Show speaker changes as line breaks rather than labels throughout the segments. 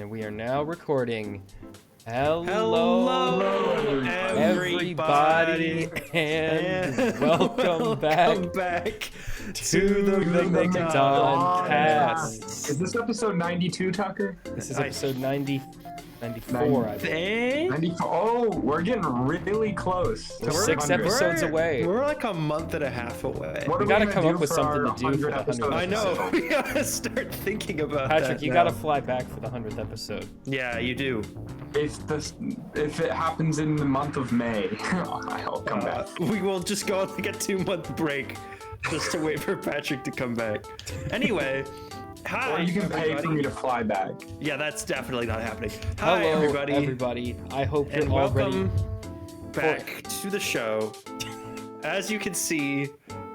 And we are now recording. Hello everybody, and welcome back to the McDonCast.
Is this episode 92, Tucker?
This is episode 94, I think.
94. Oh, we're getting really close.
We're 6 episodes away.
We're like a month and a half away.
We gotta come up with something to do for the 100th
I know.
episode.
We gotta start thinking about that.
Patrick, you gotta fly back for the 100th episode.
Yeah, you do.
If it happens in the month of May, I'll come back.
We will just go on like a 2-month break just to wait for Patrick to come back. Anyway, hi.
Or you can pay for me to fly back.
Yeah, that's definitely not happening.
Hello,
Hi,
everybody. I hope you're
and
all ready.
welcome back to the show. As you can see,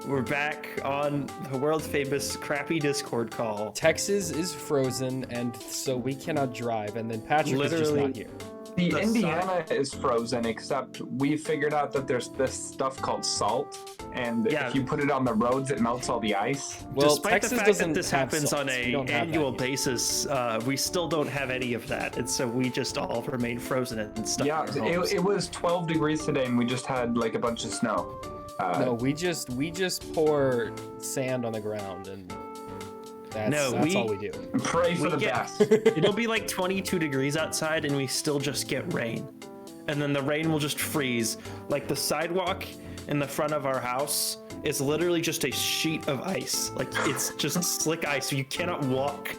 we're back on the world famous crappy Discord call.
Texas is frozen, and so we cannot drive. And then Patrick is just not here.
The Indiana is frozen, except we figured out that there's this stuff called salt, and if you put it on the roads, it melts all the ice.
Well,
Despite
Texas
the fact
doesn't
that this
have
happens
salt.
on
We
a
don't have
annual
that yet.
basis, we still don't have any of that, and so we just all remain frozen and stuck.
Yeah,
in our homes.
it was 12 degrees today, and we just had like a bunch of snow.
No, we just pour sand on the ground, and that's all we do.
Pray for the best.
It'll be like 22 degrees outside, and we still just get rain, and then the rain will just freeze. Like the sidewalk in the front of our house is literally just a sheet of ice. Like it's just slick ice. So you cannot walk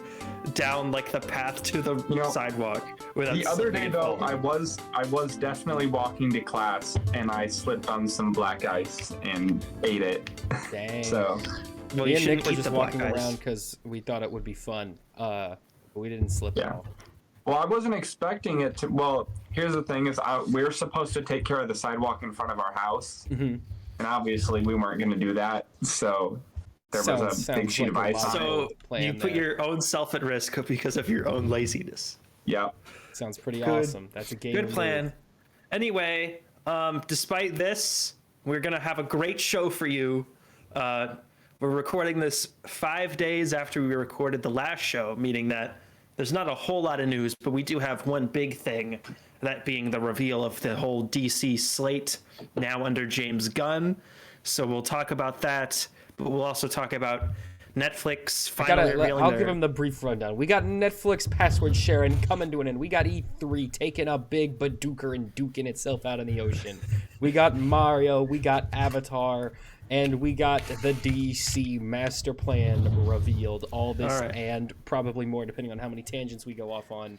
down like the path to the sidewalk without.
The other day though,
falling.
I was definitely walking to class, and I slipped on some black ice and ate it.
Dang.
So
Well,
Me
you
and Nick
shouldn't
were
eat
just
the black
walking
ice.
around because we thought it would be fun, but we didn't slip at all.
well, I wasn't expecting it to. Well, here's the thing: is we're supposed to take care of the sidewalk in front of our house, and obviously we weren't going to do that. So there was a big sheet of
like a
ice on it.
So
plan
you put
there.
your own self at risk because of your own laziness.
Yeah.
Sounds pretty
Good.
awesome. That's a game.
Good plan. Anyway, despite this, we're gonna have a great show for you. We're recording this 5 days after we recorded the last show, meaning that there's not a whole lot of news, but we do have one big thing, that being the reveal of the whole DC slate now under James Gunn. So we'll talk about that, but we'll also talk about Netflix finally revealing
I'll give him the brief rundown. We got Netflix password sharing coming to an end. We got E3 taking a big Badooker and duking itself out in the ocean. We got Mario. We got Avatar. And we got the DC master plan revealed. All this and probably more, depending on how many tangents we go off on.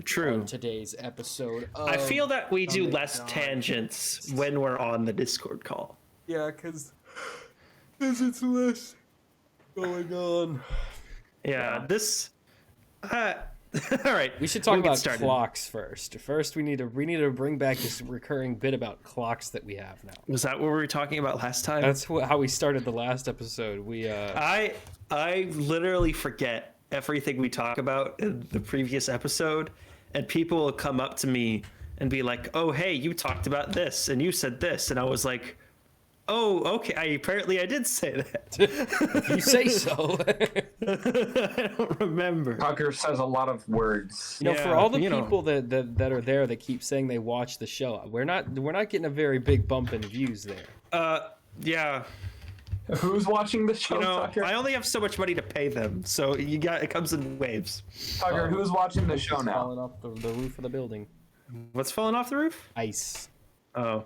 True.
On today's episode.
I feel that we do less tangents when we're on the Discord call.
Yeah, because it's less going on.
Yeah, this. All right.
We should talk
we'll get
about
started.
clocks first. First, we need to bring back this recurring bit about clocks that we have now.
Was that what we were talking about last time?
That's how we started the last episode. We
I literally forget everything we talk about in the previous episode, and people will come up to me and be like, "Oh, hey, you talked about this and you said this," and I was like, "Oh, okay. Apparently, I did say that."
if you say so.
I don't remember.
Tucker says a lot of words.
For all the people that are there that keep saying they watch the show, we're not getting a very big bump in views there.
Yeah.
Who's watching the show, Tucker?
I only have so much money to pay them, so it comes in waves.
Tucker, who's watching the show now?
Falling off the roof of the building.
What's falling off the roof?
Ice.
Oh,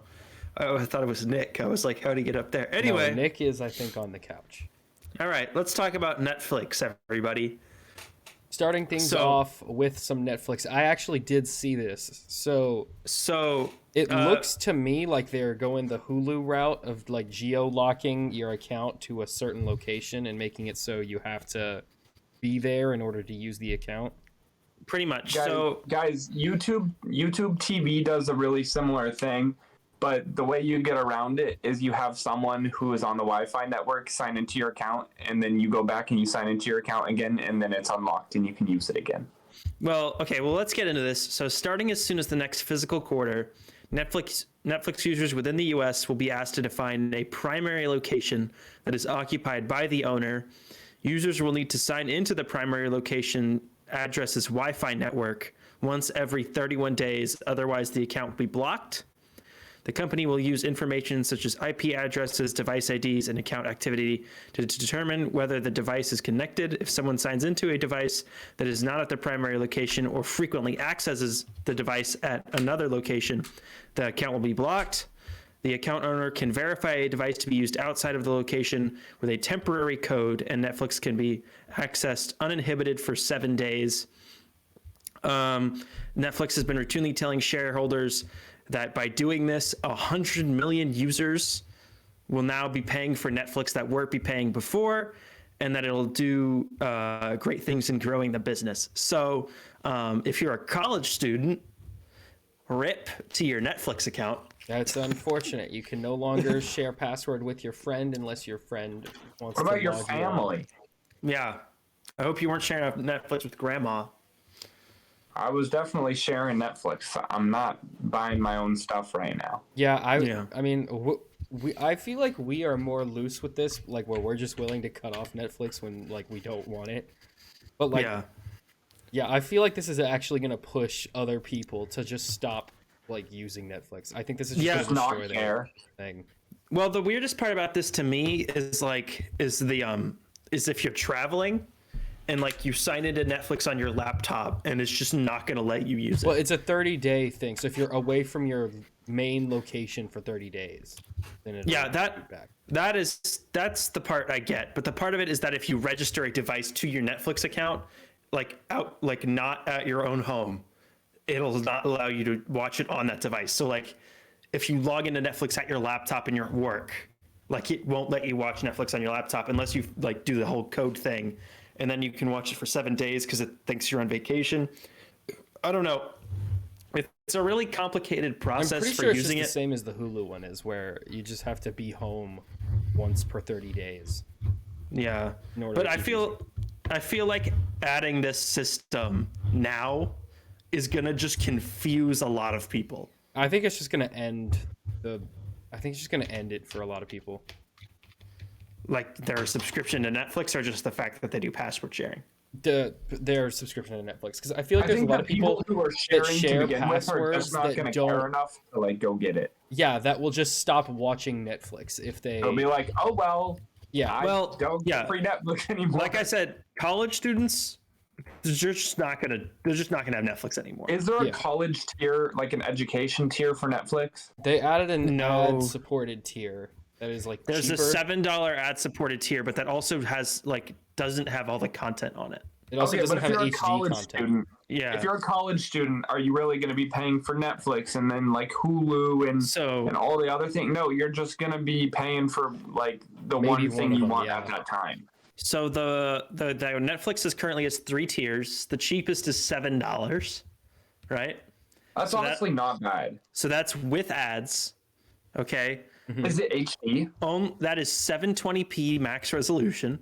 I thought it was Nick. I was like, how'd he get up there? Anyway.
No, Nick is, I think, on the couch.
All right, let's talk about Netflix, everybody.
Starting things off with some Netflix. I actually did see this. So it looks to me like they're going the Hulu route of like geo-locking your account to a certain location and making it so you have to be there in order to use the account.
Pretty much.
Guys, YouTube TV does a really similar thing, but the way you get around it is you have someone who is on the Wi-Fi network sign into your account, and then you go back and you sign into your account again, and then it's unlocked and you can use it again.
Well, let's get into this. So starting as soon as the next physical quarter, Netflix users within the US will be asked to define a primary location that is occupied by the owner. Users will need to sign into the primary location address's Wi-Fi network once every 31 days. Otherwise, the account will be blocked. The company will use information such as IP addresses, device IDs, and account activity to determine whether the device is connected. If someone signs into a device that is not at their primary location or frequently accesses the device at another location, the account will be blocked. The account owner can verify a device to be used outside of the location with a temporary code, and Netflix can be accessed uninhibited for 7 days. Netflix has been routinely telling shareholders that by doing this, 100 million users will now be paying for Netflix that weren't be paying before, and that it'll do great things in growing the business. So if you're a college student, rip to your Netflix account.
That's unfortunate. You can no longer share password with your friend unless your friend wants to.
What about your
log you
family?
Yeah. I hope you weren't sharing Netflix with grandma.
I was definitely sharing Netflix. I'm not buying my own stuff right now.
Yeah, I mean, I feel like we are more loose with this, like where we're just willing to cut off Netflix when like we don't want it. But like, yeah, I feel like this is actually gonna push other people to just stop like using Netflix. I think this is just gonna destroy their thing.
Well, the weirdest part about this to me is if you're traveling and like you sign into Netflix on your laptop and it's just not going to let you use it.
Well, it's a 30-day thing. So if you're away from your main location for 30 days, then it'll back.
That's the part I get. But the part of it is that if you register a device to your Netflix account, not at your own home, it'll not allow you to watch it on that device. So like if you log into Netflix at your laptop and you're at work, like it won't let you watch Netflix on your laptop unless you like do the whole code thing. And then you can watch it for 7 days because it thinks you're on vacation. I don't know. It's a really complicated process
I'm pretty
for
sure it's
using
just the same as the Hulu one is, where you just have to be home once per 30 days.
Yeah, but I feel like adding this system now is gonna just confuse a lot of people.
I think it's just gonna end it for a lot of people.
Like their subscription to Netflix, or just the fact that they do password sharing?
Their subscription to Netflix, because I feel like there's a lot of people
who are
that
sharing
share
to begin with are
passwords
just not
that
going to
don't
care enough to like go get it.
Yeah, that will just stop watching Netflix if they.
They'll be like, oh well.
Yeah.
I don't get free Netflix anymore.
Like I said, college students, they're just not gonna have Netflix anymore.
Is there a college tier, like an education tier for Netflix?
They added an ad-supported tier that is like
there's
cheaper.
a $7 ad-supported tier, but that also has doesn't have all the content on it.
It also doesn't have HD content.
Student, if you're a college student, are you really going to be paying for Netflix and then like Hulu and all the other things? No, you're just going to be paying for like the one thing you want at that time.
So the Netflix is currently has 3 tiers. The cheapest is $7, right?
That's honestly not bad.
So that's with ads. Okay.
Mm-hmm. Is it HD?
That is 720p max resolution.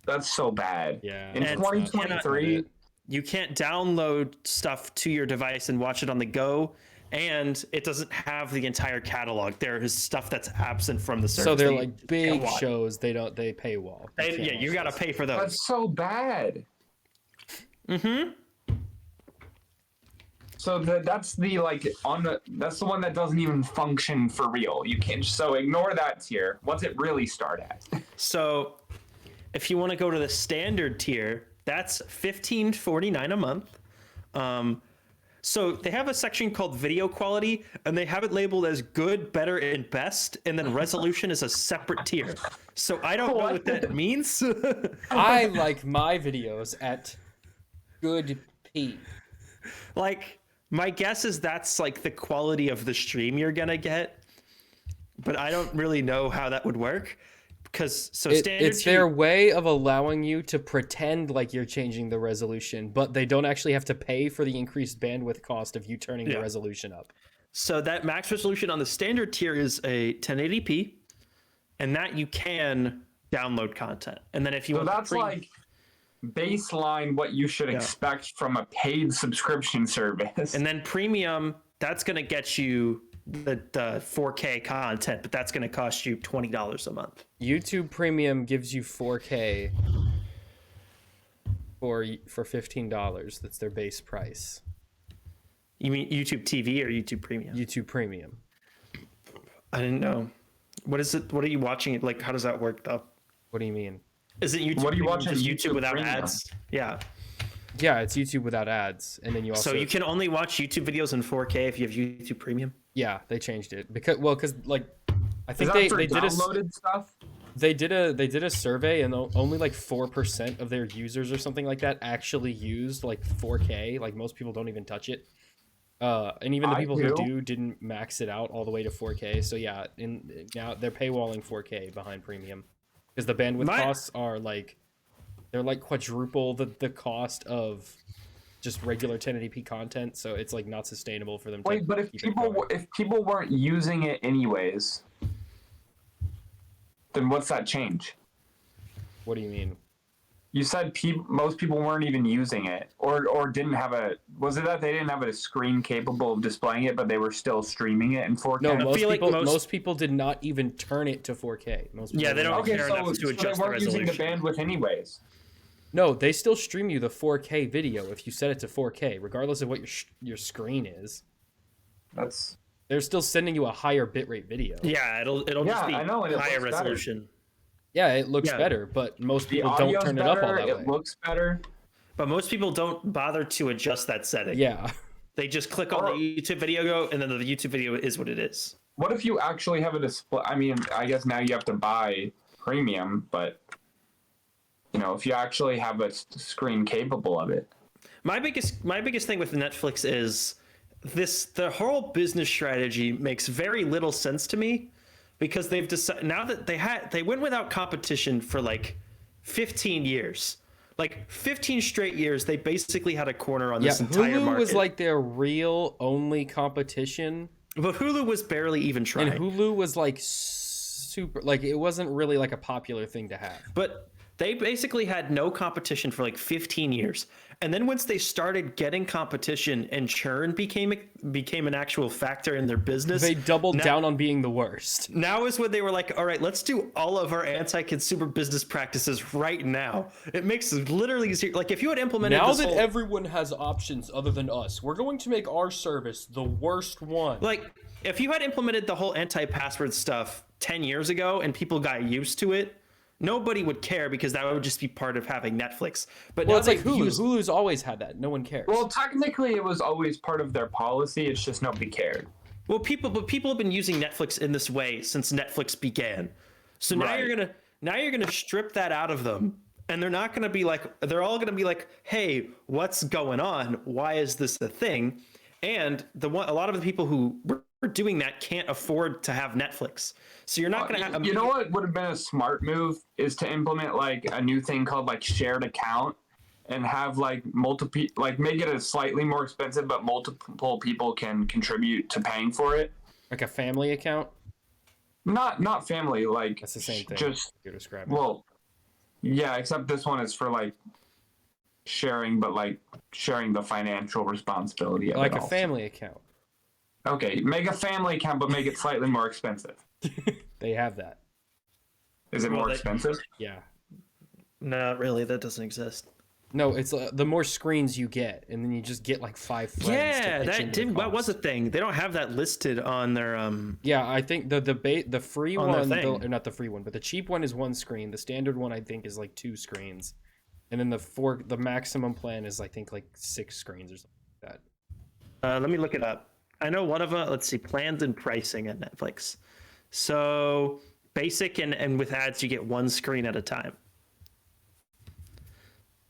That's so bad.
Yeah.
In 2023,
you can't download stuff to your device and watch it on the go, and it doesn't have the entire catalog. There is stuff that's absent from the service.
So they're like big shows. They paywall.
You got to pay for those.
That's so bad.
Mm-hmm.
So that's that's the one that doesn't even function for real. You can't. So ignore that tier. What's it really start at?
So if you want to go to the standard tier, that's $15.49 a month. So they have a section called video quality, and they have it labeled as good, better, and best, and then resolution is a separate tier. So I don't know what that means.
I like my videos at good P.
Like, my guess is that's like the quality of the stream you're gonna get, but I don't really know how that would work. Because
it's their way of allowing you to pretend like you're changing the resolution, but they don't actually have to pay for the increased bandwidth cost of you turning the resolution up.
So that max resolution on the standard tier is a 1080p, and that you can download content. And then if you
that's like baseline what you should expect from a paid subscription service.
And then premium, that's going to get you the 4K content, but that's going to cost you $20 a month.
YouTube Premium gives you 4K. for $15. That's their base price.
You mean YouTube TV or YouTube Premium?
YouTube Premium.
I didn't know. What is it? What are you watching? It like, how does that work though?
What do you mean?
Is it YouTube?
What are you
Premium
watching
just
YouTube
YouTube without
Premium?
ads? Yeah.
Yeah, it's YouTube without ads, and then you also
So you can only watch YouTube videos in 4K if you have YouTube Premium.
yeah, they changed it because like I
Is
think
that for
they did
downloaded stuff?
they did a survey, and only like 4% of their users or something like that actually used like 4K. Like most people don't even touch it. And even the
I
people who
do.
do didn't max it out all the way to 4K. So yeah, now they're paywalling 4K behind Premium because the bandwidth costs are like they're like quadruple the cost of just regular 1080p content. So it's like not sustainable for them.
Wait, but if people weren't using it anyways, then what's that change?
What do you mean?
You said most people weren't even using it, or didn't have a. Was it that they didn't have a screen capable of displaying it, but they were still streaming it in 4K?
No,
like
most people did not even turn it to 4K. Most people
Yeah, they don't
Okay,
care
so,
enough to
so they
adjust the
weren't using the
resolution.
bandwidth anyways.
No, they still stream you the 4K video if you set it to 4K, regardless of what your screen is.
That's
They're still sending you a higher bitrate video.
Yeah, it'll
Yeah,
just be
I know, and it
higher
looks better.
resolution.
Yeah, it looks
Yeah.
better, but most
the
people don't
audio's
turn it up all
better.
that
It
way.
looks better.
But most people don't bother to adjust that setting.
Yeah.
They just click on the YouTube video, and then the YouTube video is what it is.
What if you actually have a display? I mean, I guess now you have to buy premium, but if you actually have a screen capable of it.
My biggest thing with Netflix is the whole business strategy makes very little sense to me, because they've decided now that they went without competition for like 15 years. Like 15 straight years, they basically had a corner on this entire
Hulu
market.
was like their real only competition.
But Hulu was barely even trying.
And Hulu was like super, like it wasn't really like a popular thing to have.
But they basically had no competition for like 15 years. And then once they started getting competition and churn became an actual factor in their business,
They doubled down on being the worst.
now is when they were like, all right, let's do all of our anti-consumer business practices right now. It makes literally zero, like if you had implemented
Now
this
that
whole,
everyone has options other than us, we're going to make our service the worst one.
like if you had implemented the whole anti-password stuff 10 years ago and people got used to it, nobody would care because that would just be part of having Netflix. But
Well,
now
it's like
they've
Hulu.
used-
Hulu's always had that. No one cares.
Well, technically, it was always part of their policy. It's just nobody cared.
Well, people have been using Netflix in this way since Netflix began. So now
Right.
you're gonna strip that out of them, and they're not gonna be like, they're all gonna be like, hey, what's going on? Why is this a thing? And a lot of the people who were doing that can't afford to have Netflix. So you're not gonna have.
You know what would have been a smart move is to implement like a new thing called like shared account, and have like multiple, like make it a slightly more expensive, but multiple people can contribute to paying for it.
like a family account.
Not family, like
That's the same thing.
Just
you're describing.
well, yeah, except this one is for like sharing, but like sharing the financial responsibility of
like
it
a
also.
family account.
Okay, make a family account, but make it slightly more expensive.
They have that.
Is it
Well,
more expensive?
Yeah.
No, really, that doesn't exist.
No, it's the more screens you get, and then you just get like 5 friends.
Yeah,
to pitch
that
into the
did. That was a
cost.
thing. They don't have that listed on their
Yeah, I think the free
On their
one,
thing.
or not the free one, but the cheap one is 1 screen. The standard one I think is like 2 screens, and then the maximum plan is I think like 6 screens or something like that.
Let me look it up. I know one of them. Let's see, plans and pricing at Netflix. So basic and with ads, you get 1 screen at a time.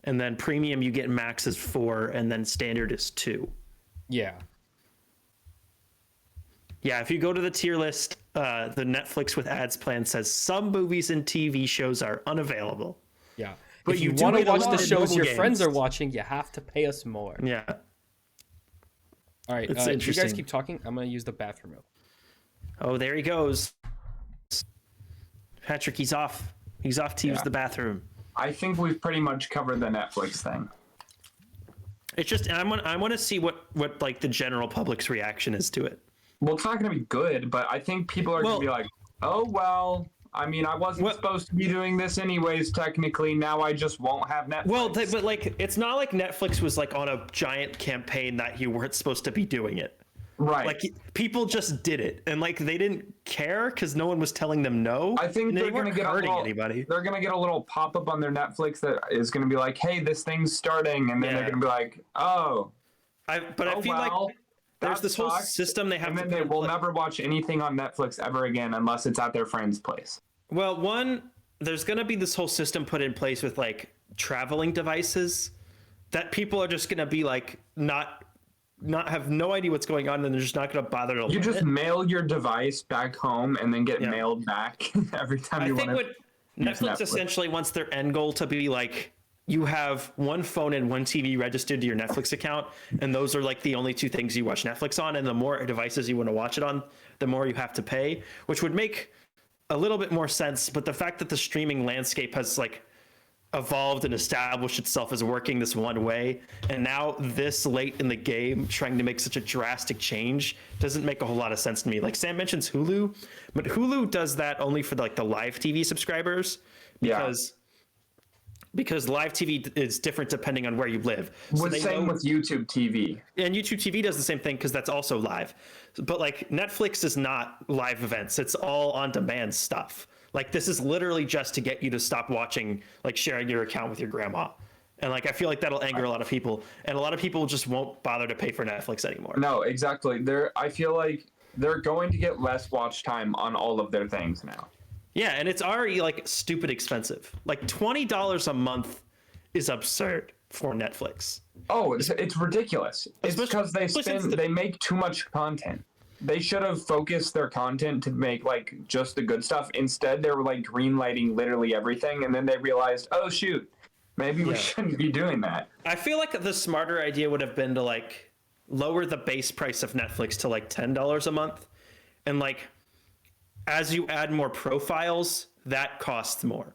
And then premium, you get max is 4, and then standard is 2.
Yeah.
Yeah, if you go to the tier list, the Netflix with ads plan says some movies and TV shows are unavailable.
Yeah.
But
if
you
you
do
want to
get a
watch
lot
the
of
shows
mobile
your friends
games.
are watching, you have to pay us more.
Yeah.
All right.
It's
You guys
interesting.
keep talking. I'm gonna use the bathroom real quick.
Oh, there he goes. Patrick, he's off. He's off to use
Yeah.
the bathroom.
I think we've pretty much covered the Netflix thing.
It's just, and I want to see what like the general public's reaction is to it.
Well, it's not going to be good, but I think people are going
Well-
to be like, oh, well, I mean, I wasn't supposed to be doing this anyways, technically. Now I just won't have Netflix.
Well, but like, it's not like Netflix was like on a giant campaign that you weren't supposed to be doing it.
Right.
Like, people just did it, and like they didn't care because no one was telling them no.
I think they're going to get
anybody.
They're going to get a little pop-up on their Netflix that is going to be like, "Hey, this thing's starting," and then they're going to be like, "Oh."
I feel like there's this whole system they have,
and then they will never watch anything on Netflix ever again unless it's at their friend's place.
Well, there's going to be this whole system put in place with like traveling devices that people are just going to be like not have no idea what's going on, and they're just not going to bother to.
You just mail your device back home and then get mailed back every time you want to. I think
what Netflix essentially wants their end goal to be like, you have one phone and one TV registered to your Netflix account, and those are like the only two things you watch Netflix on, and the more devices you want to watch it on, the more you have to pay, which would make a little bit more sense. But the fact that the streaming landscape has like evolved and established itself as working this one way, and now this late in the game trying to make such a drastic change doesn't make a whole lot of sense to me. Like Sam mentions Hulu, but Hulu does that only for like the live TV subscribers, because live TV is different depending on where you live.
So same with YouTube TV.
And YouTube TV does the same thing because that's also live. But like Netflix is not live events. It's all on demand stuff. Like this is literally just to get you to stop watching, like sharing your account with your grandma. And like I feel like that'll anger a lot of people. And a lot of people just won't bother to pay for Netflix anymore.
No, exactly. I feel like they're going to get less watch time on all of their things now.
Yeah, and it's already like stupid expensive. Like $20 a month is absurd for Netflix.
Oh, it's ridiculous. It's because they make too much content. They should have focused their content to make like just the good stuff. Instead, they were like greenlighting literally everything, and then they realized, oh shoot, maybe we shouldn't be doing that.
I feel like the smarter idea would have been to like lower the base price of Netflix to like $10 a month, and like as you add more profiles, that costs more.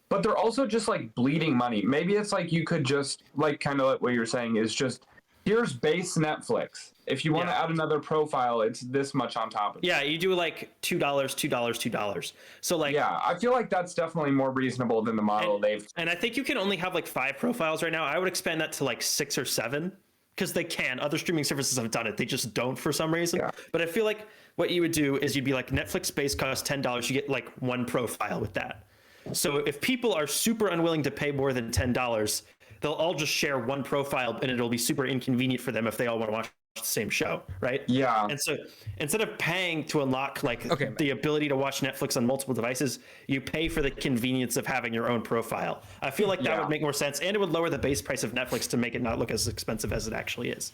But they're also just like bleeding money. Maybe it's like you could just like kind of like what you're saying is just here's base Netflix. If you want to add another profile, it's this much on top of it.
Yeah, you do like $2, $2. So like
I feel like that's definitely more reasonable than the model they've.
And I think you can only have like 5 profiles right now. I would expand that to like 6 or 7 because they can. Other streaming services have done it. They just don't for some reason. Yeah. But I feel like what you would do is you'd be like Netflix base costs $10. You get like 1 profile with that. So if people are super unwilling to pay more than $10, they'll all just share 1 profile, and it'll be super inconvenient for them if they all want to watch the same show, right?
Yeah.
And so instead of paying to unlock like the ability to watch Netflix on multiple devices, you pay for the convenience of having your own profile. I feel like that would make more sense, and it would lower the base price of Netflix to make it not look as expensive as it actually is.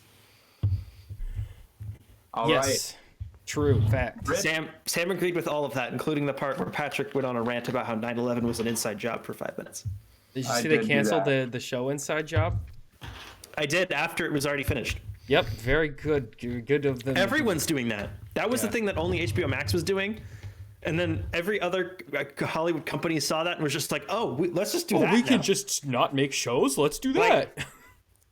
All right.
True fact.
Sam agreed with all of that, including the part where Patrick went on a rant about how 9/11 was an inside job for 5 minutes.
Did you see they canceled the show Inside Job?
I did after it was already finished.
Yep, very good. Good of them.
Everyone's doing that. That was the thing that only HBO Max was doing. And then every other Hollywood company saw that and was just like, let's just do that.
We can just not make shows. Let's do that.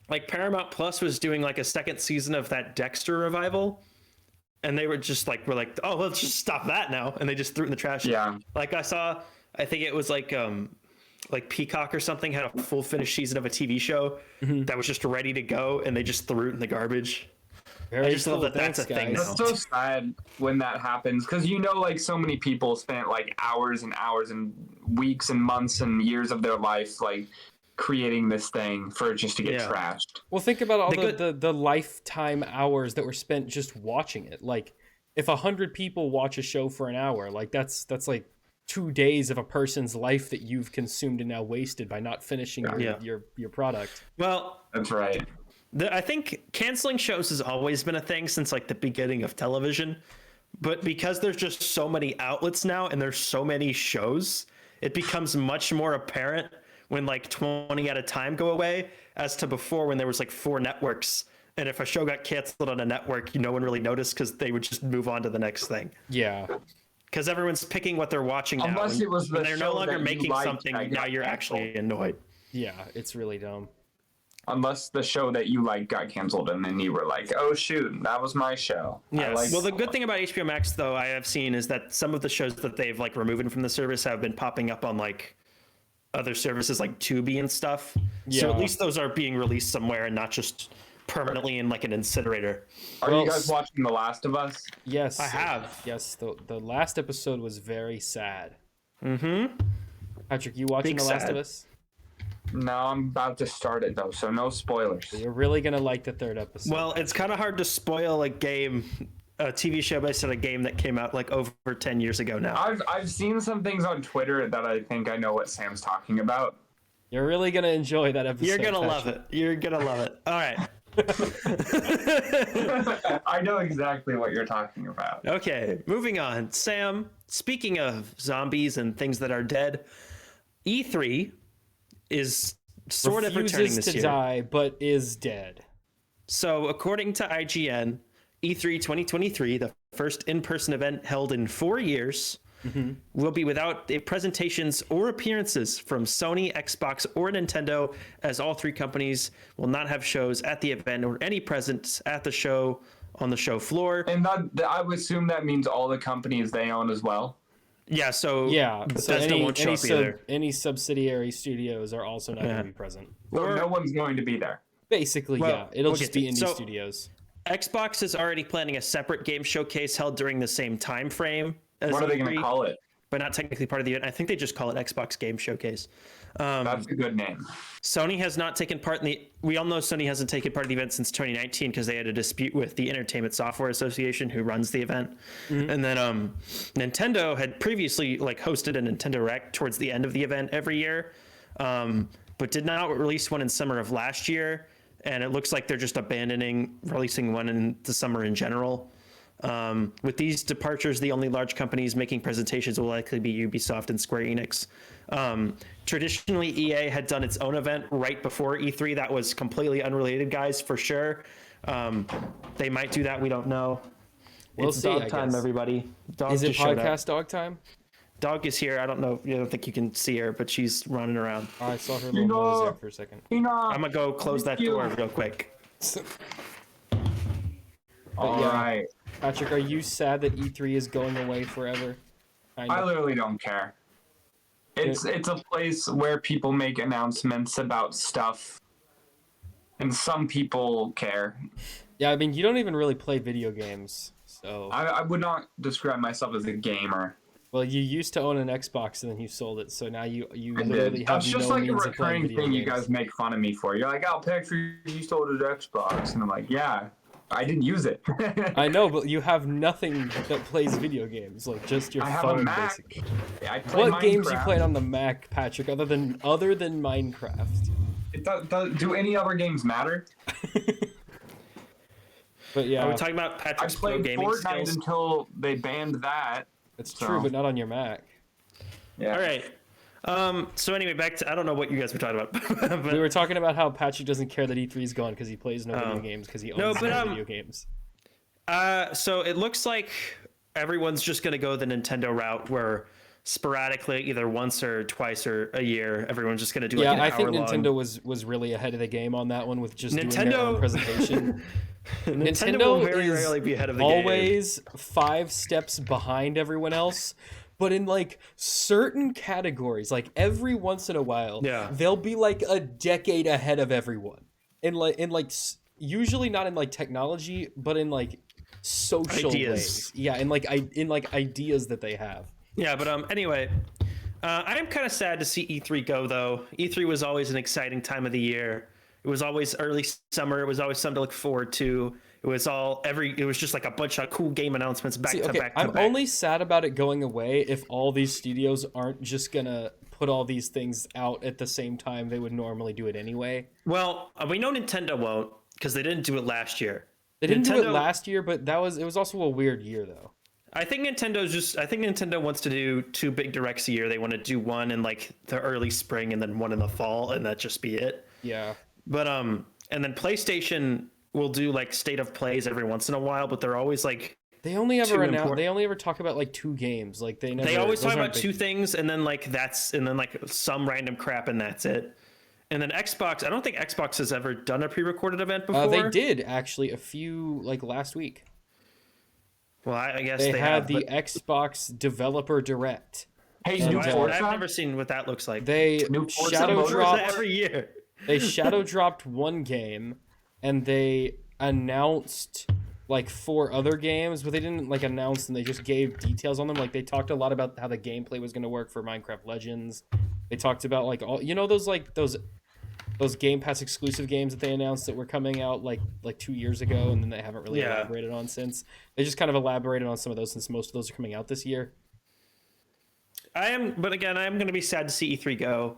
Like Paramount Plus was doing like a 2nd season of that Dexter revival. And they were just like, let's just stop that now. And they just threw it in the trash.
Yeah.
Like I think it was like Peacock or something had a full finished season of a TV show that was just ready to go, and they just threw it in the garbage. I just love that that's a thing now.
It's so sad when that happens, because like so many people spent like hours and hours and weeks and months and years of their life like creating this thing for it just to get trashed.
Well, think about all the lifetime hours that were spent just watching it. Like if 100 people watch a show for an hour, like that's like 2 days of a person's life that you've consumed and now wasted by not finishing your product.
Well,
that's right.
I think canceling shows has always been a thing since like the beginning of television, but because there's just so many outlets now and there's so many shows, it becomes much more apparent when like 20 at a time go away as to before when there was like 4 networks. And if a show got canceled on a network, no one really noticed because they would just move on to the next thing.
Yeah.
Because everyone's picking what they're watching now.
Unless it was the
they're no longer making something, now you're actually annoyed.
Yeah, it's really dumb.
Unless the show that you like got canceled, and then you were like, "Oh shoot, that was my show."
Yes. Well, the good thing about HBO Max, though, I have seen is that some of the shows that they've like removed from the service have been popping up on like other services like Tubi and stuff.
Yeah.
So at least those are being released somewhere and not just permanently in like an incinerator.
Are you guys watching The Last of Us?
Yes,
I have.
Yes, the last episode was very sad.
Mm-hmm.
Patrick, you watching
Big
The Last
sad.
of Us?
No, I'm about to start it though, so no spoilers.
You're really gonna like the third episode.
Well, it's kind of hard to spoil a TV show based on a game that came out like over 10 years ago now.
I've seen some things on Twitter that I think I know what Sam's talking about.
You're really gonna enjoy that episode.
You're gonna
Patrick.
love it. You're gonna love it. All right.
I know exactly what you're talking about.
Okay, moving on. Sam, speaking of zombies and things that are dead, E3 is sort of returning
Refuses
this
to
year.
die, but is dead.
So, according to IGN, E3 2023, the first in-person event held in 4 years, will be without presentations or appearances from Sony, Xbox, or Nintendo, as all three companies will not have shows at the event or any presence at the show on the show floor.
And I would assume that means all the companies they own as well.
Yeah, so
Yeah, so
Bethesda won't show up either.
any subsidiary studios are also not going to be present.
So no one's going to be there.
Basically,
Well,
yeah, it'll
we'll
just
get
be
to-
indie
so-
studios.
Xbox is already planning a separate game showcase held during the same time frame as
What are they going
E3,
to call it?
but not technically part of the event. I think they just call it Xbox Game Showcase.
That's a good name.
Sony has not taken part in the. We all know Sony hasn't taken part of the event since 2019 because they had a dispute with the Entertainment Software Association, who runs the event. And then Nintendo had previously like hosted a Nintendo Direct towards the end of the event every year, but did not release one in summer of last year. And it looks like they're just abandoning releasing one in the summer in general. With these departures, the only large companies making presentations will likely be Ubisoft and Square Enix. Traditionally, EA had done its own event right before E3 that was completely unrelated, guys, for sure. They might do that. We don't know.
We'll
It's
see,
dog
I
time,
guess.
everybody. Dog
Is it
just showed up.
podcast dog time?
Dog is here. I don't know. I don't think you can see her, but she's running around.
Oh, I saw her little nose there for a second.
I'm gonna go close that door real quick.
All
yeah.
right.
Patrick, are you sad that E3 is going away forever?
I literally don't care. It's a place where people make announcements about stuff, and some people care.
Yeah, I mean, you don't even really play video games, so.
I would not describe myself as a gamer.
Well, you used to own an Xbox and then you sold it, so now you
I
literally
did.
have
That's just
no
like a
means of playing
recurring
video
thing you
games.
guys make fun of me for. You're like, "Oh, Patrick, you sold an Xbox," and I'm like, "Yeah, I didn't use it."
I know, but you have nothing that plays video games, like just your
I have
phone,
a Mac.
basically.
I play
What games you
Minecraft.
played on the Mac, Patrick, other than Minecraft?
Do any other games matter?
But yeah,
Are we talking about
I
Patrick's pro
played
gaming
Fortnite
skills?
until they banned that.
it's true, but not on your Mac.
Yeah.
All right. So anyway, back to I don't know what you guys were talking about. but,
We were talking about how Patrick doesn't care that E3 is gone because he plays no video games because he owns no video games.
So it looks like everyone's just going to go the Nintendo route where sporadically, either once or twice or a year, everyone's just going to do like
Yeah,
an
I think
hour-long-
Nintendo was really ahead of the game on that one with just doing their
Nintendo-
own presentation.
Nintendo will very
is
rarely be ahead of the game.
always 5 steps behind everyone else. But in like certain categories, like every once in a while,
Yeah.
they'll be like a decade ahead of everyone. Usually not in like technology, but in like social
Ideas.
ways. Yeah, in like ideas that they have.
Yeah, but anyway, I am kind of sad to see E3 go though. E3 was always an exciting time of the year. It was always early summer. It was always something to look forward to. It was just like a bunch of cool game announcements back to back to
I'm
back.
only sad about it going away if all these studios aren't just gonna put all these things out at the same time they would normally do it anyway.
Well, we know Nintendo won't because they didn't do it last year.
They didn't do it
Nintendo-
last year, but it was also a weird year though.
I think Nintendo wants to do 2 big directs a year. They want to do one in like the early spring and then one in the fall, and that just be it.
Yeah.
But and then PlayStation will do like state of plays every once in a while, but they're always like
They only ever
important-
they only ever talk about like 2 games. Like they
always
those
talk
aren't
about 2 things and then like some random crap and that's it. And then Xbox, I don't think Xbox has ever done a pre-recorded event before.
They did actually a few like last week.
Well, I guess
They
they
had
have,
the
but
Xbox Developer Direct.
Hey,
And,
new
I've
Forza.
never seen what that looks like.
They
New Forza
shadow
Motorsport
dropped
every year.
They shadow dropped one game, and they announced like 4 other games, but they didn't like announce them. They just gave details on them. Like they talked a lot about how the gameplay was going to work for Minecraft Legends. They talked about like all those Game Pass exclusive games that they announced that were coming out like 2 years ago, and then they haven't really elaborated on since. They just kind of elaborated on some of those since most of those are coming out this year.
But again, I am going to be sad to see E3 go.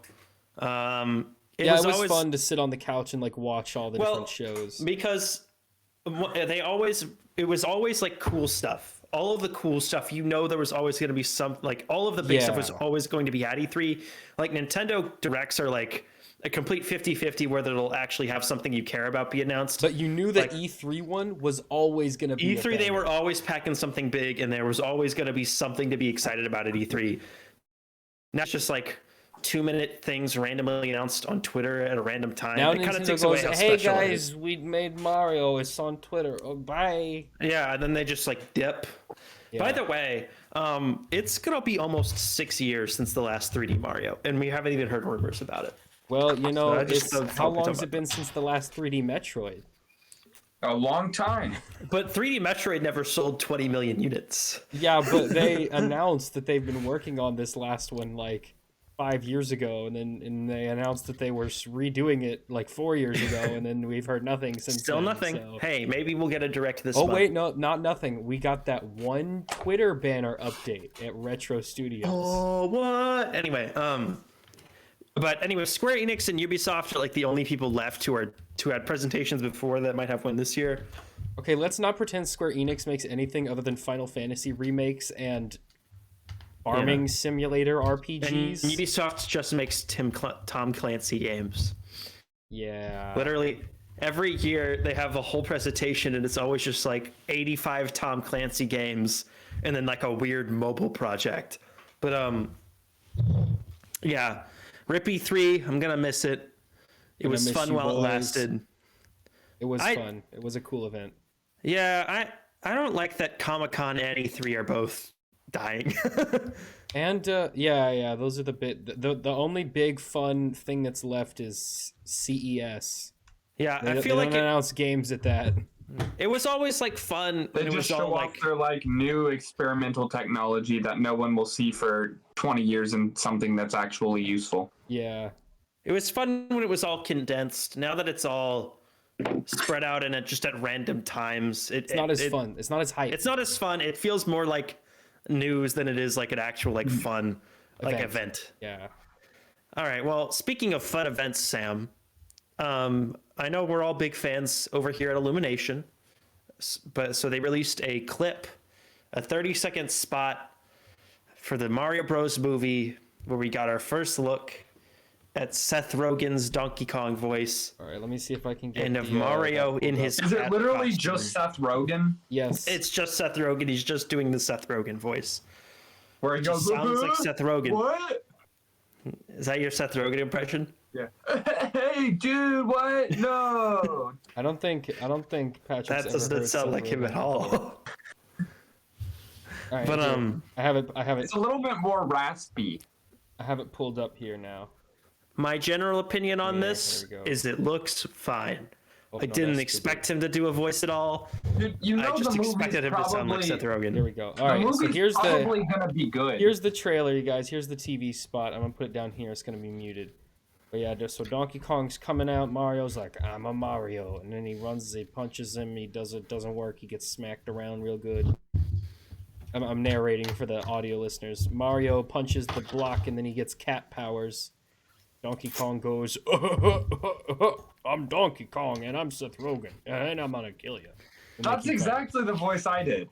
It
was
always
fun to sit on the couch and like watch all the different shows.
Because it was always like cool stuff. All of the cool stuff, there was always going to be some, like all of the big stuff was always going to be at E3. Like Nintendo Directs are like a complete 50-50 where it'll actually have something you care about be announced.
But you knew that
like,
E3 one was always going to be
E3. They were always packing something big, and there was always going to be something to be excited about at E3. Now it's just like 2-minute things randomly announced on Twitter at a random time.
Now
it kind of
Nintendo
takes
goes,
away how
hey
special it
guys,
is.
we made Mario. It's on Twitter. Oh, bye.
Yeah, and then they just like dip.
Yeah.
By the way, it's gonna be almost 6 years since the last 3D Mario, and we haven't even heard rumors about it.
Well, how long has
about
it been since the last 3D Metroid?
A long time.
But 3D Metroid never sold 20 million units.
Yeah, but they announced that they've been working on this last one like 5 years ago, and they announced that they were redoing it like 4 years ago, and then we've heard nothing since.
Still
then,
nothing.
So.
Hey, maybe we'll get a direct this
Oh
month.
wait, no, not nothing. We got that one Twitter banner update at Retro Studios.
Oh, what? Anyway, Square Enix and Ubisoft are like the only people left who had presentations before that might have one this year.
Okay, let's not pretend Square Enix makes anything other than Final Fantasy remakes and farming simulator RPGs.
And Ubisoft just makes Tom Clancy games.
Yeah.
Literally every year they have a whole presentation, and it's always just like 85 Tom Clancy games and then like a weird mobile project. But yeah, Rip E3, I'm gonna miss it. It was fun while it lasted.
It was fun. It was a cool event.
Yeah, I don't like that Comic-Con and E3 are both dying.
And those are the only big fun thing that's left is CES.
Yeah,
They
I feel
don't
like
announce games at that.
it was always like fun.
They
and it
just
was all
show off
like
their like new experimental technology that no one will see for 20 years and something that's actually useful.
Yeah.
it was fun when it was all condensed. Now that it's all spread out and just at random times,
It's not as fun. It's not as hype.
It's not as fun. It feels more like news than it is like an actual like fun like event.
Yeah.
All right. Well, speaking of fun events, Sam, I know we're all big fans over here at Illumination, but so they released a clip, a 30-second spot for the Mario Bros. Movie where we got our first look at Seth Rogen's Donkey Kong voice.
All right, let me see if I can get
And of Mario in his
Is it
cat
literally
costume.
just Seth Rogen?
Yes.
It's just Seth Rogen. He's just doing the Seth Rogen voice.
Where he goes,
Sounds like Seth Rogen.
What?
Is that your Seth Rogen impression?
Yeah. Hey, dude, what? No.
I don't think Patrick's
That
ever
doesn't
heard
sound
Seth
like him
Rogen
at all.
before. All right,
But,
here. I have it
It's a little bit more raspy.
I have it pulled up here now.
My general opinion on
Yeah,
this
there we go.
is it looks fine.
Oh,
I
no,
didn't
that's
expect him to do a voice at all.
Dude, you know
I just
the movie's
expected him to sound like
probably-
Seth
Here
Rogen.
we go. All
The
right, so
movie's
here's
probably gonna be good.
here's the trailer, you guys. Here's the TV spot. I'm gonna put it down here. It's gonna be muted. But yeah, so Donkey Kong's coming out. Mario's like, I'm a Mario, and then he runs, he punches him. He doesn't work. He gets smacked around real good. I'm narrating for the audio listeners. Mario punches the block, and then he gets cat powers. Donkey Kong goes, I'm Donkey Kong, and I'm Seth Rogen, and I'm gonna kill you. And they
That's
keep fighting.
exactly the voice I did.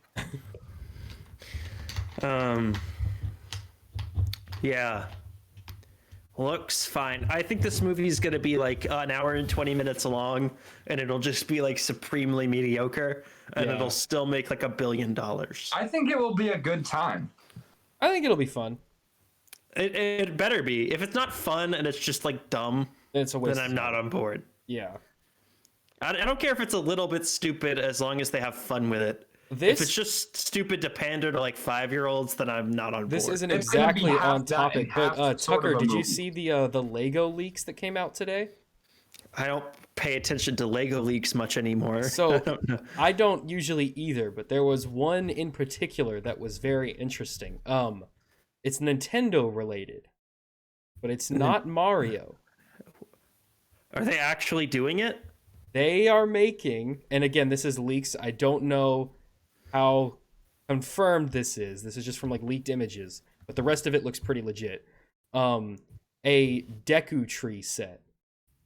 Yeah. Looks fine. I think this movie is going to be like an hour and 20 minutes long, and it'll just be like supremely mediocre, and
Yeah.
it'll still make like $1 billion.
I think it will be a good time.
I think it'll be fun.
It better be. If it's not fun and it's just like dumb,
It's a waste.
then I'm not on board.
Yeah.
I don't care if it's a little bit stupid as long as they have fun with it. If it's just stupid to pander to like 5-year-olds, then I'm not on board.
This isn't
It's gonna be
exactly
half
on
that
topic,
and half
but
sort of
Tucker,
a
did you
movie.
see the Lego leaks that came out today?
I don't pay attention to Lego leaks much anymore.
So
I don't know.
I don't usually either, but there was one in particular that was very interesting. It's Nintendo related, but it's not Mario.
Are they actually doing it?
They are making, and again, this is leaks. I don't know how confirmed this is. This is just from like leaked images, but the rest of it looks pretty legit. A Deku Tree set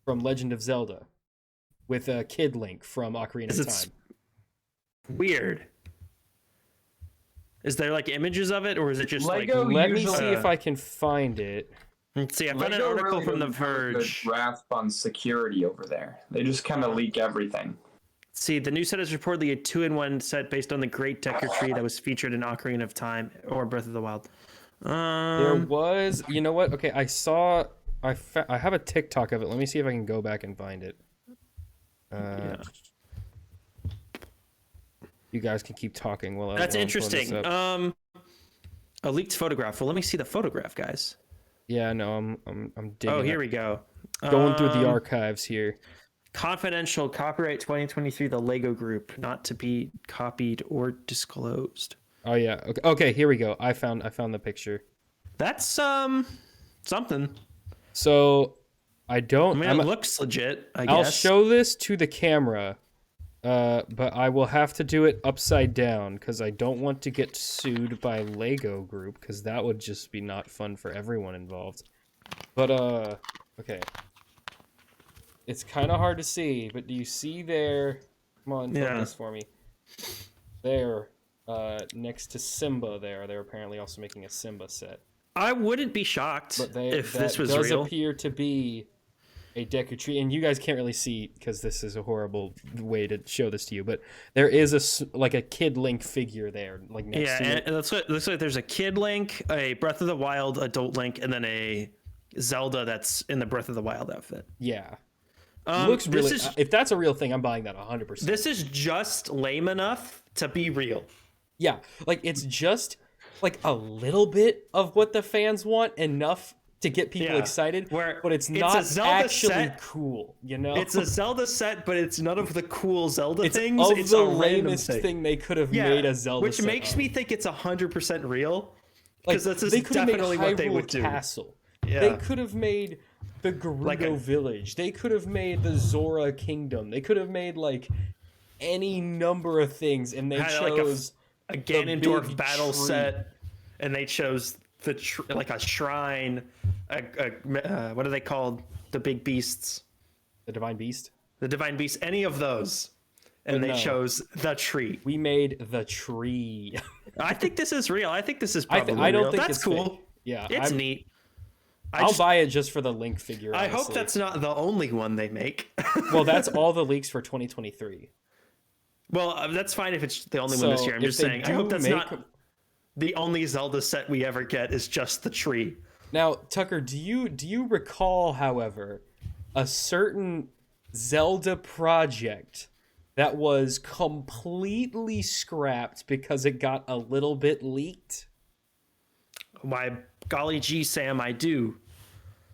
from Legend of Zelda with a Kid Link from Ocarina of Time.
Weird. Is there like images of it, or is it just
Lego
like?
Let me
usually-
see if I can find it.
Let's see. I found an
Lego
article
really
from The
doesn't have a good
Verge.
grasp on security over there. They just kind of leak everything.
See, the new set is reportedly a 2-in-1 set based on the Great Deku Tree that was featured in Ocarina of Time or Breath of the Wild.
There was, you know what? Okay, I have a TikTok of it. Let me see if I can go back and find it.
Yeah.
You guys can keep talking while
That's
while I'm pulling this
interesting.
up.
A leaked photograph. Well, let me see the photograph, guys.
Yeah, no, I'm digging.
Oh, here
up.
we go.
Going through the archives here.
Confidential, copyright 2023, the Lego Group, not to be copied or disclosed.
Oh yeah. Okay, here we go. I found the picture.
That's something.
So I don't.
I mean, it looks legit.
I'll show this to the camera, but I will have to do it upside down because I don't want to get sued by Lego Group because that would just be not fun for everyone involved. But okay. It's kind of hard to see, but do you see there? Come on, focus for me. There, next to Simba there, they're apparently also making a Simba set.
I wouldn't be shocked if this was
does
real.
Appear to be a Deku Tree, and you guys can't really see because this is a horrible way to show this to you, but there is a Kid Link figure there, like next to it.
And it looks like there's a Kid Link, a Breath of the Wild adult Link, and then a Zelda that's in the Breath of the Wild outfit.
Yeah. Looks really.
This is,
if that's a real thing, I'm buying that 100%.
This is just lame enough to be real.
Yeah, like it's just like a little bit of what the fans want, enough to get people excited, but it's not actually cool, you know?
It's a Zelda set, but it's none of the cool Zelda things.
It's the lamest thing they could have made a Zelda
which
set
makes
of.
me think it's 100% real.
Like,
Because that's
they could have made
definitely what they would do.
Castle.
Yeah.
They could have made the Gerudo
Like a-
Village. They could have made the Zora Kingdom. They could have made like any number of things, and they
Had,
chose
a Ganondorf
big
battle
tree.
set, and they chose like a shrine. What are they called? The big beasts,
the Divine Beast.
the divine beasts. Any of those, and
But
they
no.
chose the tree.
We made the tree.
I think this is real. I think this is probably
I don't
real.
think
That's
it's
cool.
fake. Yeah,
It's neat.
I'll buy it just for the Link figure.
I hope
honestly.
that's not the only one they make.
Well, that's all the leaks for 2023.
Well, that's fine if it's the only one this year. I'm
if
just
they
saying. I
do
hope that's
make-
not the only Zelda set we ever get is just the tree.
Now, Tucker, do you recall, however, a certain Zelda project that was completely scrapped because it got a little bit leaked?
Why, golly gee, Sam, I do.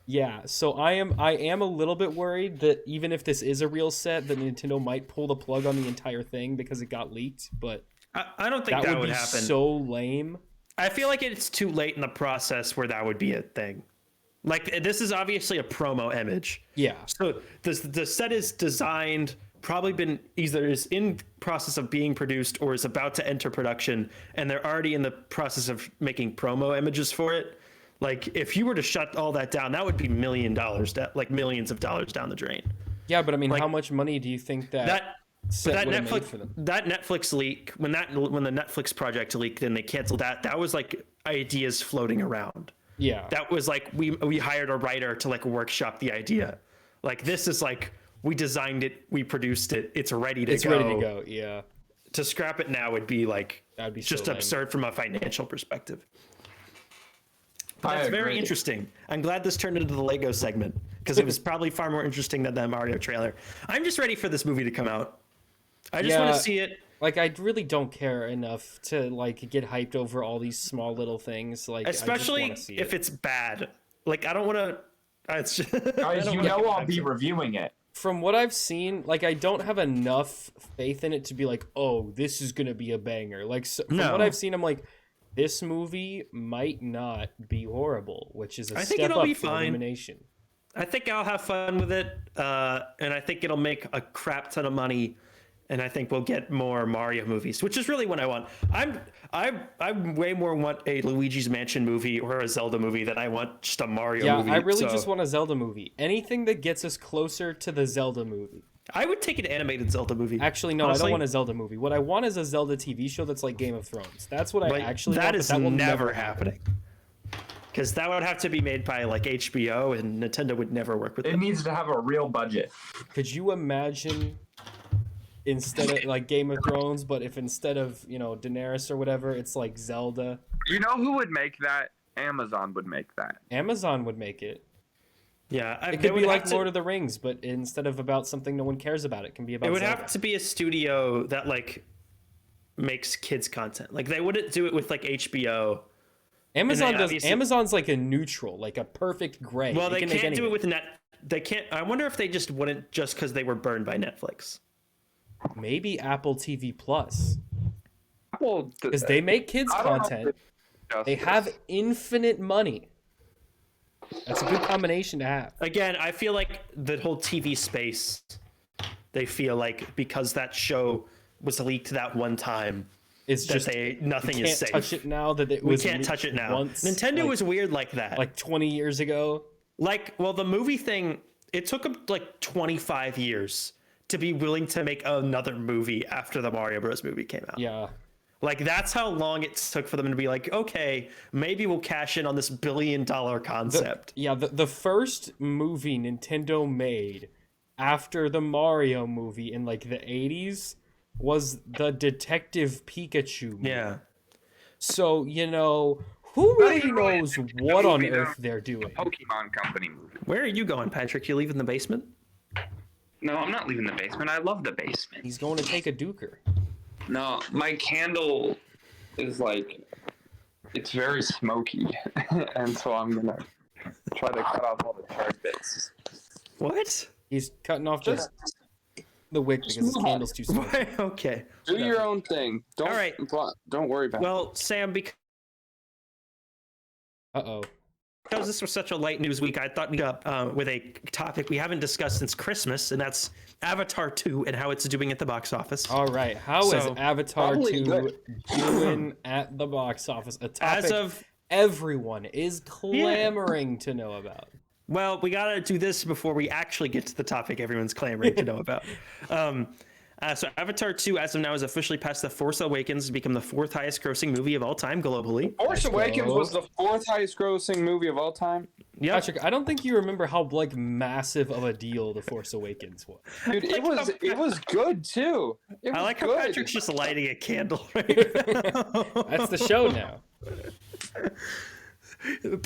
Yeah, so I am a little bit worried that even if this is a real set, that Nintendo might pull the plug on the entire thing because it got leaked, but
I don't think that would
be
happen.
so lame.
I feel like it's too late in the process where that would be a thing. Like, this is obviously a promo image.
Yeah.
So the set is designed, probably been either is in process of being produced or is about to enter production, and they're already in the process of making promo images for it. Like, if you were to shut all that down, that would be millions of dollars down the drain.
Yeah, but I mean,
Like,
how much money do you think that set would have made for them?
That Netflix leak, when the Netflix project leaked and they canceled that was like ideas floating around.
Yeah.
That was like we hired a writer to like workshop the idea. Like, this is like, we designed it, we produced it, it's ready to go.
It's ready to go, yeah.
To scrap it now would be like
That'd be so
just
lame.
absurd from a financial perspective. That's
agree.
very interesting. I'm glad this turned into the Lego segment because it was probably far more interesting than the Mario trailer. I'm just ready for this movie to come out. I just want to see it.
Like, I really don't care enough to like get hyped over all these small little things. Like,
Especially
I just wanna see
if it's bad. Like, I don't want to. It's just,
Guys, you know I'll be reviewing it.
From what I've seen, like, I don't have enough faith in it to be like, oh, this is gonna be a banger. Like, so, from what I've seen, I'm like, this movie might not be horrible, which is a step up from Illumination.
I think I'll have fun with it, and I think it'll make a crap ton of money, and I think we'll get more Mario movies, which is really what I want. I way more want a Luigi's Mansion movie or a Zelda movie than I want just a Mario movie.
Yeah, I really just want a Zelda movie. Anything that gets us closer to the Zelda movie.
I would take an animated Zelda movie.
Actually, no, honestly, I don't want a Zelda movie. What I want is a Zelda TV show that's like Game of Thrones. That's what I actually want.
That will never happening. Because that would have to be made by like HBO, and Nintendo would never work with it.
It needs to have a real budget.
Could you imagine instead of like Game of Thrones, but if instead of, you know, Daenerys or whatever, it's like Zelda?
You know who would make that? Amazon would make that.
Amazon would make it.
Yeah,
it could be like Lord of the Rings, but instead of about something no one cares about, it can be about.
It would
Zelda.
have to be a studio that like makes kids content. Like they wouldn't do it with like HBO.
Amazon does. Amazon's like a neutral, like a perfect gray.
Well, they can't do it with Net. They can't. I wonder if they just wouldn't just because they were burned by Netflix.
Maybe Apple TV Plus.
Apple,
because they make kids content. They have infinite money. That's a good combination to have.
Again, I feel like the whole TV space, they feel like because that show was leaked that one time,
it's just
nothing is safe.
Touch it now that it
we
was.
Can't touch it now.
Once,
Nintendo was weird like that.
Like 20 years ago.
Like, well, the movie thing, it took them like 25 years to be willing to make another movie after the Mario Bros. Movie came out.
Yeah.
Like, that's how long it took for them to be like, okay, maybe we'll cash in on this $1 billion concept.
The first movie Nintendo made after the Mario movie in like the 80s was the Detective Pikachu movie.
Yeah.
So, you know, who really knows what on earth they're doing?
Pokemon Company movie.
Where are you going, Patrick? You leaving the basement?
No, I'm not leaving the basement. I love the basement.
He's going to take a duker.
No, my candle is like, it's very smoky, and so I'm gonna try to cut off all the charred bits.
What?
He's cutting off the wick because his candle's too small.
Okay.
Do your own thing. Don't,
all right.
Don't worry about it.
Well, Sam, because this was such a light news week, I thought we'd up with a topic we haven't discussed since Christmas, and that's Avatar 2 and how it's doing at the box office.
All right. How is Avatar 2 doing at the box office? A topic everyone is clamoring to know about.
Well, we got to do this before we actually get to the topic everyone's clamoring to know about. So Avatar 2, as of now, has officially passed The Force Awakens to become the 4th highest grossing movie of all time globally.
Force Awakens was the 4th highest grossing movie of all time?
Yeah.
Patrick, I don't think you remember how like massive of a deal The Force Awakens was.
Dude, it was good too.
I like how Patrick's just lighting a candle right now.
That's the show now.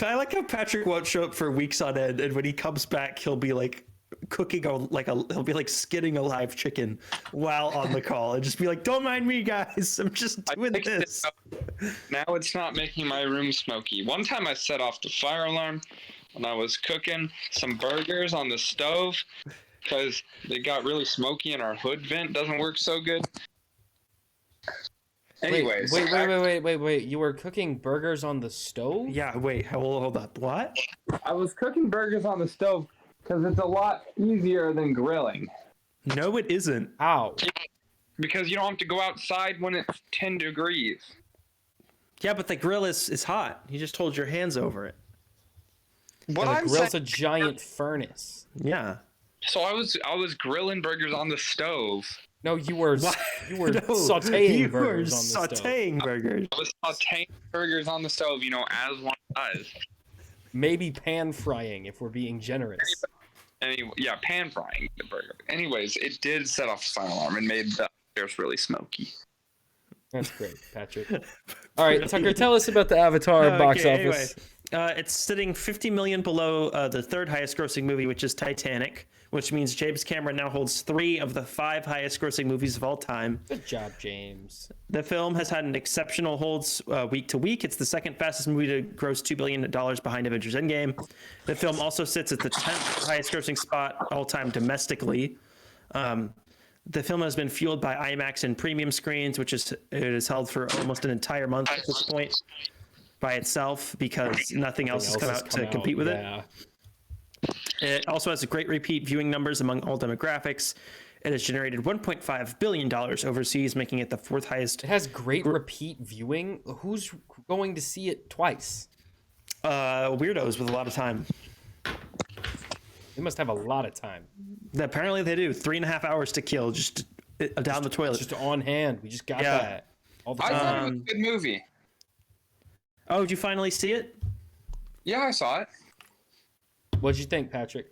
I like how Patrick won't show up for weeks on end, and when he comes back, he'll be like cooking he'll be like skinning a live chicken while on the call, and just be like, "Don't mind me, guys. I'm just doing this."
Now it's not making my room smoky. One time I set off the fire alarm when I was cooking some burgers on the stove because they got really smoky and our hood vent doesn't work so good. Anyways.
Wait. You were cooking burgers on the stove?
Yeah, wait, hold up. What?
I was cooking burgers on the stove because it's a lot easier than grilling.
No, it isn't.
How?
Because you don't have to go outside when it's 10 degrees.
Yeah, but the grill is hot. You just hold your hands over it.
What
the
I'm
grill's
saying,
a giant furnace.
Yeah.
so I was grilling burgers on the stove.
No, you were
burgers
sautéing burgers on the stove.
Burgers.
I was sauteing burgers on the stove, as one does.
Maybe pan frying if we're being generous.
Anyway, yeah, pan frying the burger. Anyways, it did set off the fire alarm and made the upstairs really smoky.
That's great, Patrick. All right, Tucker, tell us about the Avatar box office.
It's sitting 50 million below the third highest grossing movie, which is Titanic, which means James Cameron now holds 3 of the 5 highest grossing movies of all time.
Good job, James.
The film has had an exceptional holds week to week. It's the second fastest movie to gross $2 billion behind Avengers Endgame. The film also sits at the 10th highest grossing spot all time domestically. The film has been fueled by IMAX and premium screens, which is it is held for almost an entire month at this point by itself because nothing else has come out to compete with it. It also has great repeat viewing numbers among all demographics. It has generated $1.5 billion overseas, making it the 4th highest.
It has great repeat viewing. Who's going to see it twice?
Weirdos with a lot of time.
They must have a lot of time.
Apparently they do. 3.5 hours to kill just down the toilet.
Just on hand. We just got that all the
I
time.
thought it was a good movie.
Oh, did you finally see it?
Yeah, I saw it.
What'd you think, Patrick?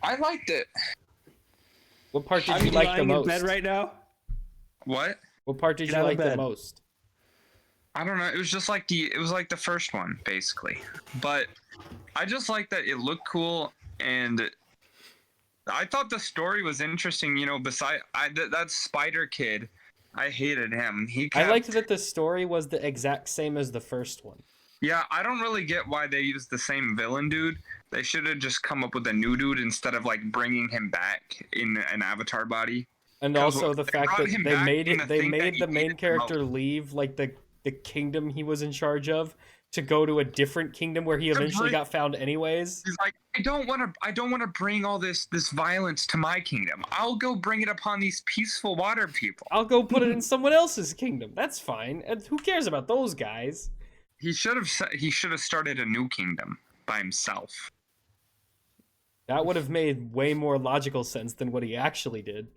I liked it.
What part did you like the most?
In bed right now?
What?
What part did
Get
you
out of
like the
bed.
most?
I don't know. It was just like the first one, basically. But I just like that it looked cool, and I thought the story was interesting. You know, that Spider Kid, I hated him.
I liked that the story was the exact same as the first one.
Yeah, I don't really get why they used the same villain dude. They should have just come up with a new dude instead of like bringing him back in an Avatar body.
And also the fact
brought
that
him
they
back
made
in
it,
the
they
thing that
made
he
the main
hated the
character
most.
leave like the kingdom he was in charge of to go to a different kingdom where he eventually got found anyways.
He's like, I don't want to bring all this violence to my kingdom. I'll go bring it upon these peaceful water people.
I'll go put it in someone else's kingdom. That's fine. And who cares about those guys?
He should have started a new kingdom by himself.
That would have made way more logical sense than what he actually did.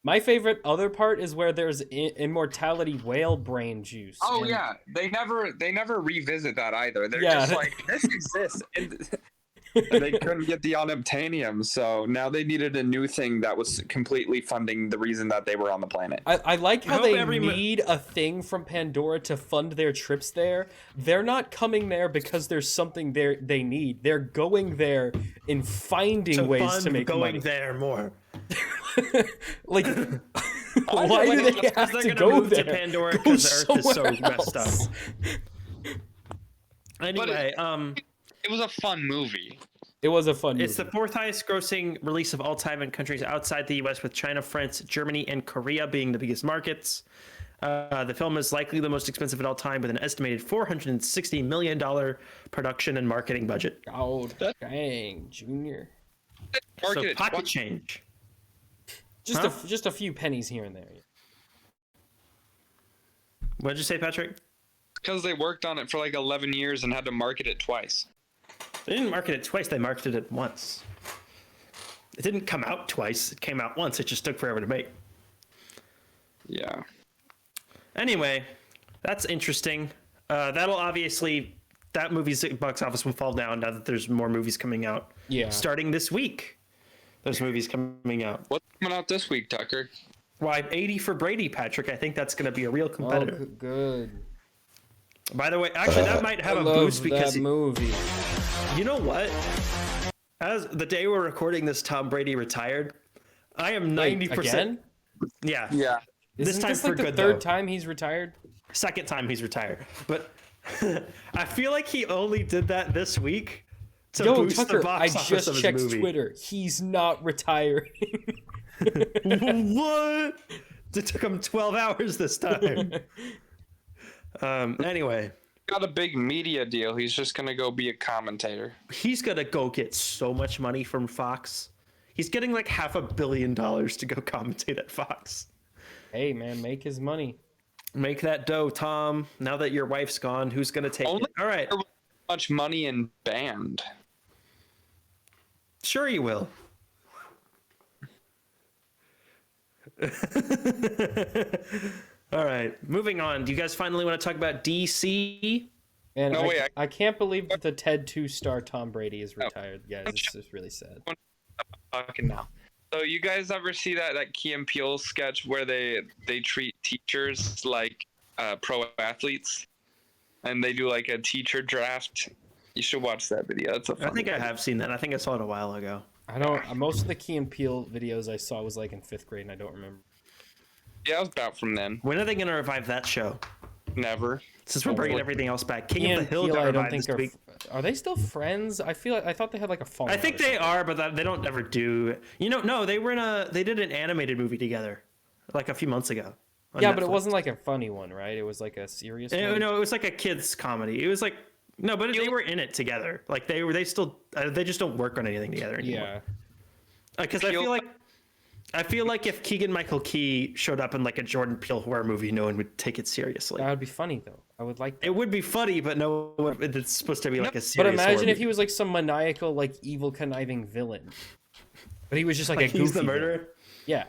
My favorite other part is where there's immortality whale brain juice.
Oh
and
yeah, they never revisit that either. They're
Yeah.
just like, this exists, and they couldn't get the unobtainium, so now they needed a new thing that was completely funding the reason that they were on the planet.
I like how
hope
they
every
need a thing from Pandora to fund their trips there. They're not coming there because there's something there they need. They're going there and finding ways to make
going
money.
there more.
Like, why do they have
They're
to
gonna
go
move
there?
to Pandora
Go
because the Earth is so
somewhere
messed
else.
up. Anyway,
It was a fun movie.
It was a fun movie.
it's the 4th highest grossing release of all time in countries outside the US, with China, France, Germany, and Korea being the biggest markets. The film is likely the most expensive of all time, with an estimated $460 million production and marketing budget.
Oh, dang, Junior.
So
Marketed
pocket
twice.
change.
Just a few pennies here and there.
What did you say, Patrick?
Because they worked on it for like 11 years and had to market it twice.
They didn't market it twice, they marketed it once. It didn't come out twice, it came out once, it just took forever to make.
Yeah.
Anyway, that's interesting. That'll obviously, that movie's box office will fall down now that there's more movies coming out.
Yeah.
Starting this week, there's movies coming out.
What's coming out this week, Tucker?
Why, 80 for Brady, Patrick. I think that's going to be a real
Oh,
competitor.
good.
By the way, actually, that might have
I
a
love
boost because
that movie.
you know what? As the day we're recording this, Tom Brady retired. I am 90%.
Again?
Yeah.
Yeah.
This
Isn't
time
this
for
like the
good,
third
though.
time he's retired?
Second time he's retired. But I feel like he only did that this week to
Yo,
boost
Tucker,
the
I
box office of
just
his
checked
movie.
Twitter. He's not retiring.
What? It took him 12 hours this time. Anyway,
Got a big media deal. He's just gonna go be a commentator.
he's going to go get so much money from Fox. He's getting like $500 million to go commentate at Fox.
Hey, man, make his money.
Make that dough, Tom. Now that your wife's gone, who's going to take
Only
it? All right.
Much money in band.
Sure you will. All right, moving on. Do you guys finally want to talk about DC?
And
No, wait,
I can't believe that the TED 2 star Tom Brady is retired, guys. It's just really sad.
Talking now. So you guys ever see that Key and Peele sketch where they treat teachers like pro athletes, and they do like a teacher draft You should watch that video. That's a
I
fun
think I
video.
have seen that. I think I saw it a while ago.
I don't. Most of the Key and Peele videos I saw was like in 5th grade, and I don't remember.
Yeah, I was about from then.
When are they going to revive that show?
Never.
Since we're bringing everything else back, King
Key
of the
and
Hill
Peele,
got
I don't
revived
think
this week.
are they still friends? I thought they had like a falling
I
out
think
or
they
something.
are, but they don't ever do. You know, no, they were they did an animated movie together, like a few months ago. On
Yeah, but it
Netflix.
wasn't like a funny one, right? It was like a serious one.
No, it was like a kids comedy. It was like no, but they were in it together. Like they still they just don't work on anything together anymore.
Yeah.
Because I feel like if Keegan Michael Key showed up in like a Jordan Peele horror movie, no one would take it seriously.
That would be funny though. I would like that.
It would be funny, but no one. It's supposed to be like a serious.
But imagine
horror
if he was like some maniacal, like evil, conniving villain. But he was just like a
movie.
goofy
He's the
villain.
murderer.
Yeah.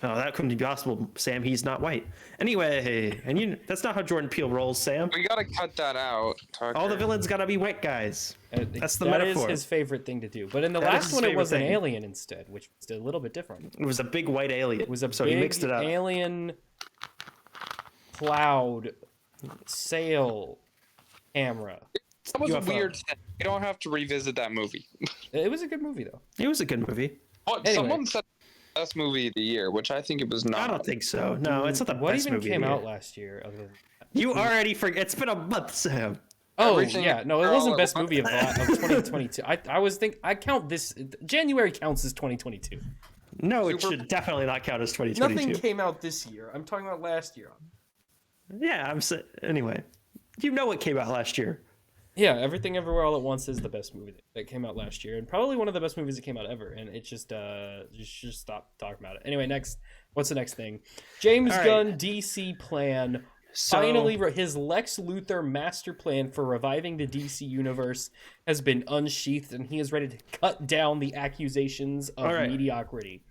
Oh, that couldn't be possible, Sam. He's not white. Anyway, and that's not how Jordan Peele rolls, Sam.
We gotta cut that out. Tucker.
All the villains gotta be white guys. That's the
That
metaphor.
is his favorite thing to do. But in the
That is
last
his
one, it
favorite
was an
thing.
alien instead, which was a little bit different.
It was a big white alien.
It was a
so
big
he mixed it up.
alien cloud sail camera.
That was a
UFO.
weird thing. You don't have to revisit that movie.
It was a good movie though.
It was a good movie.
What?
Anyway.
Someone said best movie of the year, which I think it was not.
I don't think so. No, it's not the
What
best
even
movie.
came
of the
out
year.
last year? Other than
You already forget. It's been a month, Sam.
Oh
Everything
yeah, no, it
all
wasn't
at
best
once.
movie of 2022. I count this. January counts as 2022.
No, it
Super-
should definitely not count as 2022.
Nothing came out this year. I'm talking about last year.
Yeah, anyway. You know what came out last year.
Yeah, Everything Everywhere All at Once is the best movie that came out last year, and probably one of the best movies that came out ever. And it just you should stop talking about it. Anyway, next, what's the next thing? James
All right.
Gunn DC plan.
So-
Finally, his Lex Luthor master plan for reviving the DC universe has been unsheathed, and he is ready to cut down the accusations of
All right.
mediocrity.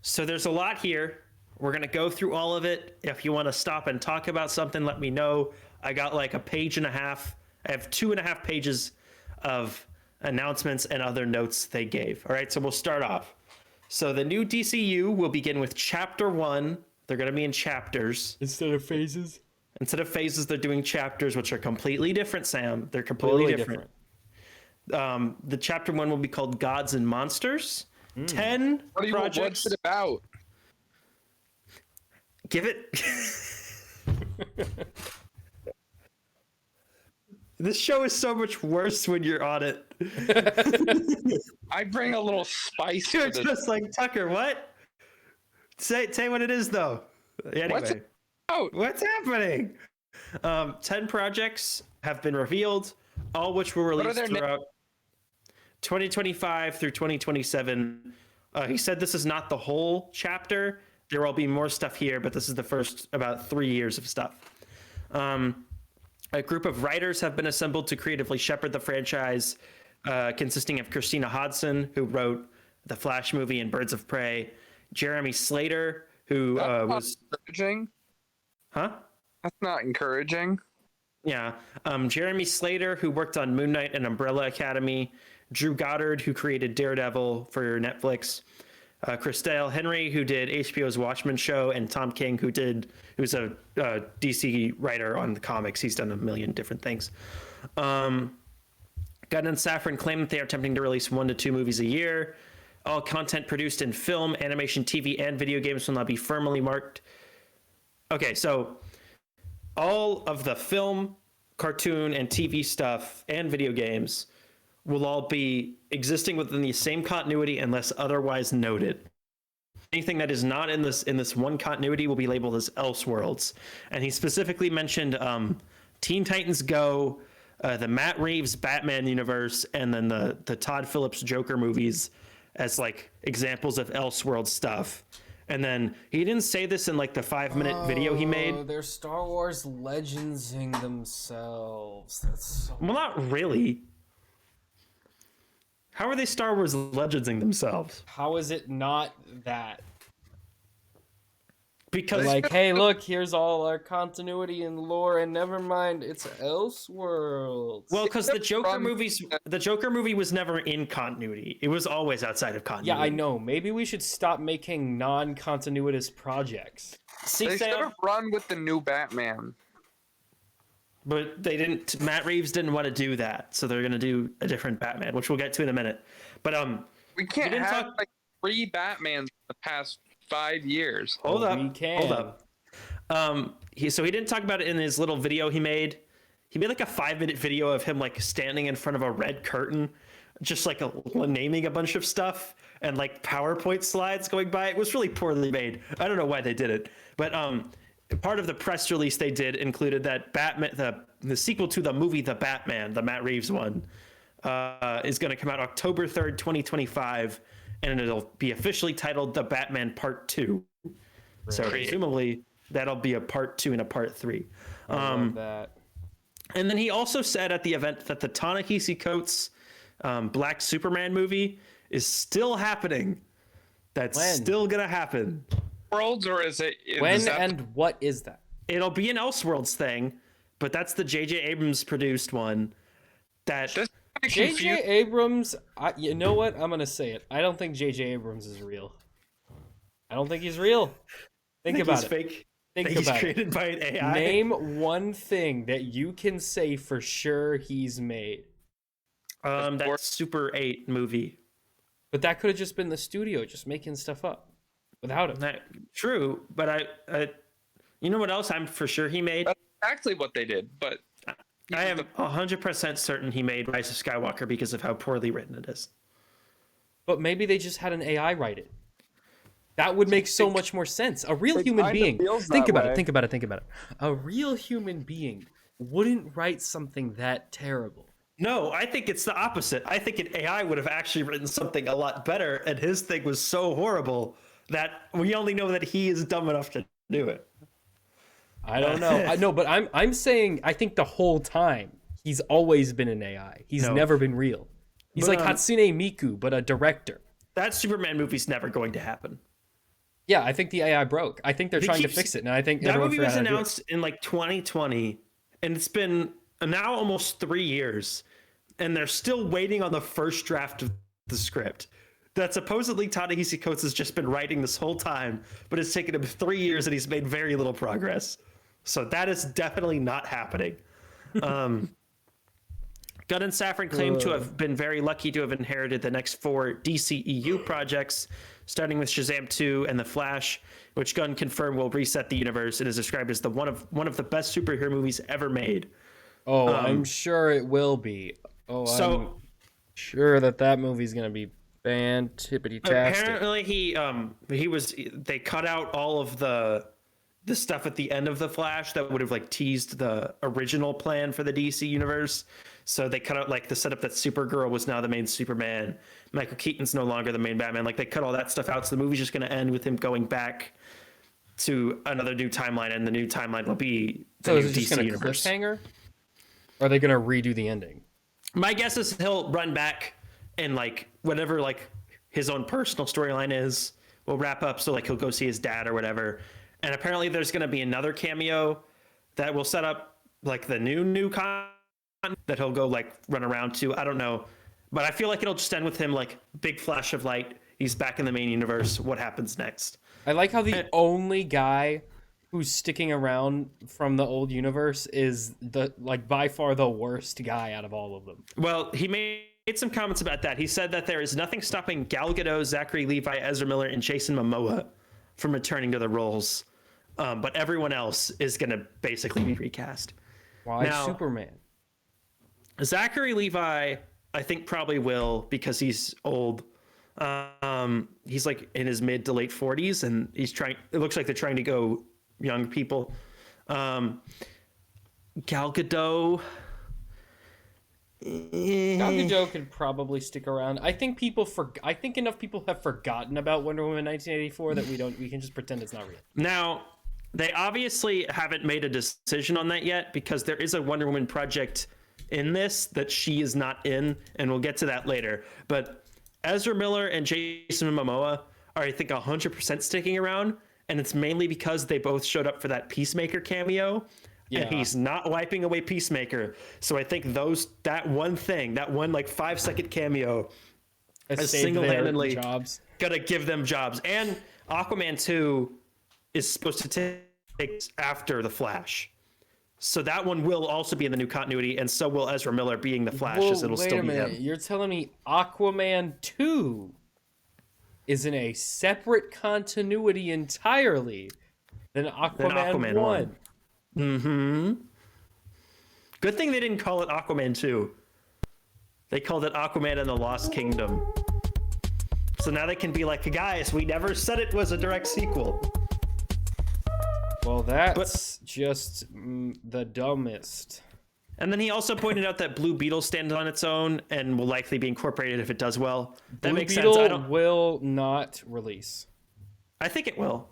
So there's a lot here. We're going to go through all of it. If you want to stop and talk about something, let me know. I got like a page and a half. I have 2.5 pages of announcements and other notes they gave. All right, so we'll start off. So the new DCU will begin with Chapter 1. They're going to be in chapters.
Instead of phases.
Instead of phases, they're doing chapters, which are completely different, Sam. They're completely different. The Chapter 1 will be called Gods and Monsters. 10 projects.
What's it about?
Give it. This show is so much worse when you're on it.
I bring a little spice to
You're
this.
just like, Tucker, what? Say what it is, though. Anyway,
What's it about?
what's happening? 10 projects have been revealed, all which were released
their names?
throughout 2025 through 2027. He said this is not the whole chapter. There will be more stuff here, but this is the first about 3 years of stuff. A group of writers have been assembled to creatively shepherd the franchise, consisting of Christina Hodson, who wrote the Flash movie and Birds of Prey, Jeremy Slater, who was...
Encouraging?
Huh?
That's not encouraging.
Yeah. Jeremy Slater, who worked on Moon Knight and Umbrella Academy, Drew Goddard, who created Daredevil for Netflix, Christelle Henry, who did HBO's Watchmen show, and Tom King, who's a DC writer on the comics. He's done a million different things. Gunn and Safran claim that they are attempting to release 1 to 2 movies a year. All content produced in film, animation, TV, and video games will not be firmly marked. Okay, so all of the film, cartoon, and TV stuff and video games will all be existing within the same continuity unless otherwise noted. Anything that is not in this one continuity will be labeled as Elseworlds. And he specifically mentioned Teen Titans Go, the Matt Reeves Batman universe, and then the Todd Phillips Joker movies as like examples of Elseworld stuff. And then he didn't say this in like the 5-minute video he made.
They're Star Wars legendsing themselves. That's so...
Well, not really. How are they Star Wars legendsing themselves?
How is it not that?
Because
Like, hey, look, here's all our continuity and lore, and never mind, it's Elseworlds.
well, because the Joker
From-
movie was never in continuity. It was always outside of
yeah,
continuity.
I know. Maybe we should stop making non-continuitous projects.
See,
They should
Sam,
have run with the new Batman.
but they didn't. Matt Reeves didn't want to do that, so they're gonna do a different Batman, which we'll get to in a minute. But
We can't have like 3 Batmans in the past 5 years.
hold up,
We can.
hold up. He didn't talk about it in his little video he made. He made like a 5-minute video of him like standing in front of a red curtain, just like naming a bunch of stuff and like PowerPoint slides going by. It was really poorly made. I don't know why they did it, but part of the press release they did included that Batman, the sequel to the movie The Batman, the Matt Reeves one, is going to come out October 3rd, 2025, and it'll be officially titled The Batman Part 2. So presumably that'll be a Part 2 and a Part 3.
I love that.
And then he also said at the event that the Ta-Nehisi Coates Black Superman movie is still happening. That's still going to happen.
Worlds, or is it?
When and what is that?
It'll be an Elseworlds thing, but that's the J.J. Abrams produced one. That
J.J. Abrams, you know what? I'm going to say it. I don't think J.J. Abrams is real. I don't think he's real. Think about it.
Fake.
Think
he's
about
created
it.
by an AI.
Name one thing that you can say for sure he's made.
That Super 8 movie.
But that could have just been the studio just making stuff up without him.
True, but I you know what else I'm for sure he made?
That's exactly what they did, but
I am 100% certain he made Rise of Skywalker because of how poorly written it is.
But maybe they just had an AI write it. That would make so much more sense. A real human being. Think about it. A real human being wouldn't write something that terrible.
No, I think it's the opposite. I think an AI would have actually written something a lot better, and his thing was so horrible that we only know that he is dumb enough to do it.
I don't know. I know, but I'm saying I think the whole time he's always been an AI. He's never been real. He's like Hatsune Miku, but a director.
That Superman movie's never going to happen.
Yeah, I think the AI broke. I think they're trying to fix it, and I think
that
everyone
movie was
forgot how to do it.
announced in like 2020, and it's been now almost 3 years, and they're still waiting on the first draft of the script that supposedly Ta-Nehisi Coates has just been writing this whole time, but it's taken him 3 years and he's made very little progress. So that is definitely not happening. Gunn and Safran claim to have been very lucky to have inherited the next 4 DCEU projects, starting with Shazam 2 and The Flash, which Gunn confirmed will reset the universe and is described as one of the best superhero movies ever made.
Oh, I'm sure it will be. Oh, so I'm sure that movie's gonna be fantippity-tastic.
Apparently, they cut out all of the stuff at the end of The Flash that would have like teased the original plan for the DC universe. So they cut out like the setup that Supergirl was now the main Superman. Michael Keaton's no longer the main Batman. Like they cut all that stuff out. So the movie's just going to end with him going back to another new timeline, and the new timeline will be the new DC universe.
Cliffhanger? Or are they going to redo the ending?
My guess is he'll run back and like whatever like his own personal storyline is will wrap up. So like he'll go see his dad or whatever. And apparently there's going to be another cameo that will set up like the new content that he'll go like run around to. I don't know, but I feel like it'll just end with him like big flash of light. He's back in the main universe. What happens next?
I like how the only guy who's sticking around from the old universe is the like by far the worst guy out of all of them.
Well, he made some comments about that. He said that there is nothing stopping Gal Gadot, Zachary Levi, Ezra Miller, and Jason Momoa from returning to the roles, but everyone else is going to basically be recast.
Why now, Superman?
Zachary Levi, I think probably will because he's old. He's like in his mid to late 40s, and it looks like they're trying to go young people. Gal Gadot.
Gal Gadot could probably stick around. I think I think enough people have forgotten about Wonder Woman 1984 that we can just pretend it's not real.
Now, they obviously haven't made a decision on that yet because there is a Wonder Woman project in this that she is not in, and we'll get to that later. But Ezra Miller and Jason Momoa are, I think, 100% sticking around, and it's mainly because they both showed up for that Peacemaker cameo. Yeah. And he's not wiping away Peacemaker. So I think that one like 5-second cameo is single-handedly gonna give them jobs. And Aquaman 2 is supposed to take after The Flash. So that one will also be in the new continuity, and so will Ezra Miller being the Flash, as it'll
wait
still
a
be
minute.
him.
You're telling me Aquaman 2 is in a separate continuity entirely than Aquaman 1?
Mm-hmm. Good thing they didn't call it Aquaman 2. They called it Aquaman and the Lost Kingdom. So now they can be like, guys, we never said it was a direct sequel.
Well, that's just the dumbest.
And then he also pointed out that Blue Beetle stands on its own and will likely be incorporated if it does well. That
Blue
makes
Beetle
sense.
will not release.
I think it will.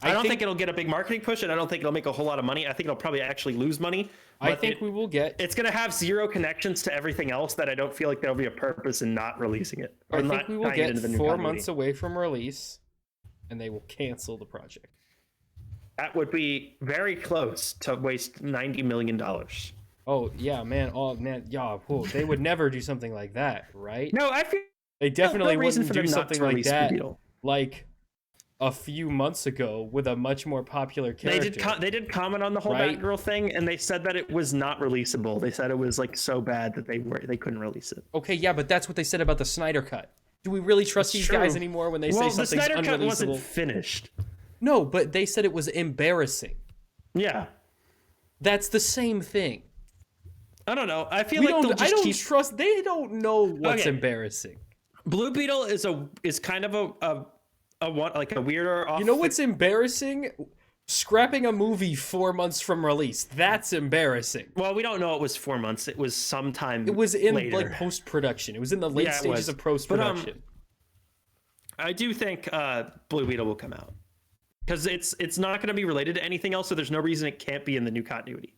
I don't think it'll get a big marketing push, and I don't think it'll make a whole lot of money. I think it'll probably actually lose money.
I think we will get.
It's going to have zero connections to everything else that I don't feel like there'll be a purpose in not releasing it.
I think we will get 4 months away from release, and they will cancel the project.
That would be very close to waste $90 million.
Oh yeah, man! Oh man, yeah. Whoa, they would never do something like that, right?
No, I feel
They definitely
reason
wouldn't
for
do
them not
something
to
like
release Blue
that.
Beetle.
Like a few months ago with a much more popular character.
They did comment on the whole
Right?
Batgirl thing, and they said that it was not releasable. They said it was like so bad that they couldn't release it.
Okay, yeah, but that's what they said about the Snyder Cut. Do we really trust these guys anymore when they say
the
something's
Snyder Cut
unreleasable?
wasn't finished.
No, but they said it was embarrassing.
Yeah,
That's the same thing.
I don't know. I feel
We
like
don't.
they'll
I
just
don't
keep.
trust. They don't know what's
Okay.
embarrassing.
Blue Beetle is kind of a one, like a weirder.
You know what's embarrassing? Scrapping a movie 4 months from release. That's embarrassing.
Well, we don't know it was 4 months. It was sometime.
It was in
later.
like post production. It was in the late
Yeah, it
stages
was.
of post production.
I do think Blue Beetle will come out because it's not going to be related to anything else. So there's no reason it can't be in the new continuity.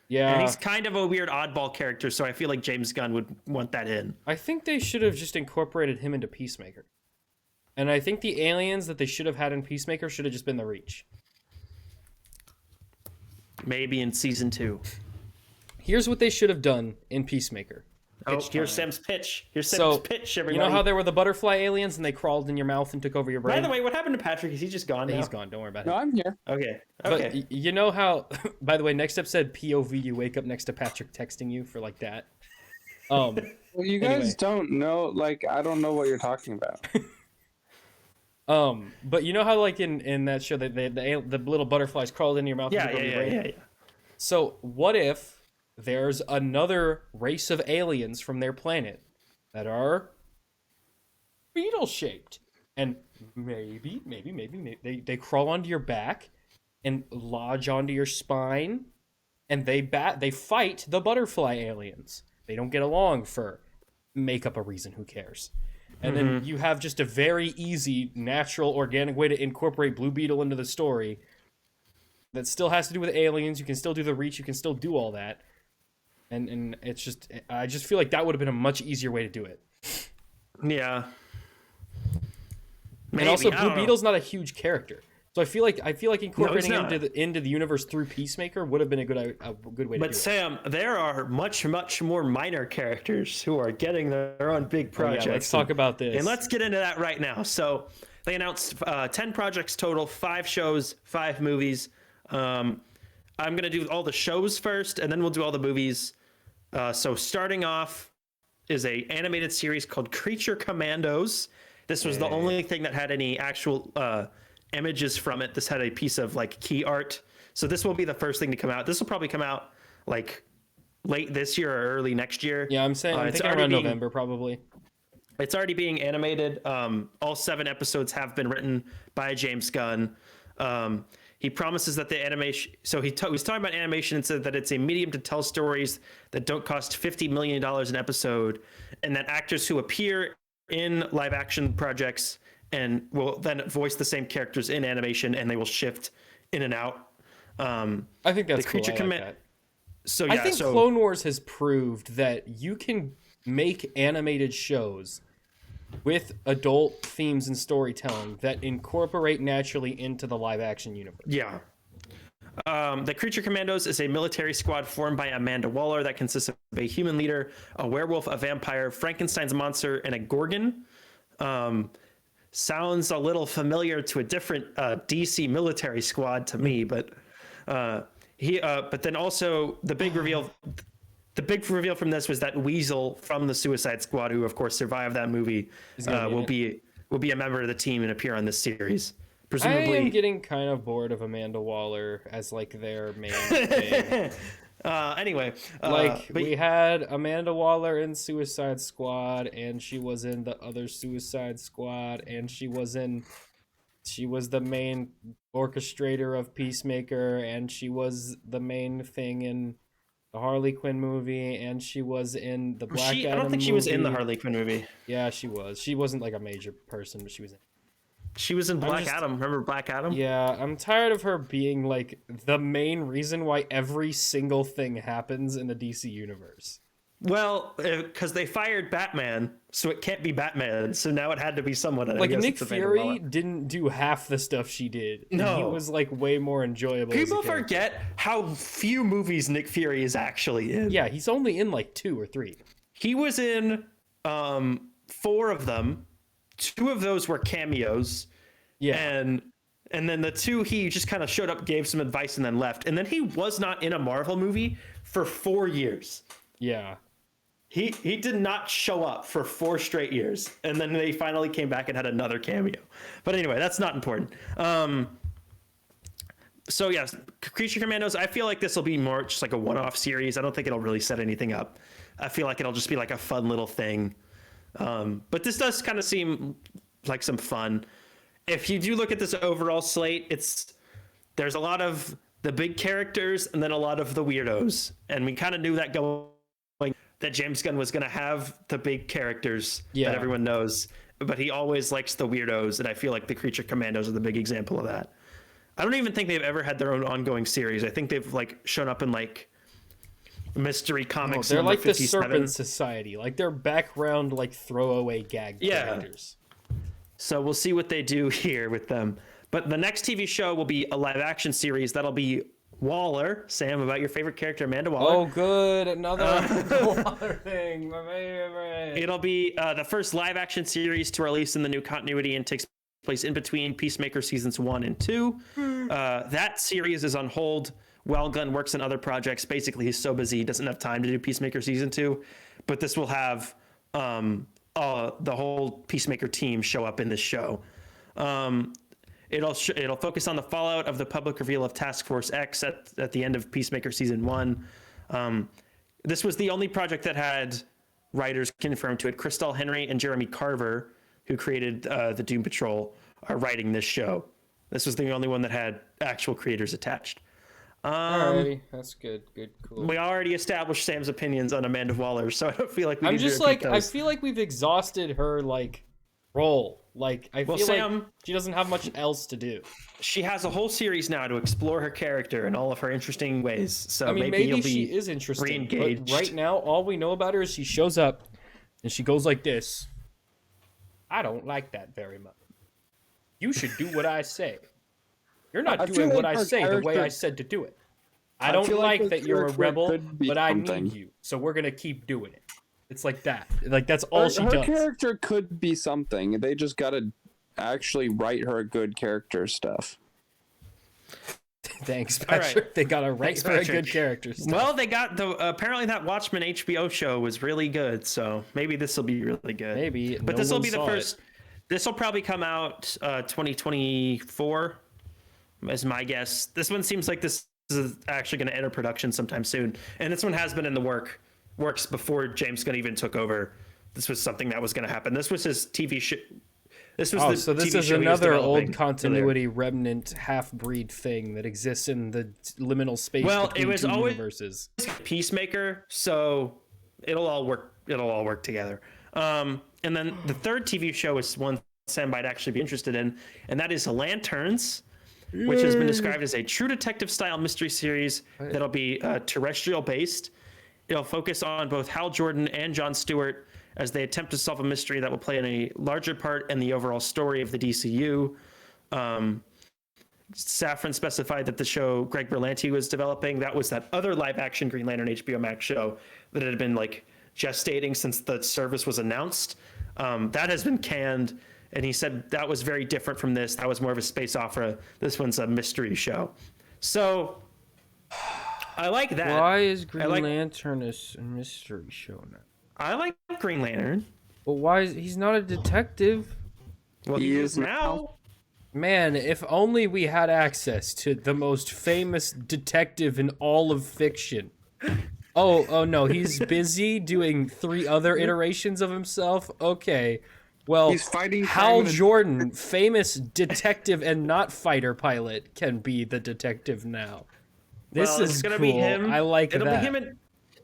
Yeah,
And he's kind of a weird oddball character, so I feel like James Gunn would want that in.
I think they should have just incorporated him into Peacemaker. And I think the aliens that they should have had in Peacemaker should have just been the Reach.
Maybe in season 2.
Here's what they should have done in Peacemaker.
Oh, here's Sam's pitch. Here's Sam's
So,
pitch,
you
everybody.
know how there were the butterfly aliens and they crawled in your mouth and took over your brain?
By the way, what happened to Patrick? Is he just gone now?
He's gone. Don't worry about
No,
it.
I'm here.
Okay.
But
Okay.
you know how, by the way, next step said POV, you wake up next to Patrick texting you for like that.
Well, you guys
Anyway.
don't know. Like, I don't know what you're talking about.
But you know how like in that show that the little butterflies crawled into your mouth and took over your brain?
Yeah.
So what if there's another race of aliens from their planet that are beetle shaped, and maybe they crawl onto your back and lodge onto your spine, and they fight the butterfly aliens. They don't get along for make up a reason. Who cares? And then you have just a very easy, natural, organic way to incorporate Blue Beetle into the story that still has to do with aliens. You can still do the Reach. You can still do all that. And it's just, I just feel like that would have been a much easier way to do it.
Yeah.
And also,
I
Blue
don't know.
Beetle's not a huge character, so I feel like incorporating
not.
into the universe through Peacemaker would have been a good way to do
But Sam, there are much more minor characters who are getting their own big
it.
projects.
Yeah, let's talk about this.
And let's get into that right now. So they announced 10 projects total, 5 shows, 5 movies. I'm going to do all the shows first, and then we'll do all the movies. So starting off is a animated series called Creature Commandos. This was the only thing that had any actual images from it. This had a piece of like key art. So this will be the first thing to come out. This will probably come out like late this year or early next year.
Yeah, I'm saying I'm
it's
thinking
already
around
being-
November probably.
It's already being animated. All 7 episodes have been written by James Gunn. He promises that the animation. So he was talking about animation and said that it's a medium to tell stories that don't cost $50 million an episode, and that actors who appear in live action projects and will then voice the same characters in animation, and they will shift in and out.
I think that's
the Creature
cool. I like
Command.
that.
So
I
yeah,
think
so
Clone Wars has proved that you can make animated shows with adult themes and storytelling that incorporate naturally into the live action universe.
yeah. The Creature Commandos is a military squad formed by Amanda Waller that consists of a human leader, a werewolf, a vampire, Frankenstein's monster, and a Gorgon. Sounds a little familiar to a different DC military squad to me, but But then also the big reveal from this was that Weasel from the Suicide Squad, who of course survived that movie, will be a member of the team and appear on this series. Presumably,
I am getting kind of bored of Amanda Waller as like their main thing.
Anyway,
We had Amanda Waller in Suicide Squad, and she was in the other Suicide Squad, and she was the main orchestrator of Peacemaker, and she was the main thing in the Harley Quinn movie, and she was in the Black Adam
I don't think she was in the
movie.
Harley Quinn movie.
Yeah, she was. She wasn't like a major person, but she was in.
She was in Black Adam. Remember Black Adam?
Yeah, I'm tired of her being like the main reason why every single thing happens in the DC universe.
Well, because they fired Batman, so it can't be Batman. So now it had to be someone.
Like Nick Fury didn't do half the stuff she did.
No,
he was like way more enjoyable.
People forget how few movies Nick Fury is actually in.
Yeah, he's only in like 2 or 3.
He was in 4 of them. 2 of those were cameos.
Yeah.
And then the 2 he just kind of showed up, gave some advice, and then left. And then he was not in a Marvel movie for 4 years.
Yeah.
He did not show up for 4 straight years. And then they finally came back and had another cameo. But anyway, that's not important. So yes, Creature Commandos, I feel like this will be more just like a one-off series. I don't think it'll really set anything up. I feel like it'll just be like a fun little thing. But this does kind of seem like some fun. If you do look at this overall slate, there's a lot of the big characters and then a lot of the weirdos. And we kind of knew that going, that James Gunn was going to have the big characters that everyone knows, but he always likes the weirdos. And I feel like the Creature Commandos are the big example of that. I don't even think they've ever had their own ongoing series. I think they've like shown up in like mystery comics.
They're like
57.
the Serpent Society, like they're background like throwaway gag characters.
So we'll see what they do here with them. But the next TV show will be a live action series that'll be Waller. Sam, about your favorite character, Amanda Waller.
Oh, good, another Waller thing, my favorite.
It'll be the first live action series to release in the new continuity and takes place in between Peacemaker seasons 1 and 2. That series is on hold while Gunn works on other projects. Basically, he's so busy he doesn't have time to do Peacemaker season 2. But this will have the whole Peacemaker team show up in this show. It'll focus on the fallout of the public reveal of Task Force X at the end of Peacemaker season 1. This was the only project that had writers confirmed to it. Crystal Henry and Jeremy Carver, who created the Doom Patrol, are writing this show. This was the only one that had actual creators attached.
Alrighty, that's good, cool.
We already established Sam's opinions on Amanda Waller, so I don't feel like we
I'm
need
just
to repeat
like
those.
I feel like we've exhausted her like role. Like I feel
Sam,
like she doesn't have much else to do.
She has a whole series now to explore her character in all of her interesting ways. So
I mean,
maybe you'll
she
be
is interesting,
re-engaged.
but right now all we know about her is she shows up and she goes like this. I don't like that very much. You should do what I say. You're not doing what I say the way I said to do it. I don't like that you're a rebel, but I need you. So we're going to keep doing it. It's like that. Like that's all she does.
Her character could be something. They just got to actually write her good character stuff.
Thanks, Patrick. Right. They got to write her a good character stuff.
Well, they got apparently that Watchmen HBO show was really good. So maybe this will be really good.
Maybe.
But this will be the first. This will probably come out 2024 is my guess. This one seems like this is actually going to enter production sometime soon. And this one has been in the works before James Gunn even took over. This was something that was going to happen. This was his TV show. This was
so this is another old continuity remnant half-breed thing that exists in the liminal space between two universes.
Peacemaker, so it'll all work together. And then the third TV show is one Sam might actually be interested in, and that is Lanterns, which has been described as a true detective-style mystery series that'll be terrestrial-based. It'll focus on both Hal Jordan and Jon Stewart as they attempt to solve a mystery that will play in a larger part in the overall story of the DCU. Safran specified that the show Greg Berlanti was developing, that was that other live-action Green Lantern HBO Max show that had been like gestating since the service was announced. That has been canned, and he said that was very different from this. That was more of a space opera. This one's a mystery show. So I like that.
Why is Green
like-
Lantern a mystery show now?
I like Green Lantern.
But why is he's not a detective?
Well,
He
he
is
is now.
Man, if only we had access to the most famous detective in all of fiction. Oh no, he's busy doing 3 other iterations of himself? Okay. Well,
He's fighting
Hal
crime in a-
Jordan, famous detective and not fighter pilot, can be the detective now. This
Well,
is
it's gonna
cool.
be him.
I like
It'll
that.
be him and.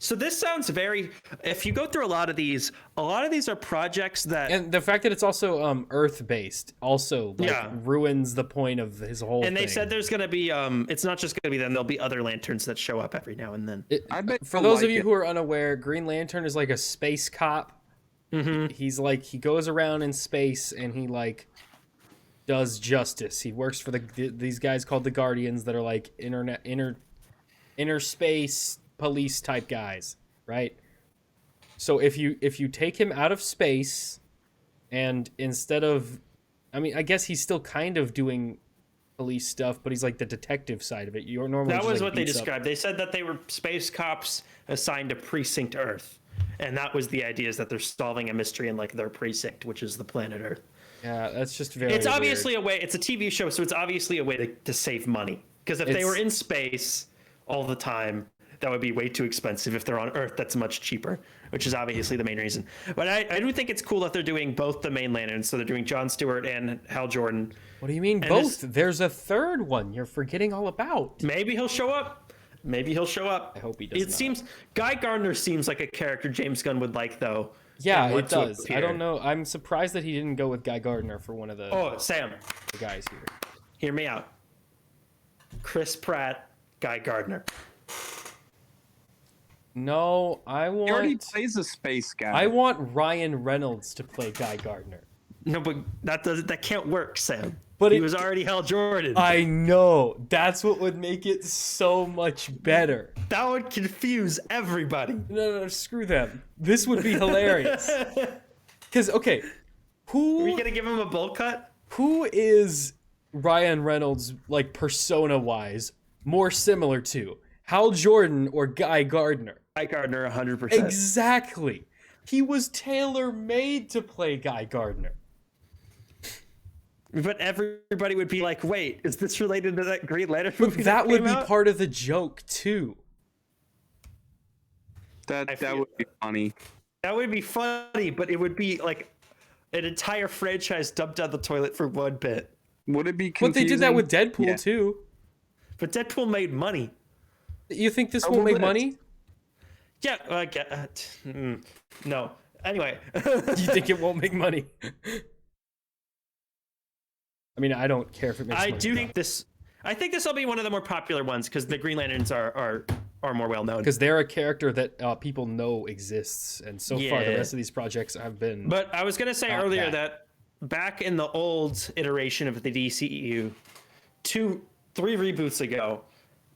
So this sounds very. If you go through a lot of these are projects that.
And the fact that it's also Earth based also
Yeah.
ruins the point of his whole
And
thing.
they said there's gonna be it's not just gonna be them. There'll be other lanterns that show up every now and then.
I bet
For
you'll
those of
like
you
it.
who are unaware, Green Lantern is like a space cop.
Mm-hmm.
He's like he goes around in space and he like does justice. He works for these guys called the Guardians that are like inner space police type guys, right? So if you take him out of space and instead of I guess he's still kind of doing police stuff, but he's like the detective side of it. You're normally
That
just,
was
like,
what they
beats up-
described. They said that they were space cops assigned to Precinct Earth. And that was the idea, is that they're solving a mystery in like their precinct, which is the planet Earth.
Yeah, that's just very
It's obviously
weird.
a way. It's a TV show, so it's obviously a way to save money. Because if they
It's-
were in space all the time, that would be way too expensive. If they're on Earth, that's much cheaper, which is obviously the main reason. But I do think it's cool that they're doing both the main lanterns. So they're doing Jon Stewart and Hal Jordan.
What do you mean
And
both?
this-
There's a third one you're forgetting all about.
Maybe he'll show up. Maybe he'll show up.
I hope he does
It
not.
seems Guy Gardner seems like a character James Gunn would like, though.
Yeah,
and
it
want to
does. I
appear.
don't know. I'm surprised that he didn't go with Guy Gardner for one of the
Oh, Sam,
guys here.
hear me out. Chris Pratt, Guy Gardner.
No, I
He already
want
plays a space guy.
I want Ryan Reynolds to play Guy Gardner.
No, but that can't work, Sam.
But
he
it-
was already Hal Jordan.
I know. That's what would make it so much better.
That would confuse everybody.
No, screw them. This would be hilarious. Because okay,
Are we
who
gonna give him a bowl cut?
who is Ryan Reynolds like persona wise more similar to Hal Jordan or Guy Gardner?
Guy Gardner, 100%.
Exactly. He was tailor made to play Guy Gardner.
But everybody would be like, "Wait, is this related to that Green Lantern movie?"
But that would
came
be
out?
part of the joke too.
that
feel-
would be funny.
That would be funny, but it would be like an entire franchise dumped down the toilet for one bit.
Would it be
But
confusing?
they did that with Deadpool
Yeah.
too.
But Deadpool made money.
You think this
Oh,
won't make
would it?
money?
Yeah, no. Anyway,
You think it won't make money? I mean, I don't care if it makes
I
money.
do think this. I think this will be one of the more popular ones because the Green Lanterns are more well known.
Because they're a character that people know exists, and so far the
Yeah.
rest of these projects have been.
But I was gonna say
Not
earlier
bad.
that back in the old iteration of the DCEU, 3 reboots ago,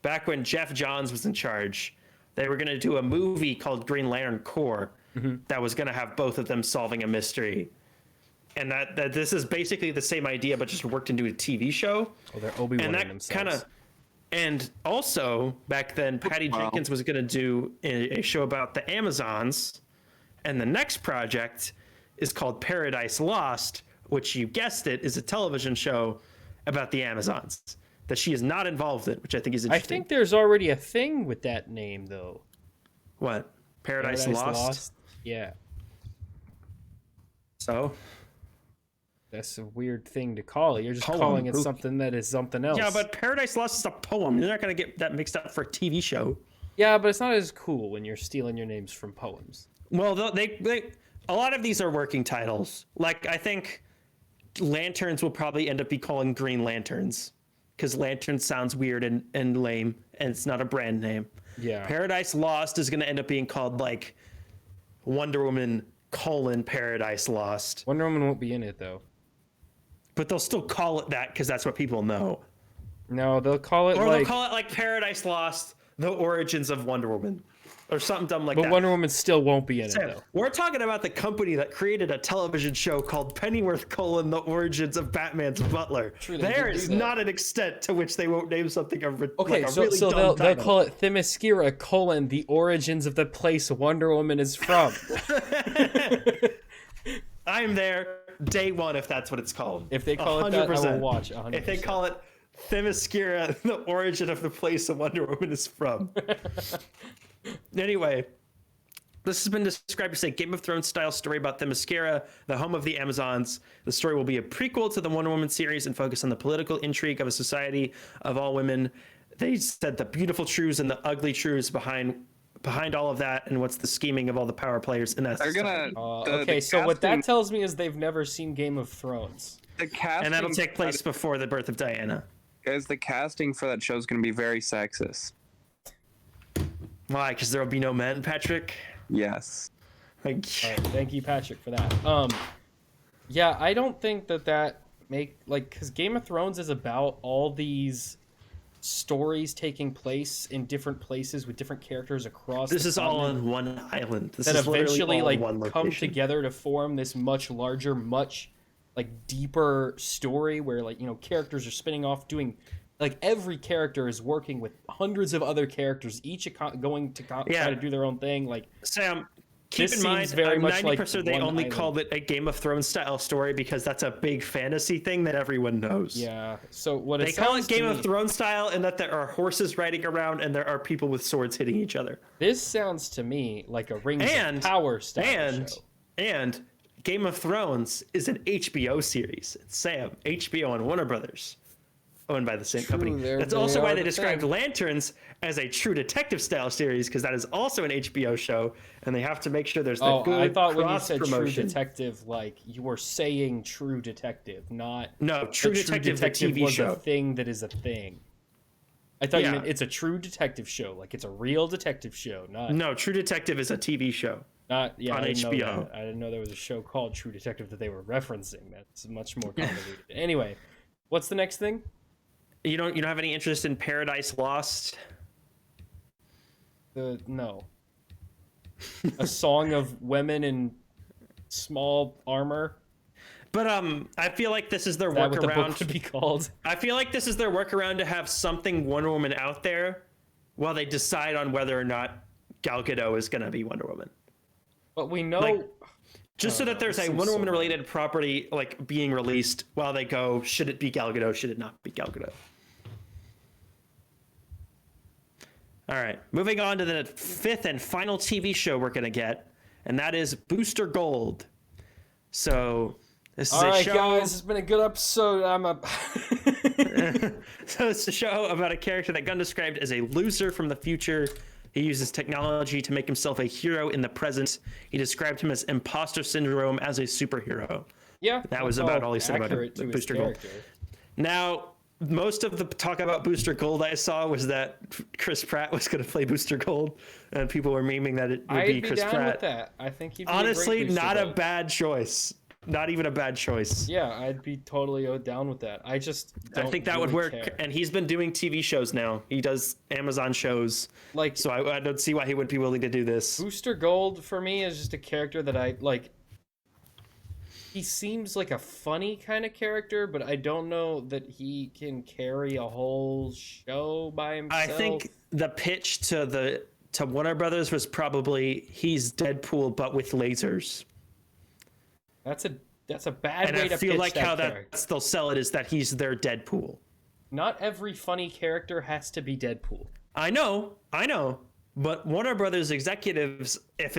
back when Jeff Johns was in charge, they were gonna do a movie called Green Lantern Corps that was gonna have both of them solving a mystery. And that this is basically the same idea, but just worked into a TV show.
Oh, they're Obi-Wan
And that
themselves.
kind of, and also back then, Patty
Wow.
Jenkins was going to do a show about the Amazons, and the next project is called Paradise Lost, which you guessed it is a television show about the Amazons that she is not involved in, which I think is
I
interesting.
think there's already a thing with that name, though.
What, Paradise, Lost?
Yeah,
So
that's a weird thing to call it. You're just
Poem.
calling it
Who-
something that is something else.
yeah, but Paradise Lost is a poem. You're not going to get that mixed up for a TV show.
yeah, but it's not as cool when you're stealing your names from poems.
Well, they a lot of these are working titles. Like I think Lanterns will probably end up be calling Green Lanterns because Lantern sounds weird and lame, and it's not a brand name.
Yeah.
Paradise Lost is going to end up being called like Wonder Woman : Paradise Lost,
Wonder Woman won't be in it though.
but they'll still call it that because that's what people know.
No, they'll call it
Or
like
they'll call it like Paradise Lost: The Origins of Wonder Woman, or something dumb like
But
that.
Wonder Woman still won't be in it,
Sam,
though.
we're talking about the company that created a television show called Pennyworth: The Origins of Batman's Butler.
True, they
There
did do
is
that.
not an extent to which they won't name something
Okay,
like a
so,
really
so
dumb
they'll
title.
call it Themyscira: The Origins of the Place Wonder Woman is From.
I'm there day one if that's what it's called.
If they call it that, I will
100%.
watch 100%.
If they call it Themyscira: The Origin of the Place a Wonder Woman is From. Anyway, this has been described as a Game of Thrones style story about Themyscira, the home of the Amazons. The story will be a prequel to the Wonder Woman series and focus on the political intrigue of a society of all women. They said the beautiful truths and the ugly truths behind all of that, and what's the scheming of all the power players in that
They're
society.
gonna.
Okay, so what that tells me is they've never seen Game of Thrones.
The casting,
And that'll take place before the birth of Diana.
Guys, the casting for that show is gonna be very sexist.
Why? Because there will be no men, Patrick?
Yes.
Like,
All right, thank you, Patrick, for that. Yeah, I don't think that because Game of Thrones is about all these stories taking place in different places with different characters across.
this
the
is all
continent
on one island. This
that
is literally
eventually
all
like
one
come
location.
together to form this much larger, much like deeper story where characters are spinning off doing. Like every character is working with hundreds of other characters, each going to try to do their own thing. Like
Sam, keep
This
in mind,
seems very much like
90% they
one
only
island.
called it a Game of Thrones style story because that's a big fantasy thing that everyone knows.
yeah, so what
They
it
call
sounds
it Game
to
of
me-
Thrones style in that there are horses riding around and there are people with swords hitting each other.
This sounds to me like a Rings
And-
of Power style
And
show.
and Game of Thrones is an HBO series. It's Sam, HBO and Warner Brothers, owned by the same company. That's
they
also
are
why they
the
described
thing.
Lanterns as a true detective style series because that is also an HBO show, and they have to make sure there's the
Oh,
good
I thought when you
cross
said True
promotion.
Detective, like you were saying True Detective, not
No, True
the
Detective, the TV
was
show.
a thing that is a thing. I thought
Yeah.
you meant it's a true detective show, like it's a real detective show, not
No, True Detective is a TV show.
yeah.
on
I didn't know
HBO.
that. I didn't know there was a show called True Detective that they were referencing. That's much more convoluted. Anyway, what's the next thing?
You don't have any interest in Paradise Lost?
No. A song of women in small armor.
But I feel like this is their
Is that what the book
workaround.
would be called?
I feel like this is their workaround to have something Wonder Woman out there while they decide on whether or not Gal Gadot is going to be Wonder Woman.
But we know.
Like, Just so that there's
this
a
seems
Wonder
so
Woman related property like being released while they go, should it be Gal Gadot? Should it not be Gal Gadot? All right, moving on to the fifth and final TV show we're gonna get, and that is Booster Gold. So this is
all
a
right,
show.
guys, it's been a good episode. I'm a.
So it's a show about a character that Gunn described as a loser from the future. He uses technology to make himself a hero in the present. He described him as imposter syndrome as a superhero.
Yeah,
That was
that's
about all he said about
accurate
it,
to his
Booster Gold.
character.
Now, most of the talk about Booster Gold I saw was that Chris Pratt was going to play Booster Gold, and people were memeing that it would
I'd
be
be
Chris
down
Pratt.
with that. I think he'd be
Honestly,
a great Booster
not a
Gold.
bad choice. Not even a bad choice.
Yeah, I'd be totally down with that. I just
I
don't
think that would
really
work.
care.
And he's been doing TV shows now. He does Amazon shows.
Like
So I don't see why he wouldn't be willing to do this.
Booster Gold for me is just a character that I like. He seems like a funny kind of character, but I don't know that he can carry a whole show by himself.
I think the pitch to Warner Brothers was probably he's Deadpool but with lasers.
that's a bad
And
way
I
to
feel
pitch
like
that
how
character.
they'll sell it is that he's their Deadpool.
Not every funny character has to be Deadpool.
I know. But Warner Brothers executives, if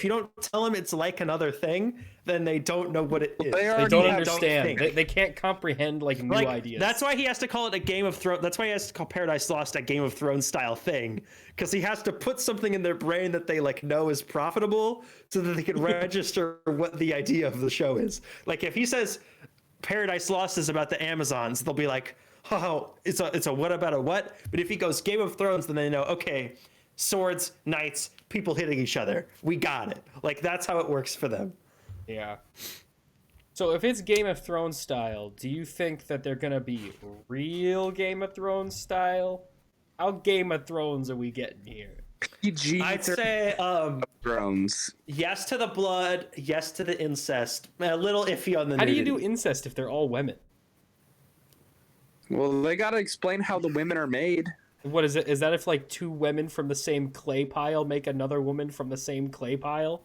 you don't tell them it's like another thing, then they don't know what it is.
They
They
already
don't
have-
understand. They can't comprehend like new ideas.
That's why he has to call it a Game of Thrones. That's why he has to call Paradise Lost a Game of Thrones style thing, because he has to put something in their brain that they like know is profitable, so that they can register what the idea of the show is. Like if he says Paradise Lost is about the Amazons, they'll be like, oh, it's a what about a what? But if he goes Game of Thrones, then they know, okay, swords, knights, people hitting each other. We got it. Like that's how it works for them.
Yeah. So if it's Game of Thrones style, do you think that they're gonna be real Game of Thrones style? How Game of Thrones are we getting here?
PG
I'd say
drones.
yes to the blood, yes to the incest. A little iffy on the
How do you
nudity.
do incest if they're all women?
Well, they gotta explain how the women are made.
What is it? Is that if like two women from the same clay pile make another woman from the same clay pile?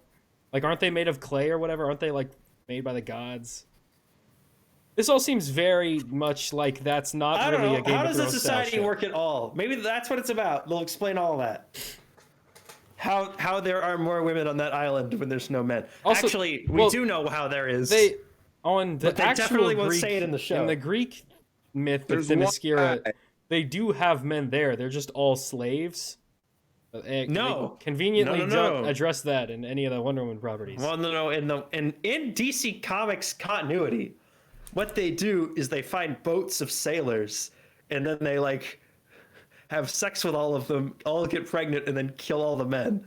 Like, aren't they made of clay or whatever? Aren't they like made by the gods? This all seems very much like that's not
I don't
really
know.
a Game
How
of
does a
Thrones style
society
show.
work at all? Maybe that's what it's about. They'll explain all that. How there are more women on that island when there's no men.
Also-
Actually, we
well,
do know how there is.
They on the
But they
actual
definitely won't
Greek,
say it in the show.
the Greek myth
There's
of
one
Themyscira,
guy.
they do have men there. They're just all slaves. They
No.
conveniently
No.
don't address that in any of the Wonder Woman properties.
Well, no. In DC Comics continuity, what they do is they find boats of sailors, and then they like have sex with all of them, all get pregnant, and then kill all the men,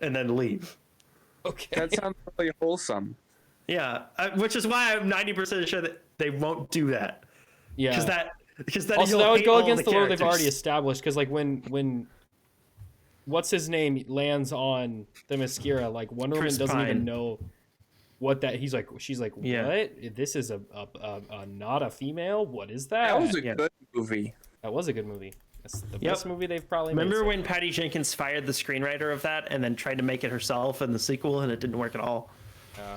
and then leave.
Okay.
That sounds really wholesome.
Yeah, which is why I'm 90% sure that they won't do that.
Yeah.
Because then
Also,
you'll
that would
hate
go
all
against the lore they've
characters.
already established. Because like when what's his name lands on Themyscira, like Wonder Woman
Chris
doesn't even
Pine.
know what that. She's like, what?
Yeah.
This is a not a female. What is that?
That was a
Yeah.
good movie.
That was a good movie. That's the
Yep.
best movie they've probably made.
Remember
so
when Patty Jenkins fired the screenwriter of that and then tried to make it herself in the sequel and it didn't work at all?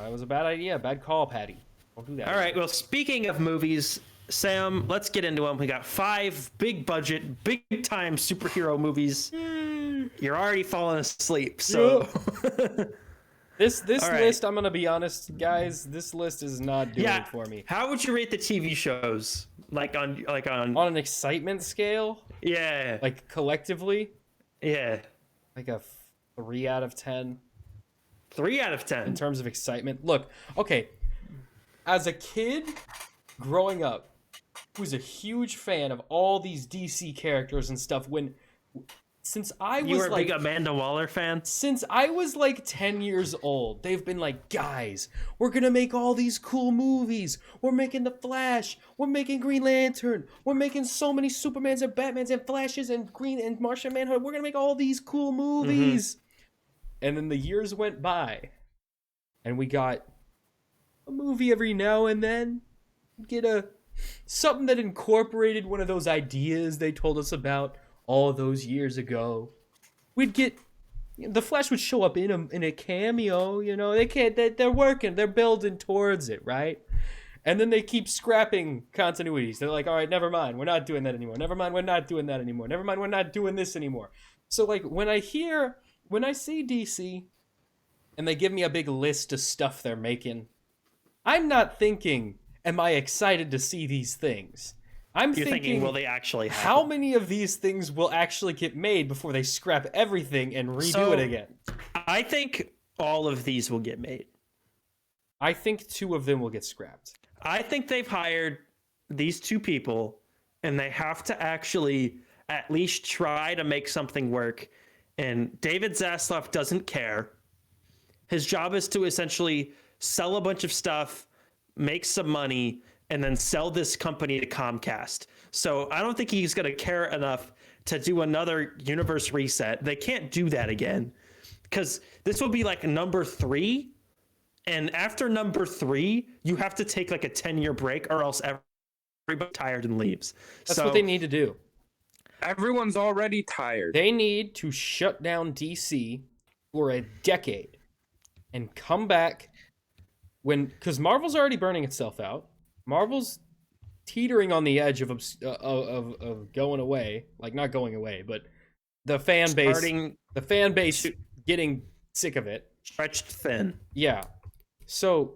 It was a bad idea. Bad call, Patty. Don't do that.
All right, well, speaking of movies, Sam, let's get into them. We got 5 big budget, big time superhero movies. You're already falling asleep, so
This
All right.
list, I'm gonna be honest, guys. This list is not doing
yeah.
it for me.
How would you rate the TV shows? Like on
On an excitement scale,
yeah,
like collectively,
yeah,
like a 3 out of 10
3 out of
in
10.
terms of excitement. Look, okay, as a kid growing up, who was a huge fan of all these DC characters and stuff. Since I
You
was
were a
like
big Amanda Waller fan.
since I was like 10 years old, they've been like, guys, we're gonna make all these cool movies. We're making The Flash. We're making Green Lantern. We're making so many Supermans and Batmans and Flashes and Green and Martian Manhunter. We're gonna make all these cool movies. And then the years went by, and we got a movie every now and then. Get something that incorporated one of those ideas they told us about all those years ago. We'd get the Flash would show up in a cameo, you know. They're working, they're building towards it, right? And then they keep scrapping continuities. They're like, all right, never mind, we're not doing that anymore. Never mind, we're not doing that anymore. Never mind, we're not doing this anymore. So like when I see DC and they give me a big list of stuff they're making, I'm not thinking, am I excited to see these things? I'm
You're thinking, will they actually happen?
how many of these things will actually get made before they scrap everything and redo it again?
I think all of these will get made.
I think 2 of them will get scrapped.
I think they've hired these 2 people and they have to actually at least try to make something work. And David Zaslav doesn't care. His job is to essentially sell a bunch of stuff, make some money, and then sell this company to Comcast. So I don't think he's going to care enough to do another universe reset. They can't do that again because this will be like number 3. And after number 3, you have to take like a 10-year break or else everybody's tired and leaves.
That's what they need to do.
Everyone's already tired.
They need to shut down DC for a decade and come back because Marvel's already burning itself out. Marvel's teetering on the edge of going away, like not going away, but the fan base getting sick of it,
Stretched thin.
Yeah. So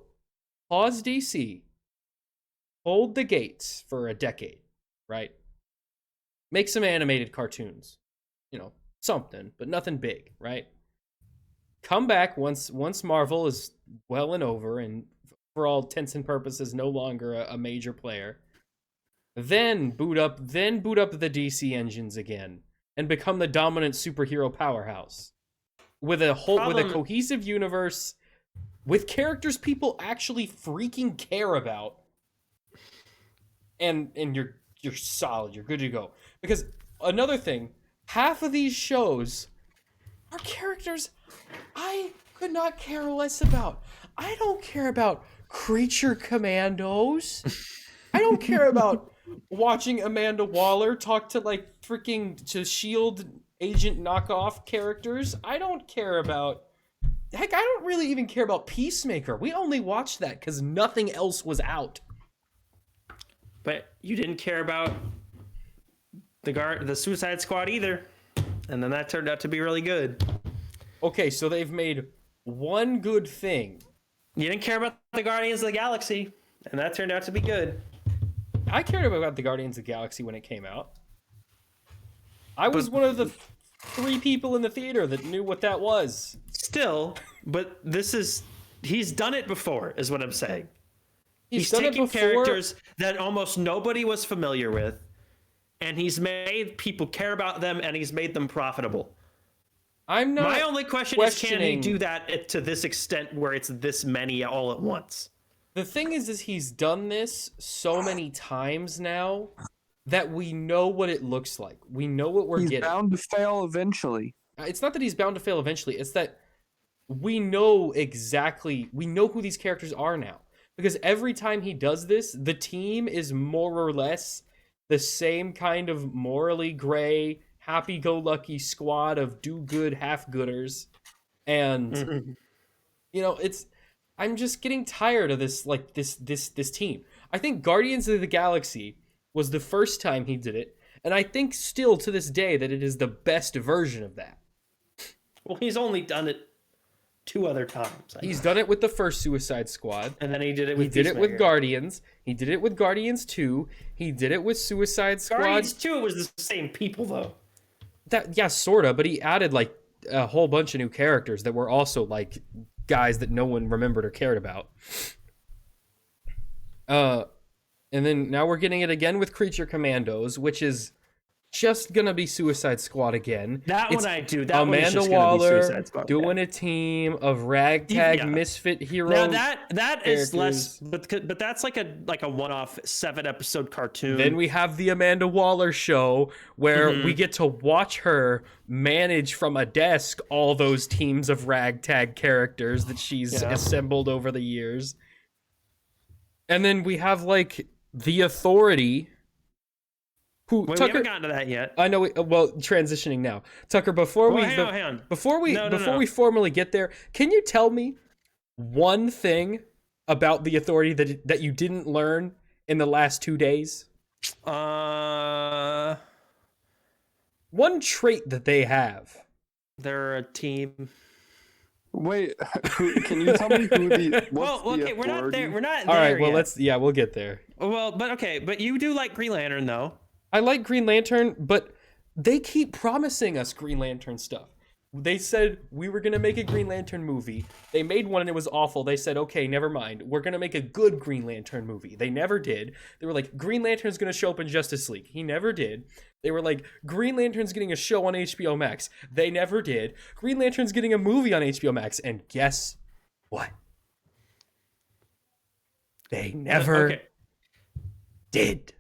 pause DC, hold the gates for a decade, right? Make some animated cartoons, you know, something, but nothing big, right? Come back once Marvel is well and over and for all intents and purposes no longer a major player. Then boot up the DC engines again and become the dominant superhero powerhouse with a cohesive universe with characters people actually freaking care about. And you're solid, you're good to go. Because another thing, half of these shows are characters I could not care less about. I don't care about Creature Commandos. I don't care about watching Amanda Waller talk to like freaking to SHIELD agent knockoff characters. I don't care about. Heck, I don't really even care about Peacemaker. We only watched that because nothing else was out.
But you didn't care about the Suicide Squad either, and then that turned out to be really good.
Okay, so they've made one good thing.
You didn't care about the Guardians of the Galaxy, and that turned out to be good.
I cared about the Guardians of the Galaxy when it came out. I was one of the 3 people in the theater that knew what that was.
Still, but he's done it before, is what I'm saying. He's
done
taken
it before.
characters that almost nobody was familiar with, and he's made people care about them, and he's made them profitable.
I'm not.
My only question is, can he do that to this extent where it's this many all at once?
The thing is he's done this so many times now that we know what it looks like. We know what we're getting.
He's bound to fail eventually.
It's not that he's bound to fail eventually. It's that we know who these characters are now. Because every time he does this, the team is more or less the same kind of morally gray, happy-go-lucky squad of do-good half-gooders. And, you know, I'm just getting tired of this, like, this team. I think Guardians of the Galaxy was the first time he did it, and I think still to this day that it is the best version of that.
Well, he's only done it 2 other times.
He's done it with the first Suicide Squad.
And then he did it with
Guardians. He did it with Guardians 2. He did it with Suicide Squad.
Guardians 2 was the same people, though.
Yeah, sorta, but he added, like, a whole bunch of new characters that were also, like, guys that no one remembered or cared about. And then now we're getting it again with Creature Commandos, which is just gonna be Suicide Squad again.
That
It's
one I do.
Amanda Waller doing a team of ragtag misfit heroes.
Now that is less, but that's like a one-off 7-episode cartoon.
Then we have the Amanda Waller show where we get to watch her manage from a desk all those teams of ragtag characters that she's assembled over the years. And then we have like the Authority.
We haven't gotten to that yet.
I know. Well, transitioning now, Tucker. Before we formally get there, can you tell me one thing about the Authority that you didn't learn in the last 2 days? One trait that they have.
They're a team.
Wait, can you tell me who the?
We're not there. We're not there.
All right. Well,
yet.
we'll get there.
Well, but you do like Green Lantern, though.
I like Green Lantern, but they keep promising us Green Lantern stuff. They said we were going to make a Green Lantern movie. They made one and it was awful. They said, okay, never mind. We're going to make a good Green Lantern movie. They never did. They were like, Green Lantern's going to show up in Justice League. He never did. They were like, Green Lantern's getting a show on HBO Max. They never did. Green Lantern's getting a movie on HBO Max. And guess what? They never did.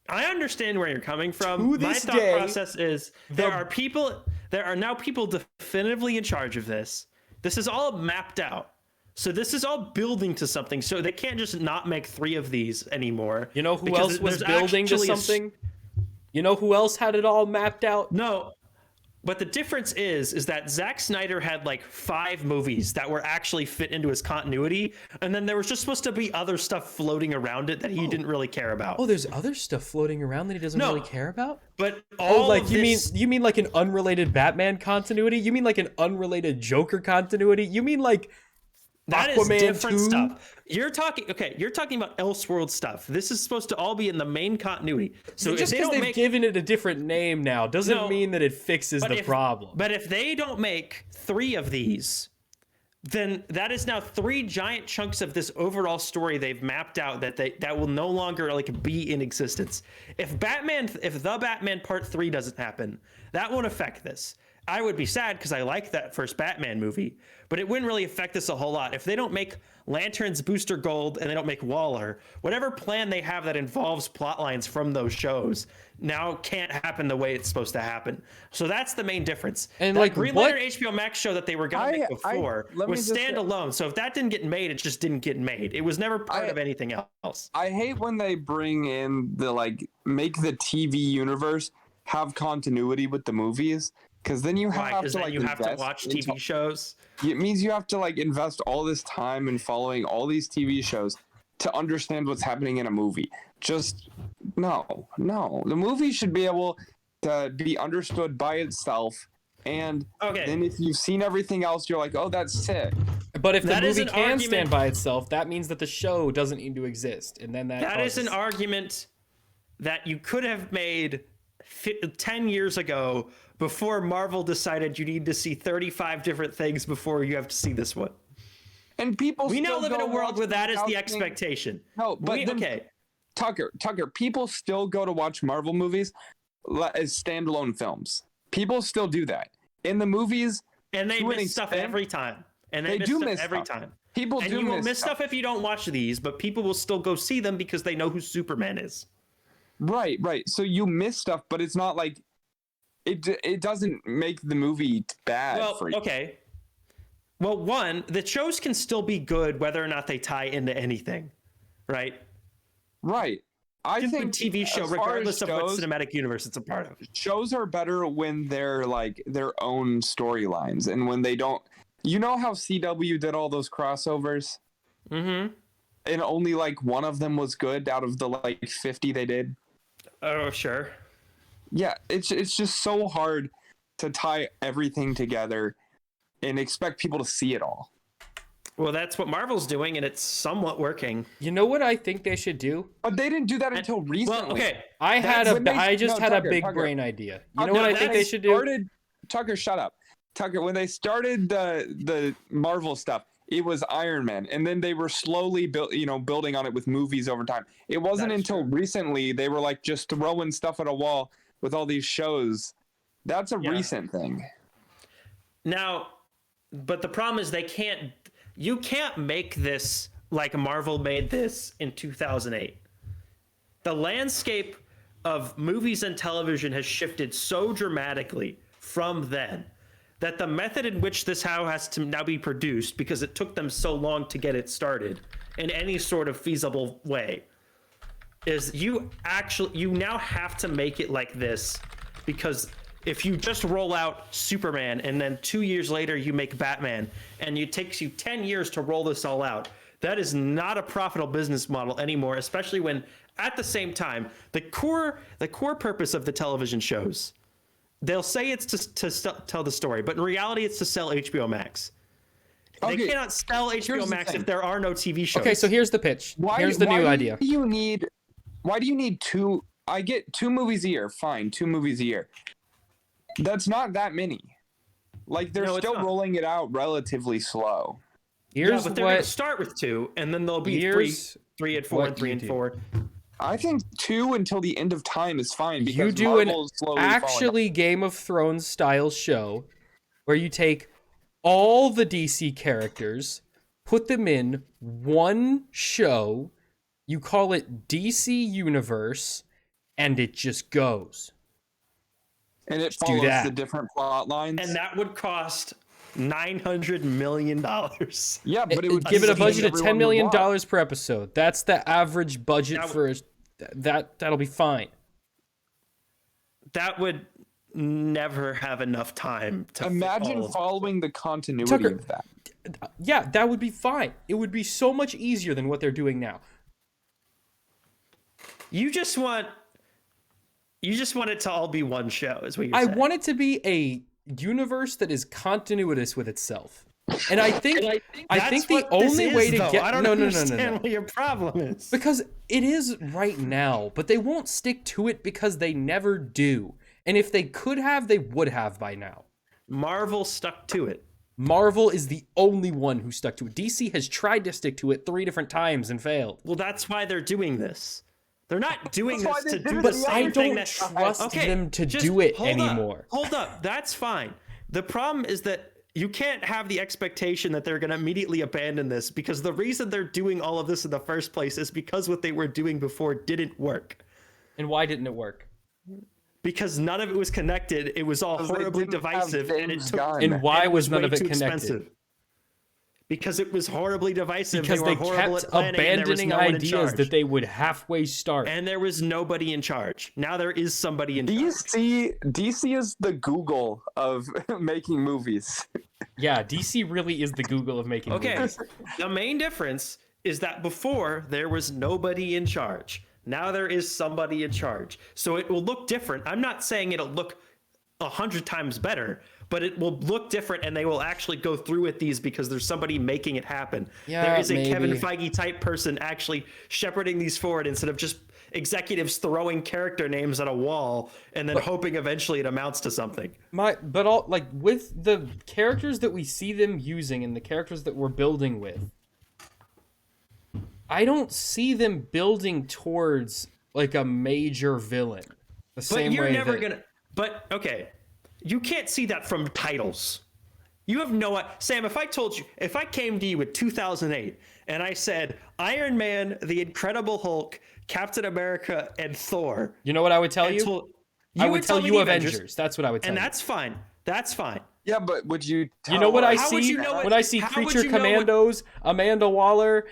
I understand where you're coming from. My thought process is there are now people definitively in charge of this. This is all mapped out. So this is all building to something. So they can't just not make 3 of these anymore.
You know who else was building to something? You know who else had it all mapped out?
No. But the difference is that Zack Snyder had like 5 movies that were actually fit into his continuity, and then there was just supposed to be other stuff floating around it that he didn't really care about.
Oh, there's other stuff floating around that he doesn't really care about?
But
you mean like an unrelated Batman continuity? You mean like an unrelated Joker continuity? You mean like
that
Aquaman
is different
2?
Stuff. You're talking about Elseworld stuff. This is supposed to all be in the main continuity. So
just because they've given it a different name now doesn't mean that it fixes the problem.
But if they don't make 3 of these, then that is now 3 giant chunks of this overall story they've mapped out that will no longer like be in existence. If the Batman Part 3 doesn't happen, that won't affect this. I would be sad because I like that first Batman movie, but it wouldn't really affect us a whole lot. If they don't make Lanterns Booster Gold and they don't make Waller, whatever plan they have that involves plot lines from those shows now can't happen the way it's supposed to happen. So that's the main difference.
And
that
like,
Green
what-
Lantern HBO Max show that they were going to make before
let me
was
just say-
standalone. So if that didn't get made, it just didn't get made. It was never part of anything else.
I hate when they bring in the make the TV universe have continuity with the movies, because then you
Why?
have
Because
to
then
like
you have to
invest
watch
into-
TV shows.
It means you have to like invest all this time in following all these TV shows to understand what's happening in a movie. Just no. The movie should be able to be understood by itself. And
Okay.
then if you've seen everything else, you're like, oh, that's sick.
But if the
That is
movie
an
can
argument-
stand by itself, that means that the show doesn't need to exist, and then
That is an argument that you could have made 10 years ago before Marvel decided you need to see 35 different things before you have to see this one.
And people
We now
still
live in a
go
world
watch
where that is
without
the
seeing-
expectation.
No, but then,
okay.
Tucker, people still go to watch Marvel movies as standalone films. People still do that. In the movies,
And they
to an
miss stuff
extent,
every time. And
they
miss
do
stuff
miss
every
stuff.
time.
People
And
do
you will
miss
miss stuff if you don't watch these, but people will still go see them because they know who Superman is.
Right. So you miss stuff, but it's not like it doesn't make the movie bad
Well,
for you.
okay. Well, one, the shows can still be good whether or not they tie into anything, right?
Right. I
Just a
think
TV show,
as far as
regardless of what
shows-
cinematic universe it's a part of.
shows are better when they're like their own storylines, and when they don't. You know how CW did all those crossovers,
Mm-hmm.
and only like one of them was good out of the like 50 they did.
Oh, sure.
Yeah, it's just so hard to tie everything together and expect people to see it all.
Well, that's what Marvel's doing, and it's somewhat working.
You know what I think they should do?
But they didn't do that until recently.
Well, okay.
I
That's
had
when they-
I just
no,
had a
Tucker,
big
Tucker.
brain idea. You know
Tucker,
what I
when
think they should do?
started- Tucker, shut up. Tucker, when they started the Marvel stuff, it was Iron Man, and then they were slowly building on it with movies over time. It wasn't
That is
until recently they were like just throwing stuff at a wall with all these shows. That's a
Yeah.
recent thing.
Now, but the problem is you can't make this like Marvel made this in 2008. The landscape of movies and television has shifted so dramatically from then that the method in which this how has to now be produced, because it took them so long to get it started in any sort of feasible way, is you now have to make it like this, because if you just roll out Superman and then 2 years later you make Batman and it takes you 10 years to roll this all out, that is not a profitable business model anymore, especially when at the same time the core purpose of the television shows, they'll say it's to tell the story, but in reality it's to sell HBO Max. They
Okay,
cannot sell
here's
HBO
the
Max
thing.
if there are no TV shows.
Okay, so here's the pitch. Here's the new idea.
Why do you need two? I get 2 movies a year. Fine, 2 movies a year. That's not that many. Like they're
No, it's
still
not.
rolling it out relatively slow.
Yeah,
Here's
but they're going to
what
start with 2, and then there'll be
Here's
three and 4,
what
and 3
you
and
do.
4.
I think 2 until the end of time is fine because
you do
Marvel's
an
slowly falling off.
actually Game of Thrones style show where you take all the DC characters, put them in one show, you call it DC Universe, and it just goes.
and it
do
follows
that.
the different plot lines.
And that would cost $900 million.
yeah, but it would
Give it a
be
budget of
everyone
$10 million
would watch.
per episode. That's the average budget
That
for that'll be fine.
That would never have enough time to fit
Imagine
all of-
following the continuity
Tucker,
of that.
Yeah, that would be fine. It would be so much easier than what they're doing now.
You just want it to all be one show, is what you're
I
saying.
want it to be a universe that is continuous with itself. And I think
That's
the
what this
only
is,
way to
though.
get
I don't
no
understand what your problem is.
because it is right now, but they won't stick to it because they never do. And if they could have, they would have by now.
Marvel stuck to it.
Marvel is the only one who stuck to it. DC has tried to stick to it 3 different times and failed.
Well, that's why they're doing this. They're not doing
That's why
this
they
to
did
do
it
the
the
But I
same thing
don't
that
trust them to
just
do it
hold up.
anymore.
Hold up. That's fine. The problem is that you can't have the expectation that they're going to immediately abandon this, because the reason they're doing all of this in the first place is because what they were doing before didn't work.
And why didn't it work?
Because none of it was connected. It was all horribly divisive, and it took.
And why was none
way
of it
too
connected?
expensive. Because it was horribly divisive.
Because they
horrible
kept
at planning, and there was
abandoning
no one in
ideas
charge.
that they would halfway start.
And there was nobody in charge. Now there is somebody in charge.
DC is the Google of making movies.
Yeah, DC really is the Google of making
Okay,
movies.
the main difference is that before there was nobody in charge. Now there is somebody in charge. So it will look different. I'm not saying it'll look 100 times better, but it will look different, and they will actually go through with these because there's somebody making it happen.
Yeah,
there is a
maybe.
Kevin Feige type person actually shepherding these forward instead of just executives throwing character names at a wall and then hoping eventually it amounts to something.
But all like with the characters that we see them using and the characters that we're building with, I don't see them building towards like a major villain. The same
But you're
way
never
that,
gonna. But okay, you can't see that from titles. You have no. Sam, if I came to you with 2008 and I said Iron Man, the Incredible Hulk, Captain America, and Thor,
You know what I would tell you? I would tell
me
you
the
Avengers. That's what I would tell
and
you.
that's fine. That's fine.
Yeah, but would you?
You know what I
How would
see
you know
when
it-
I see
how would
Creature
you know what-
Commandos, Amanda Waller,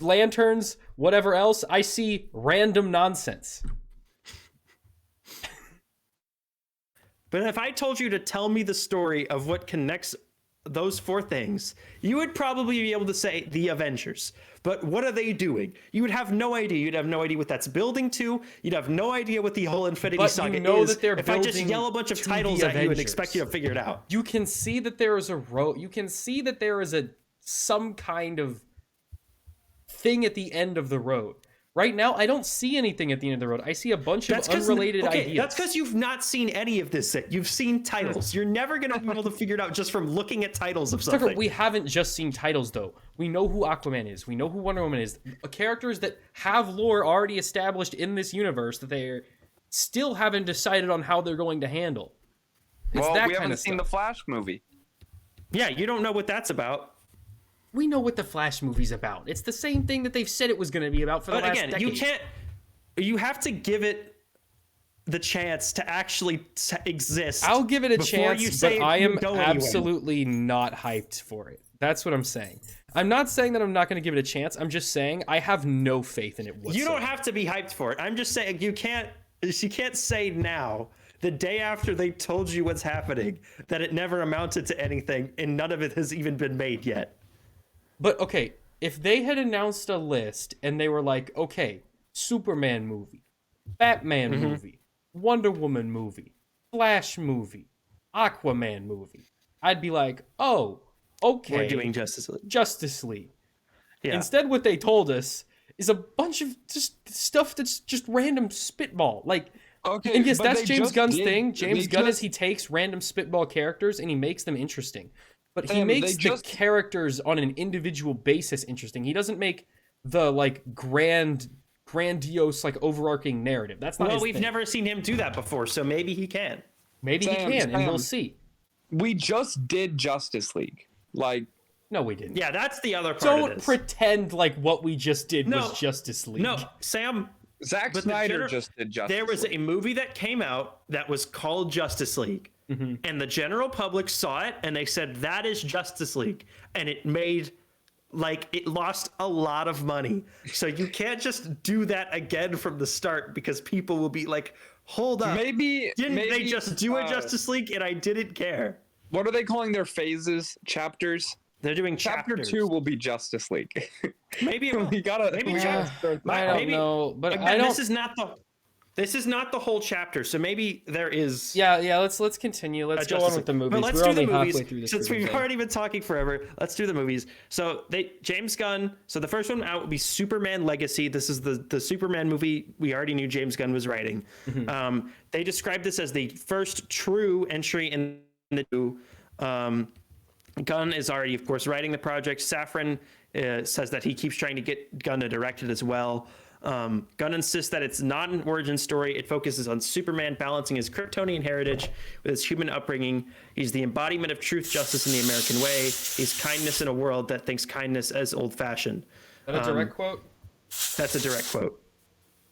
Lanterns, whatever else? I see random nonsense.
But if I told you to tell me the story of what connects those four things, you would probably be able to say the Avengers. But what are they doing? You would have no idea. You'd have no idea what that's building to. You'd have no idea what the whole Infinity
But
Saga
you know
is.
that they're
if I just
building
yell a bunch of
to
titles
the
at you and
Avengers.
expect you to figure it out.
You can see that there is a road. You can see that there is some kind of thing at the end of the road. Right now, I don't see anything at the end of the road. I see a bunch of unrelated ideas.
That's because you've not seen any of this yet. You've seen titles. You're never going to be able to figure it out just from looking at titles of
Tucker,
something.
we haven't just seen titles, though. We know who Aquaman is. We know who Wonder Woman is. Characters that have lore already established in this universe that they still haven't decided on how they're going to handle. It's
Well,
that
we
kind
haven't
of
seen
stuff.
the Flash movie.
Yeah, you don't know what that's about.
We know what the Flash movie's about. It's the same thing that they've said it was going to be about for the
But
last
again,
decade.
you have to give it the chance to actually exist.
I'll give it a
before
chance,
you say
but I
you
am
go anywhere.
absolutely not hyped for it. That's what I'm saying. I'm not saying that I'm not going to give it a chance. I'm just saying I have no faith in it whatsoever.
You don't have to be hyped for it. I'm just saying you can't say now, the day after they told you what's happening, that it never amounted to anything and none of it has even been made yet.
But okay, if they had announced a list and they were like, okay, Superman movie, Batman movie, Wonder Woman movie, Flash movie, Aquaman movie, I'd be like, oh, okay.
We're doing Justice League.
Justice League.
Yeah.
Instead, what they told us is a bunch of just stuff that's just random spitball. Like,
Okay,
and yes,
but
that's
they
James
just
Gunn's
did-
thing. James
they
Gunn is
just-
he takes random spitball characters and he makes them interesting. But he
Sam,
makes
they
the
just-
characters on an individual basis interesting. He doesn't make the like grandiose, like overarching narrative. That's not
Well,
his
we've
thing.
never seen him do that before, so maybe he can.
Maybe
Sam,
he can, and we'll
Sam.
see.
We just did Justice League. Like,
No, we didn't.
Yeah, that's the other part
Don't
of this.
pretend like what we just did
No.
was Justice League.
No, Sam,
Zack
But the
Snyder
gener-
just did Justice
there was
League.
a movie that came out that was called Justice League. And the general public saw it and they said, that is Justice League. And it made, like, it lost a lot of money. So you can't just do that again from the start because people will be like, hold up.
Maybe
Didn't they
maybe,
just do a Justice League and I didn't care?
What are they calling their phases? Chapters?
They're doing
Chapter
chapters.
2 will be Justice League.
Maybe it will.
we gotta.
Maybe
we
Yeah.
gotta start
I
that.
don't
maybe-
know, but
Again,
I don't.
This is not the whole chapter, so maybe there is.
Yeah. Let's continue. Let's go on
Justice
with the
League.
movies.
But let's
We're
do
only
the
halfway
movies
through this.
since
freaking
we've
thing.
already been talking forever. Let's do the movies. So James Gunn. So the first one out will be Superman Legacy. This is the Superman movie we already knew James Gunn was writing. They described this as the first true entry in the new. Gunn is already, of course, writing the project. Safran says that he keeps trying to get Gunn to direct it as well. Gunn insists that it's not an origin story. It focuses on Superman balancing his Kryptonian heritage with his human upbringing. He's the embodiment of truth, justice, and the American way. He's kindness in a world that thinks kindness as old-fashioned.
Is that a direct quote?
That's a direct quote.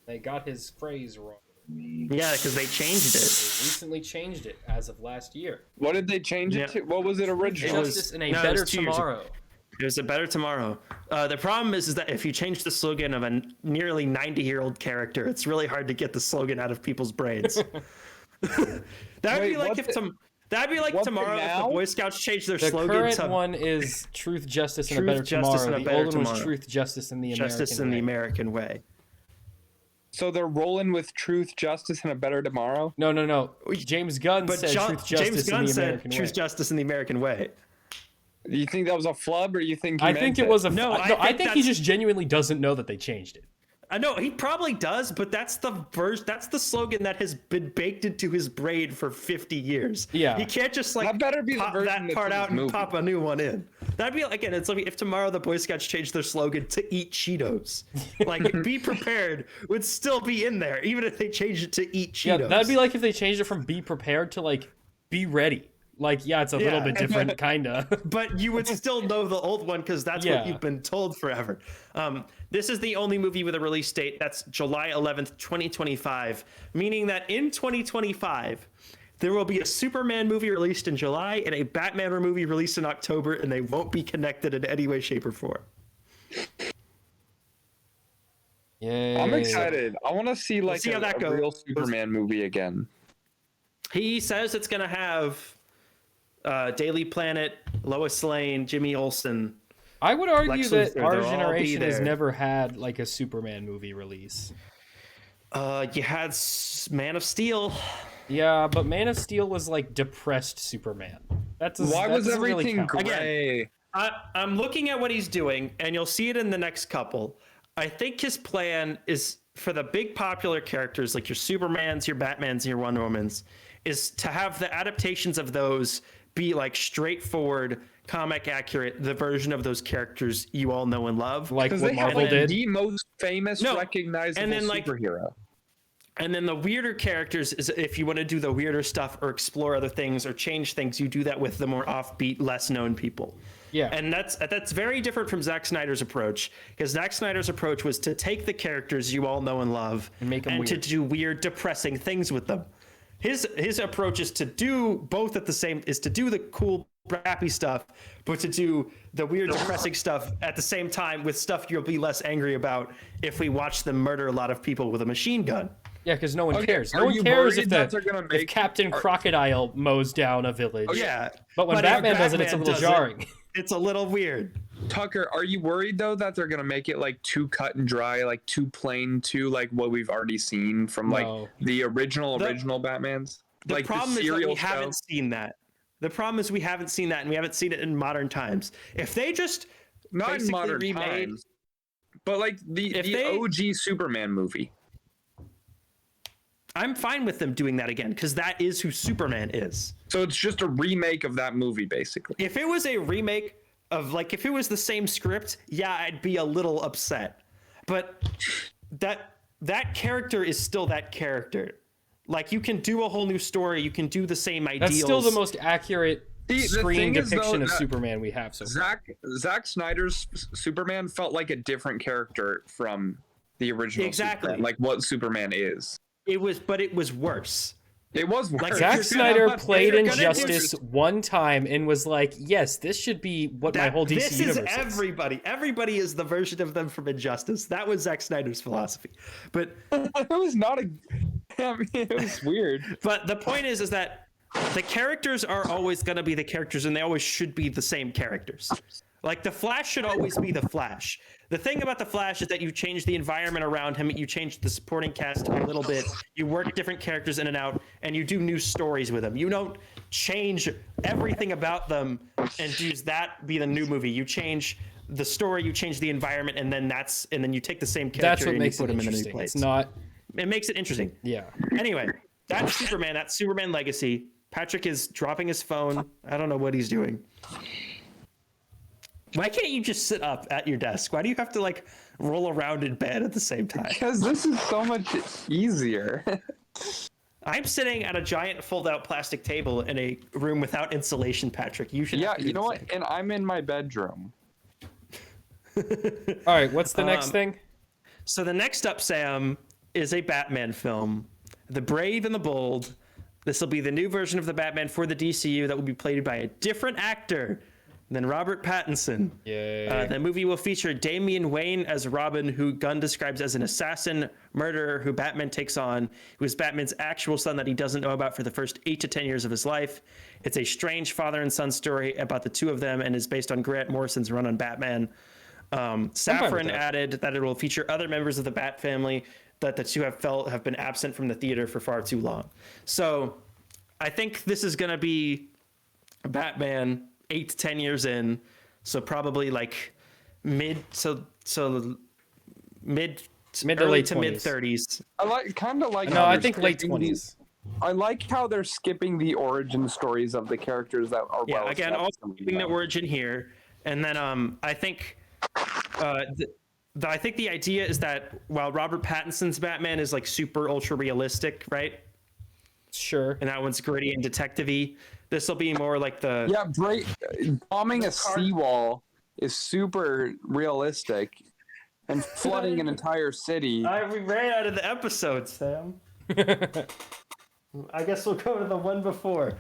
They got his phrase wrong.
Yeah, because they changed
They
it.
recently changed it as of last year.
What did they change it to? What was it originally?
Justice in a
no, it
better
was 2 years ago.
tomorrow.
It was a better tomorrow. The problem is that if you change the slogan of a nearly 90-year-old character, it's really hard to get the slogan out of people's brains. That'd
Wait,
be like if that'd be like
what's it
tomorrow if the
now?
Boy Scouts changed their
The
slogan
current
to
one is truth, justice, and a
Truth,
better
justice,
tomorrow.
and a
The
better
old one was
tomorrow.
truth, justice, and the
Justice
American
in the
way.
American way.
So they're rolling with truth, justice, and a better tomorrow.
No. James Gunn
But
said truth, justice,
James Gunn
and the
said
American way.
truth, justice, and the American way.
You think that was a flub, or you think? He
I
meant
think it was a.
No, I
No, I
think
think he
that's-
just genuinely doesn't know that they changed it.
I know he probably does, but that's the That's the slogan that has been baked into his brain for 50 years.
Yeah.
he can't just like
That better be the
pop
version
that
that's
part
in
out
this
and
movie.
pop a new one in. That'd be again. It's like if tomorrow the Boy Scouts changed their slogan to "Eat Cheetos." Like, "Be prepared" would still be in there, even if they changed it to "Eat Cheetos."
Yeah, that'd be like if they changed it from "be prepared" to like "be ready." Like, yeah, it's a little
Yeah.
bit different, kinda.
But you would still know the old one because that's
Yeah.
what you've been told forever. This is the only movie with a release date. That's July 11th, 2025, meaning that in 2025, there will be a Superman movie released in July and a Batman movie released in October, and they won't be connected in any way, shape, or form.
Yeah,
I'm excited. I want to see like
see how that
a
goes.
real Superman movie again.
He says it's going to have Daily Planet, Lois Lane, Jimmy Olsen.
I would argue
Lex
that
Luthor,
our
they'll all be
generation has
there.
never had like a Superman movie release.
You had Man of Steel.
Yeah, but Man of Steel was like depressed Superman. That
Why was
doesn't really
everything
count.
gray?
I'm looking at what he's doing, and you'll see it in the next couple. I think his plan is for the big popular characters like your Supermans, your Batmans, and your Wonder Womans, is to have the adaptations of those be like straightforward, comic accurate, the version of those characters you all know and love.
Like
Because
what
they have
Marvel
like
did.
the most famous,
No,
recognizable
and then, like,
superhero.
And then the weirder characters is if you want to do the weirder stuff or explore other things or change things, you do that with the more offbeat, less known people.
Yeah.
And that's very different from Zack Snyder's approach, because Zack Snyder's approach was to take the characters you all know and love
And make 'em
to
weird.
do weird, depressing things with them. His approach is to do both at the same, is to do the cool, crappy stuff, but to do the weird, depressing stuff at the same time with stuff you'll be less angry about if we watch them murder a lot of people with a machine gun.
Yeah, because no one
Okay,
cares.
are
No one
you
cares
worried
if
that they're gonna
if
make-
Captain Crocodile mows down a village.
Yeah.
But when
if
Batman does it, it's a
Batman
little
does it,
jarring.
It's a little weird.
Tucker, are you worried though that they're gonna make it like too cut and dry, like too plain, too like what we've already seen from like
No.
the original
The-
Batmans?
The
Like
problem is that
serial
we haven't
show?
seen that. The problem is we haven't seen that, and we haven't seen it in modern times. If they just
Not in
basically
modern
remade-
times, but like the
If they-
OG Superman movie.
I'm fine with them doing that again, because that is who Superman is.
So it's just a remake of that movie, basically.
If it was a remake of, like, if it was the same script, yeah, I'd be a little upset. But that character is still that character. Like, you can do a whole new story, you can do the same ideals.
That's still the most accurate
The
screen
thing is, though,
depiction of
that
Superman we have so far.
Zack Snyder's Superman felt like a different character from the original.
Exactly.
Superman, like what Superman is.
It was worse.
It was worse.
Like,
Zack
you're
Snyder
gonna-
played
if you're gonna do-
Injustice one time and was like, yes, this should be what my whole DC
this
universe
is everybody. Everybody is the version of them from Injustice. That was Zack Snyder's philosophy. But
It was not a. I mean, it was weird.
the point is that the characters are always going to be the characters, and they always should be the same characters. Like, the Flash should always be the Flash. The thing about the Flash is that you change the environment around him, you change the supporting cast a little bit, you work different characters in and out, and you do new stories with them. You don't change everything about them and use that be the new movie. You change the story, you change the environment, and then you take the same character
That's what
and
makes
you
it
put him in a new
interesting.
place.
It's not,
It makes it interesting.
yeah.
Anyway, that's Superman. That's Superman Legacy. Patrick is dropping his phone. I don't know what he's doing. Why can't you just sit up at your desk? Why do you have to like roll around in bed at the same time?
Because this is so much easier.
I'm sitting at a giant fold-out plastic table in a room without insulation, Patrick. You should.
Yeah,
have to do
you know
the
what?
same.
And I'm in my bedroom.
All right, what's the next thing?
So the next up, Sam, is a Batman film, The Brave and the Bold. This will be the new version of the Batman for the DCU that will be played by a different actor than Robert Pattinson.
Yay.
The movie will feature Damian Wayne as Robin, who Gunn describes as an assassin murderer who Batman takes on, who is Batman's actual son that he doesn't know about for the first 8 to 10 years of his life. It's a strange father and son story about the two of them and is based on Grant Morrison's run on Batman. Safran added that it will feature other members of the Bat family that the two have been absent from the theater for far too long. So I think this is going to be Batman 8 to 10 years in. So probably like mid to
to
early
late
to
20s.
mid 30s.
I like.
No,
how
I
they're
think late
skipping
20s.
I like how they're skipping the origin stories of the characters that are
Yeah,
well
again,
established.
also keeping the origin here. And then I think I think the idea is that while Robert Pattinson's Batman is like super ultra realistic, right?
Sure.
And that one's gritty and detective-y. This will be more like the
Bombing a seawall is super realistic, and flooding an entire city.
we ran out of the episode, Sam. I guess we'll go to the one before.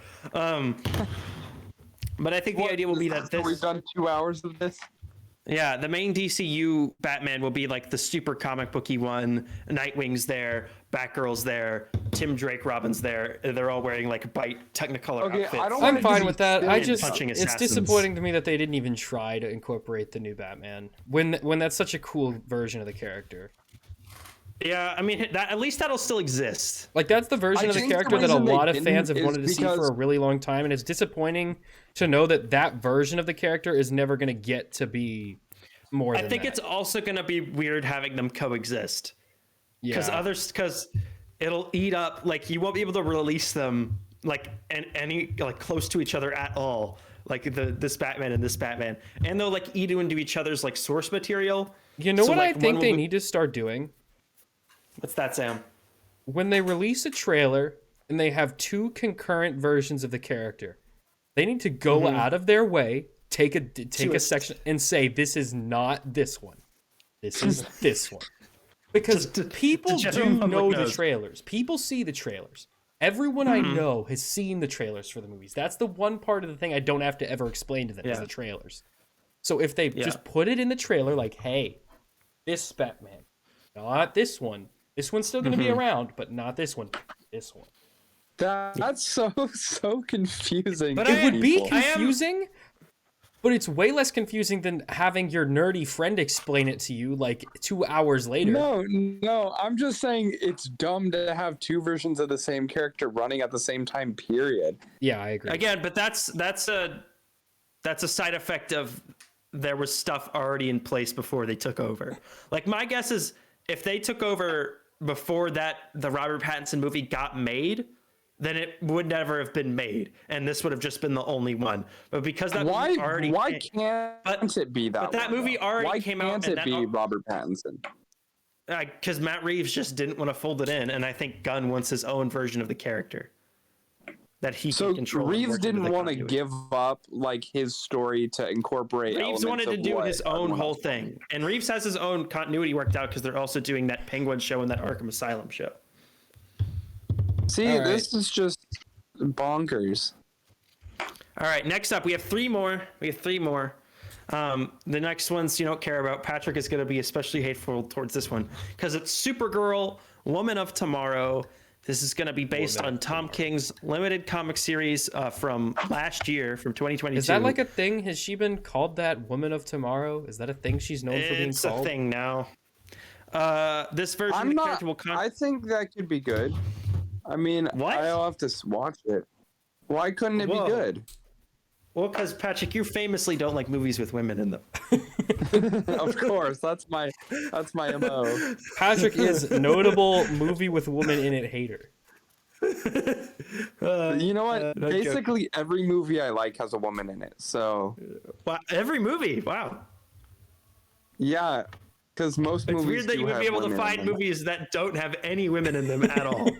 But I think the idea will be that
We've done 2 hours of this.
Yeah, the main DCU Batman will be like the super comic booky one. Nightwing's there, Batgirl's there, Tim Drake Robin's there. They're all wearing like Technicolor outfits.
I'm fine with that. I
and
just
punching
it's
assassins.
disappointing to me that they didn't even try to incorporate the new Batman when that's such a cool version of the character.
Yeah, I mean that at least that'll still exist.
Like that's the version
I
of the
think the
character that a
reason they
lot of
didn't
fans have
is
wanted to see
because-
for a really long time, and it's disappointing to know that that version of the character is never going to get to be more than
I think
that.
it's also going to be weird having them coexist because it'll eat up, like you won't be able to release them like any like close to each other at all, like this Batman and this Batman, and they'll like eat into each other's like source material.
You know
So,
what
like,
I think
one
they
will-
need to start doing?
What's that, Sam?
When they release a trailer and they have two concurrent versions of the character, they need to go out of their way, take a section and say, this is not this one. This is this one. Because people
general
do
public
know the
knows.
trailers. People see the trailers. Everyone I know has seen the trailers for the movies. That's the one part of the thing I don't have to ever explain to them is
Yeah.
the trailers. So if they just put it in the trailer like, hey, this Batman, not this one. This one's still going to be around, but not this one. This one.
That's so confusing.
But
to
It would be
people.
confusing, but it's way less confusing than having your nerdy friend explain it to you like 2 hours later.
No, I'm just saying it's dumb to have two versions of the same character running at the same time, period.
Yeah, I agree.
Again, but that's a side effect of there was stuff already in place before they took over. Like my guess is if they took over before the Robert Pattinson movie got made, then it would never have been made, and this would have just been the only one. But because that movie already
Why can't it be that?
but that
one,
movie
though?
already
Why
came out,
can't
and
it
that
be Robert Pattinson?
because Matt Reeves just didn't want to fold it in, and I think Gunn wants his own version of the character that he
So
can control. and
Reeves
work into
didn't
the
want to
continuity.
give up like his story to incorporate.
Reeves
elements
wanted to
of
do
what
his own
everyone
whole
else
thing,
wanted.
and Reeves has his own continuity worked out because they're also doing that Penguin show and that Arkham Asylum show.
See,
All right.
this is just bonkers.
All right, next up, we have three more. The next ones you don't care about. Patrick is going to be especially hateful towards this one because it's Supergirl, Woman of Tomorrow. This is going to be based on Tom King's limited comic series from last year, from 2022.
Is that like a thing? Has she been called that Woman of Tomorrow? Is that a thing she's known for being
It's
called?
a thing now. This version of
I'm
the
not.
character will
I think that could be good. I mean,
What?
I'll have to watch it. Why couldn't it
Whoa.
be good?
Well, because Patrick, you famously don't like movies with women in them.
Of course, that's my MO.
Patrick is notable movie with woman in it hater.
You know what?
not
Basically, every movie I like has a woman in it. So
Wow, every movie. Wow.
yeah, because most
It's
movies
weird that
do
you would
have
be able to
women in
find
them.
movies that don't have any women in them at all.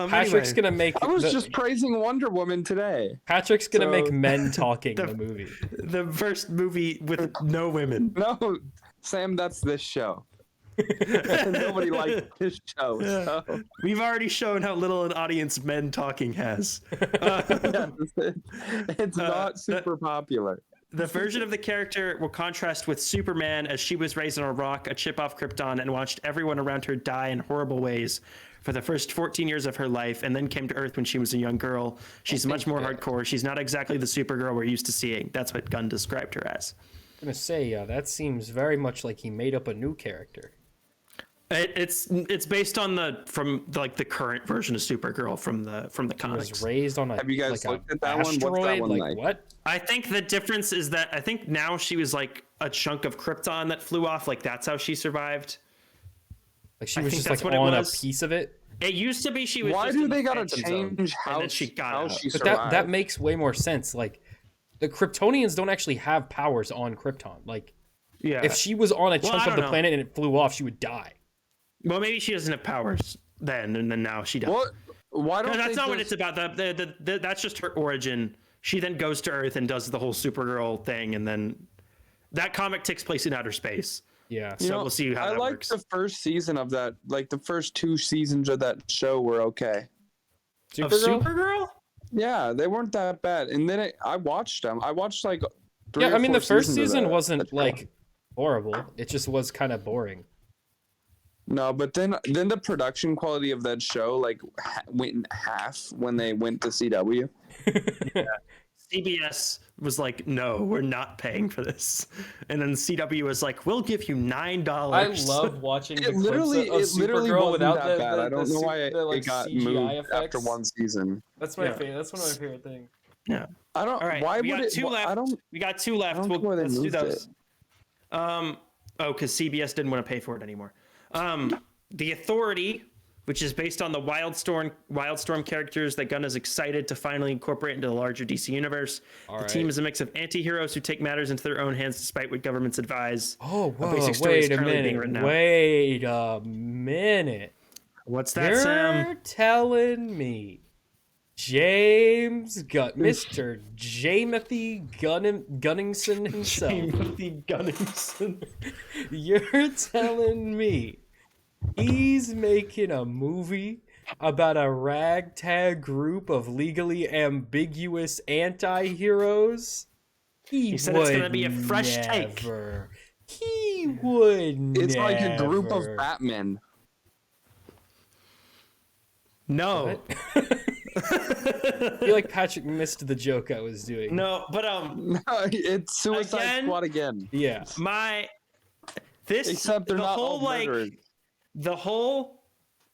Patrick's
Anyway,
gonna make.
I was just praising Wonder Woman today.
Patrick's gonna
so-
make men talking the movie.
the first movie with no women.
No, Sam, that's this show. Nobody likes this show. So.
We've already shown how little an audience men talking has.
It's not super popular.
The version of the character will contrast with Superman, as she was raised on a rock, a chip off Krypton, and watched everyone around her die in horrible ways for the first 14 years of her life, and then came to Earth when she was a young girl. She's much more hardcore. She's not exactly the Supergirl we're used to seeing. That's what Gunn described her as.
I'm gonna say that seems very much like he made up a new character.
It's based on the current version of Supergirl from the
He
comics.
was raised on a
Have you guys
like
looked
a
at that one? What's that
asteroid.
one
Like
like?
what?
I think the difference is that I think now she was like a chunk of Krypton that flew off. Like that's how she survived.
Like she
I
was
think
just
that's
like
what it
on a
was.
piece of it.
It used to be she was.
Why
just
do
in
they
the
gotta
Phantom Zone,
change
and
how
then she got
how
out.
she
But
survived?
that makes way more sense. Like the Kryptonians don't actually have powers on Krypton. Like
Yeah.
if she was on a chunk
I
of
don't
the
know.
planet and it flew off, she would die.
Well, maybe she doesn't have powers then, and then now she does.
What? Why don't
No, that's
they
not what
just-
it's about. That's just her origin. She then goes to Earth and does the whole Supergirl thing, and then that comic takes place in outer space.
Yeah.
So we'll see how
I
that
liked
works.
the first season of that. Like the first 2 seasons of that show were okay.
Of Supergirl?
Yeah, they weren't that bad. And then I watched them. I watched like 3
Yeah,
or
I mean the
4
first
seasons of
season
that
wasn't
show.
like horrible. It just was kind of boring.
No, but then the production quality of that show like went in half when they went to CW.
CBS was like, no, we're not paying for this. And then CW was like, we'll give you $9.
I love watching the
It literally
clips of
wasn't
Supergirl without
that
the,
bad.
the,
I don't
the,
know
su-
why
the, like,
it got
CGI
moved
effects.
after 1 season.
That's my
Yeah.
favorite. That's one of my favorite things.
Yeah.
I don't.
All right.
Why
we
would
got
it?
two left.
I don't.
We got 2 left.
I don't know why they
Let's do
moved
those. Because CBS didn't want to pay for it anymore. The Authority, which is based on the Wildstorm characters that Gunn is excited to finally incorporate into the larger DC universe. The team is a mix of anti-heroes who take matters into their own hands despite what governments advise.
Oh, whoa,
basic story is
wait a
currently being
minute.
written out.
Wait a minute.
What's that,
You're
Sam?
telling me Mr. Jamothy Gunningson himself.
Timothy Gunningson.
You're telling me he's making a movie about a ragtag group of legally ambiguous anti-heroes?
He said it's gonna be a fresh take.
He would
It's like a group of
never.
Batmen.
No.
I feel like Patrick missed the joke I was doing.
No, but
It's Suicide
Again?
Squad again.
Yeah.
Except they're
the
not
whole
all murderers.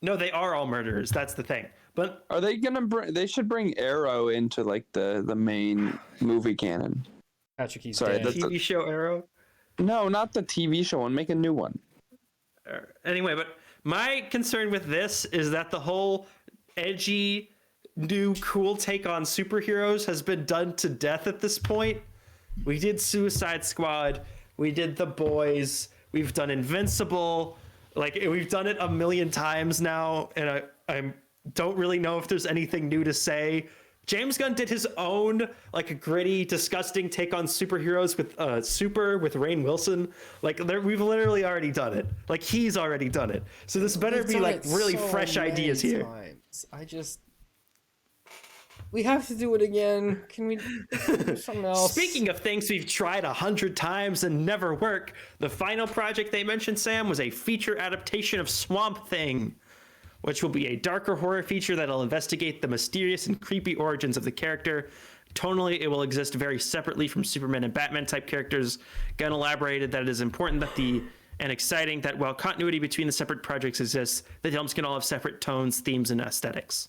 No, they are all murderers. That's the thing. But
Are they gonna bring? They should bring Arrow into like the main movie canon.
Patrick, he's
Sorry,
dead.
that's-
TV show Arrow.
No, not the TV show one. Make a new one.
Anyway, but my concern with this is that the whole edgy, new, cool take on superheroes has been done to death at this point. We did Suicide Squad. We did The Boys. We've done Invincible. Like, we've done it a million times now, and I don't really know if there's anything new to say. James Gunn did his own, like, a gritty, disgusting take on superheroes with with Rainn Wilson. Like, we've literally already done it. Like, he's already done it. So this better
We've
be
done
like
it
really
so
fresh
many
ideas here.
times. We have to do it again. Can we do something else?
Speaking of things we've tried 100 times and never work, the final project they mentioned, Sam, was a feature adaptation of Swamp Thing, which will be a darker horror feature that'll investigate the mysterious and creepy origins of the character. Tonally, it will exist very separately from Superman and Batman type characters. Gunn elaborated that it is important and exciting that while continuity between the separate projects exists, the films can all have separate tones, themes, and aesthetics.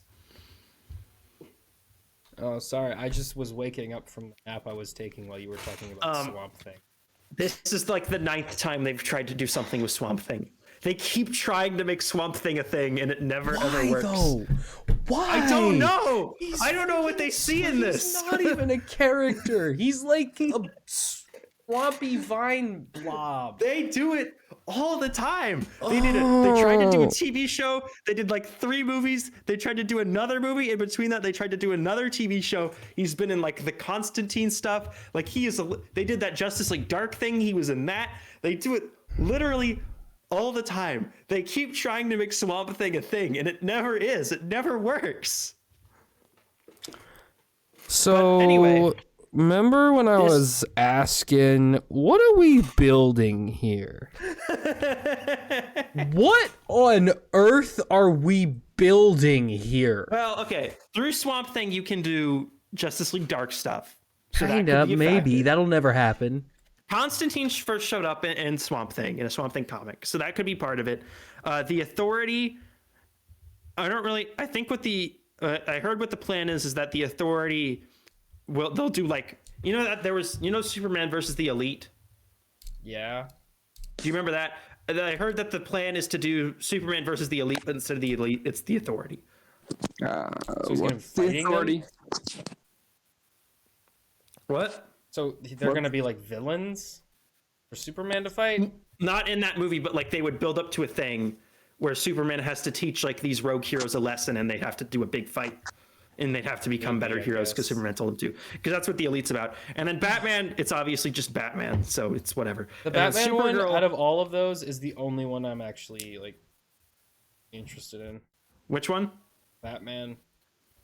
Oh, sorry. I just was waking up from the nap I was taking while you were talking about Swamp Thing.
This is like the 9th time they've tried to do something with Swamp Thing. They keep trying to make Swamp Thing a thing, and it never ever
Why
works.
though? Why?
I don't know. I don't know what they see in this.
He's not even a character. He's like a swampy vine blob.
They do it all the time. They did it. They tried to do a TV show. They did like 3 movies. They tried to do another movie. In between that, they tried to do another TV show. He's been in like the Constantine stuff. Like they did that Justice League Dark thing. He was in that. They do it literally all the time. They keep trying to make Swamp Thing a thing, and it never is. It never works.
So
But anyway,
remember when I was asking, what are we building here? What on earth are we building here?
well, okay. Through Swamp Thing, you can do Justice League Dark stuff. So that
Kind
could
of,
be a
maybe.
factor.
That'll never happen.
Constantine first showed up in Swamp Thing, in a Swamp Thing comic, so that could be part of it. The Authority, I think what I heard what the plan is that the Authority they'll do like, that there was, Superman versus the Elite.
Yeah.
Do you remember that? I heard that the plan is to do Superman versus the Elite, but instead of the Elite, it's the Authority.
So he's gonna be
What's the
fighting them?
authority?
What?
So they're going to be like villains for Superman to fight?
Not in that movie, but like they would build up to a thing where Superman has to teach like these rogue heroes a lesson, and they'd have to do a big fight, and they'd have to become better
I
heroes
guess.
because Superman told them to. Because that's what the Elite's about. And then Batman, it's obviously just Batman, so it's whatever.
The
And then
Batman one,
Supergirl-
out of all of those, is the only one I'm actually like interested in.
Which one?
Batman.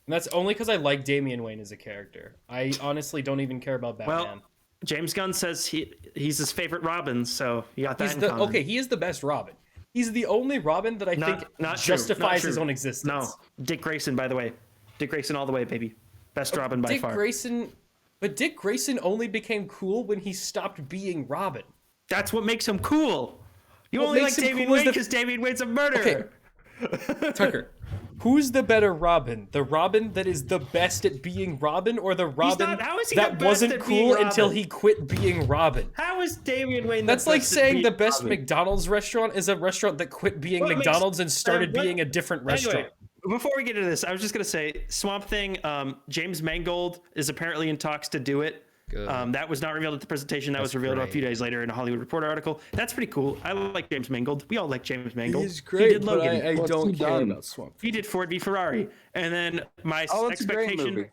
And that's only because I like Damian Wayne as a character. I honestly don't even care about Batman.
Well, James Gunn says he's his favorite Robin, so you got that in common.
Okay, he is the best Robin. He's the only Robin that I think
Not true,
justifies
not
his
true.
own existence.
No, Dick Grayson, by the way. Dick Grayson all the way, baby. Best Robin by
Dick
far.
But Dick Grayson only became cool when he stopped being Robin.
That's what makes him cool. You
What
only like
makes him
Damian
cool is
Wayne
the-
because Damian Wayne's a murderer.
Okay. Tucker, who's the better Robin? The Robin that is the best at being Robin, or the Robin
how is he the
that
best
wasn't
at being
cool until
Robin?
he quit being Robin?
How is Damian Wayne
That's
the
like
best at
saying
being
the best
Robin?
McDonald's restaurant is a restaurant that quit being
What makes-
McDonald's and started
what-
being a different restaurant.
Anyway, before we get into this, I was just gonna say Swamp Thing. James Mangold is apparently in talks to do it.
Good.
That was not revealed at the presentation. That was revealed a few days later in a Hollywood Reporter article. That's pretty cool. I like James Mangold. We all like James Mangold.
He's great,
He did
but
Logan.
I
What's
don't
he
care
done?
about Swamp.
He did Ford v Ferrari. And then my
Oh, it's a great
expectation
movie.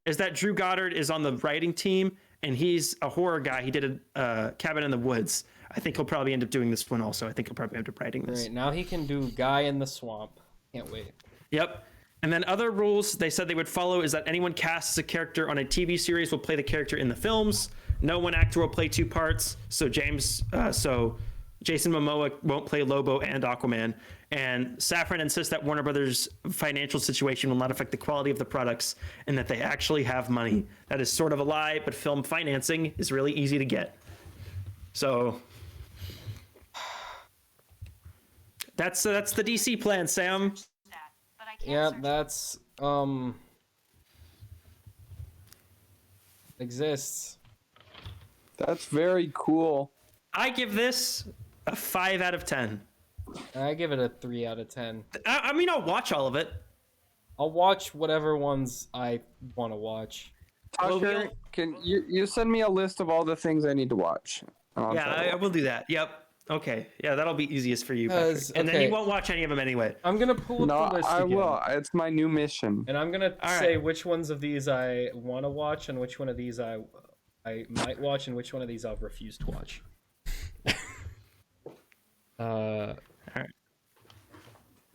is that Drew Goddard is on the writing team, and he's a horror guy. He did a Cabin in the Woods. I think he'll probably end up doing this one also. I think he'll probably end up writing this.
Great, now he can do Guy in the Swamp. Can't wait.
Yep. And then other rules they said they would follow is that anyone cast as a character on a TV series will play the character in the films. No one actor will play 2 parts. So Jason Momoa won't play Lobo and Aquaman. And Safran insists that Warner Brothers' financial situation will not affect the quality of the products and that they actually have money. That is sort of a lie, but film financing is really easy to get. So that's the DC plan, Sam.
Yeah, that's exists.
That's very cool.
I give this a 5 out of 10.
I give it a 3 out of 10.
I mean, I'll watch all of it.
I'll watch whatever ones I want to watch.
Tucker, can you send me a list of all the things I need to watch? And I'll
Yeah,
try to
I will do that. Yep. Okay. Yeah, that'll be easiest for you, Patrick.
'Cause,
And then
okay.
you won't watch any of them anyway.
I'm gonna pull up
No,
the list
I
again,
will. It's my new mission.
and I'm gonna
All
say
right.
which ones of these I want to watch, and which one of these I might watch, and which one of these I'll refuse to watch.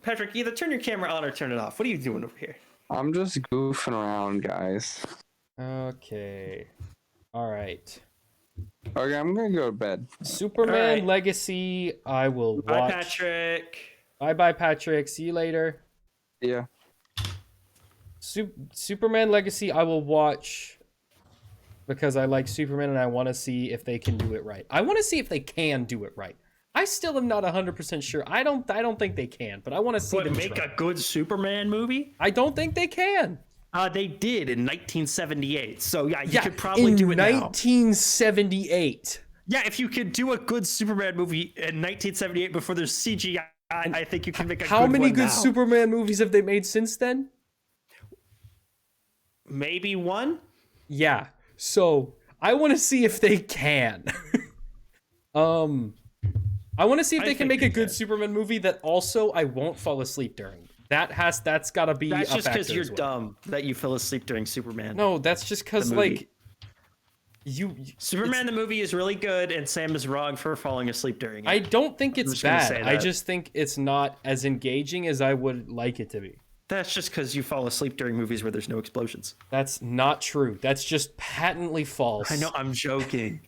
Patrick, either turn your camera on or turn it off. What are you doing over here?
I'm just goofing around, guys.
Okay. All right.
Okay, I'm gonna go to bed.
Superman
All right.
Legacy. I will watch.
Bye, Patrick.
Bye, Patrick. See you later.
Yeah.
Superman Legacy. I will watch because I like Superman, and I want to see if they can do it right. I want to see if they can do it right. I still am not 100% sure. I don't think they can, but I want to see
What,
them
make
try.
a good Superman movie?
I don't think they can.
They did in 1978. So yeah, you
Yeah,
could probably
in
do it now.
1978.
Yeah, if you could do a good Superman movie in 1978 before there's CGI, I think you can make a
How
good
many
one
good
now.
Superman movies have they made since then?
Maybe one?
Yeah. So I want to see if they can. I want to see if
I
they can
think
make a
they
good
can.
Superman movie that also I won't fall asleep during. That's gotta be.
That's
a
just because
factor
you're
as well.
dumb that you fell asleep during Superman.
No, that's just because
The movie.
like
Superman the movie is really good, and Sam is wrong for falling asleep during it.
I don't think it's
just gonna
bad.
say
I
that.
just think it's not as engaging as I would like it to be.
That's just because you fall asleep during movies where there's no explosions.
That's not true. That's just patently false.
I know, I'm joking.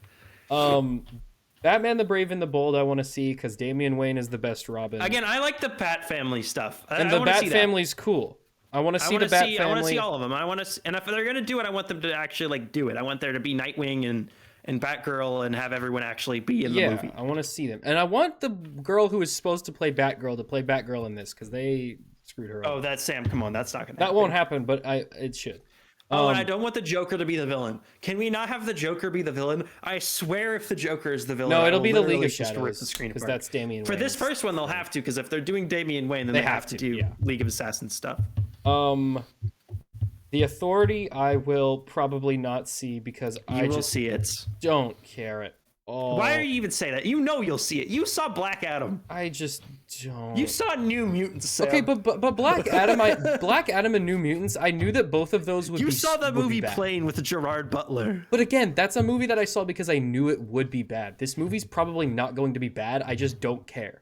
Batman the Brave and the Bold I want to see because Damian Wayne is the best Robin.
Again, I like the Bat Family stuff.
and
I
the
wanna
Bat
see that.
family's cool. I want to
I
see
want
the
to
Bat
see.
family.
I want to see all of them. I want to, and if they're gonna do it, I want them to actually like do it. I want there to be Nightwing and Batgirl and have everyone actually be in the
Yeah,
movie.
I want to see them. And I want the girl who is supposed to play Batgirl to play Batgirl in this because they screwed her up.
Oh, that's Sam. Come on, that's not gonna.
That
happen.
won't happen, but it should.
Oh, and I don't want the Joker to be the villain. Can we not have the Joker be the villain? I swear, if the Joker is the villain,
No,
I
it'll
will
be the League
literally
of
just rip
Shadows
the screen
because
apart.
that's Damian
For
Wayne.
this first one, they'll have to, because if they're doing Damian Wayne, then they have to do
yeah.
League of Assassins stuff.
The Authority I will probably not see because I
You will
just
see it.
don't care at all.
Why are you even saying that? You know you'll see it. You saw Black Adam.
I just don't.
You saw New Mutants. Sam.
Okay, but Black Adam, Black Adam and New Mutants, I knew that both of those would
you
be.
saw the
would be
movie
bad.
Plane with Gerard Butler.
But again, that's a movie that I saw because I knew it would be bad. This movie's probably not going to be bad. I just don't care.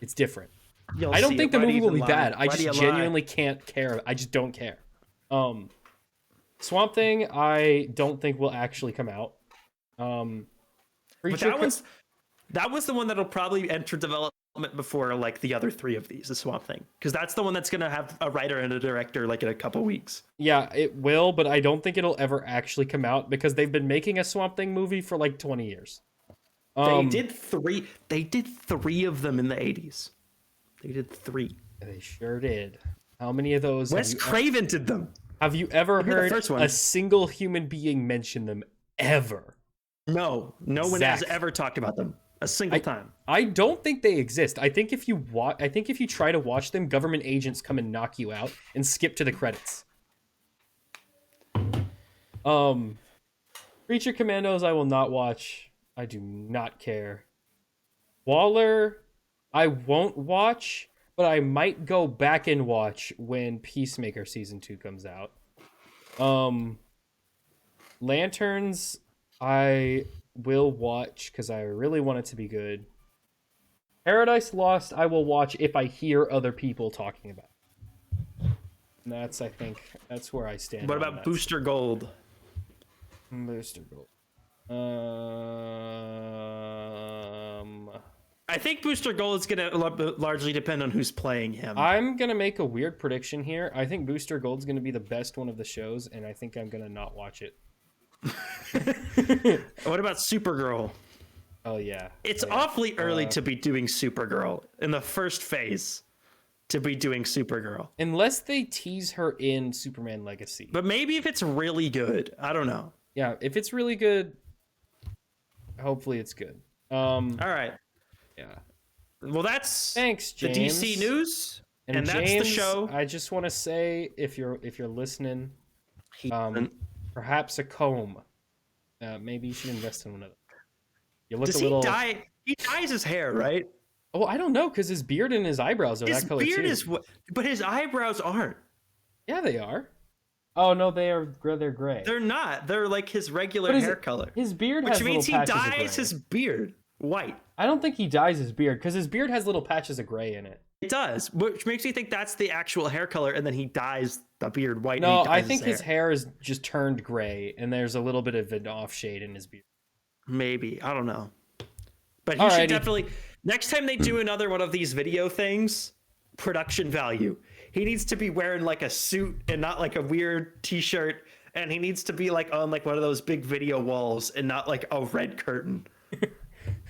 It's different.
You'll
I don't
see
think
it.
the
Why do
movie
you
will be
even
bad.
lie?
I
Why do
just
you lie?
genuinely can't care. I just don't care. Swamp Thing, I don't think will actually come out.
But
Preacher
that was the one that'll probably enter development before like the other three of these, the Swamp Thing, because that's the one that's gonna have a writer and a director like in a couple weeks.
Yeah, it will, but I don't think it'll ever actually come out because they've been making a Swamp Thing movie for like 20 years.
They did three. They did three of them in the 80s. They did three.
They sure did. How many of those
Wes Craven did them.
have you ever
Maybe the
heard
first one.
a single human being mention them ever?
No one has
Zach.
ever talked about them a single time.
I don't think they exist. I think if you try to watch them, government agents come and knock you out and skip to the credits. Creature Commandos I will not watch. I do not care. Waller I won't watch, but I might go back and watch when Peacemaker season 2 comes out. Lanterns I will watch because I really want it to be good. Paradise Lost I will watch if I hear other people talking about it. And I think that's where I stand.
What
on
about
that.
Booster Gold?
Booster Gold?
I think Booster Gold is going to largely depend on who's playing him.
I'm gonna make a weird prediction here. I think Booster Gold's gonna be the best one of the shows, and I think I'm gonna not watch it.
What about Supergirl?
Oh yeah,
It's awfully early to be doing Supergirl in the first phase. To be doing Supergirl,
unless they tease her in Superman Legacy.
but maybe if it's really good, I don't know.
Yeah, if it's really good, hopefully it's good.
All right.
Yeah.
Well, that's
Thanks,
the
James.
DC news, and that's
James,
the show.
I just want to say, if you're listening, perhaps a comb. Maybe you should invest in one of them. You look
Does
a little.
he dye? He dyes his hair, right?
Oh, I don't know, because his beard and his eyebrows are
His
that color
beard
too.
is, but his eyebrows aren't.
Yeah, they are. Oh no, they're gray.
They're not. They're like his regular
But
hair color,
His beard
which
has
means he
little patches of
dyes
gray.
his beard white.
I don't think he dyes his beard because his beard has little patches of gray in it.
It does, which makes me think that's the actual hair color, and then he dyes the beard white.
No,
and he
I
dyes
think his hair is just turned gray, and there's a little bit of an off shade in his beard.
Maybe, I don't know, but he
Alrighty.
should definitely. Next time they do another one of these video things, production value. He needs to be wearing like a suit and not like a weird t-shirt, and he needs to be like on like one of those big video walls and not like a red curtain.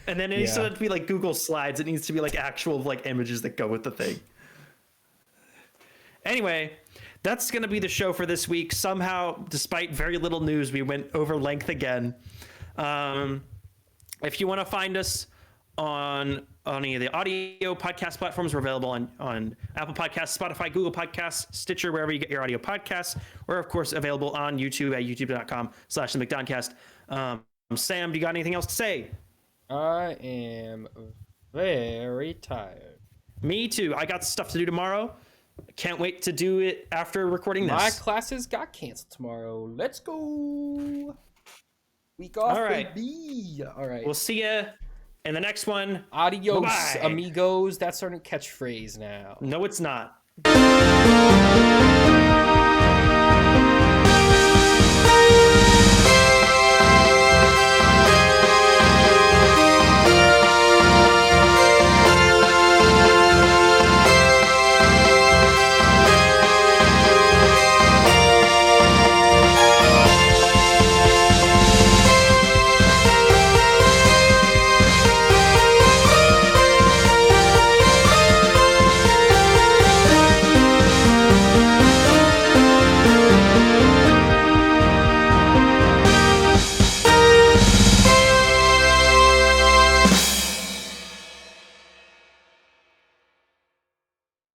And then it needs to be like Google Slides. It needs to be like actual like images that go with the thing. Anyway, that's going to be the show for this week. Somehow, despite very little news, we went over length again. If you want to find us on any of the audio podcast platforms, we're available on Apple Podcasts, Spotify, Google Podcasts, Stitcher, wherever you get your audio podcasts. We're, of course, available on YouTube at youtube.com/the McDonCast. Sam, do you got anything else to say?
I am very tired.
Me too. I got stuff to do tomorrow. Can't wait to do it after recording this.
My classes got canceled tomorrow. Let's go. Week off,
All right.
baby. All right.
We'll see you in the next one.
Adios,
Bye-bye.
amigos. That's our new catchphrase now.
No, it's not.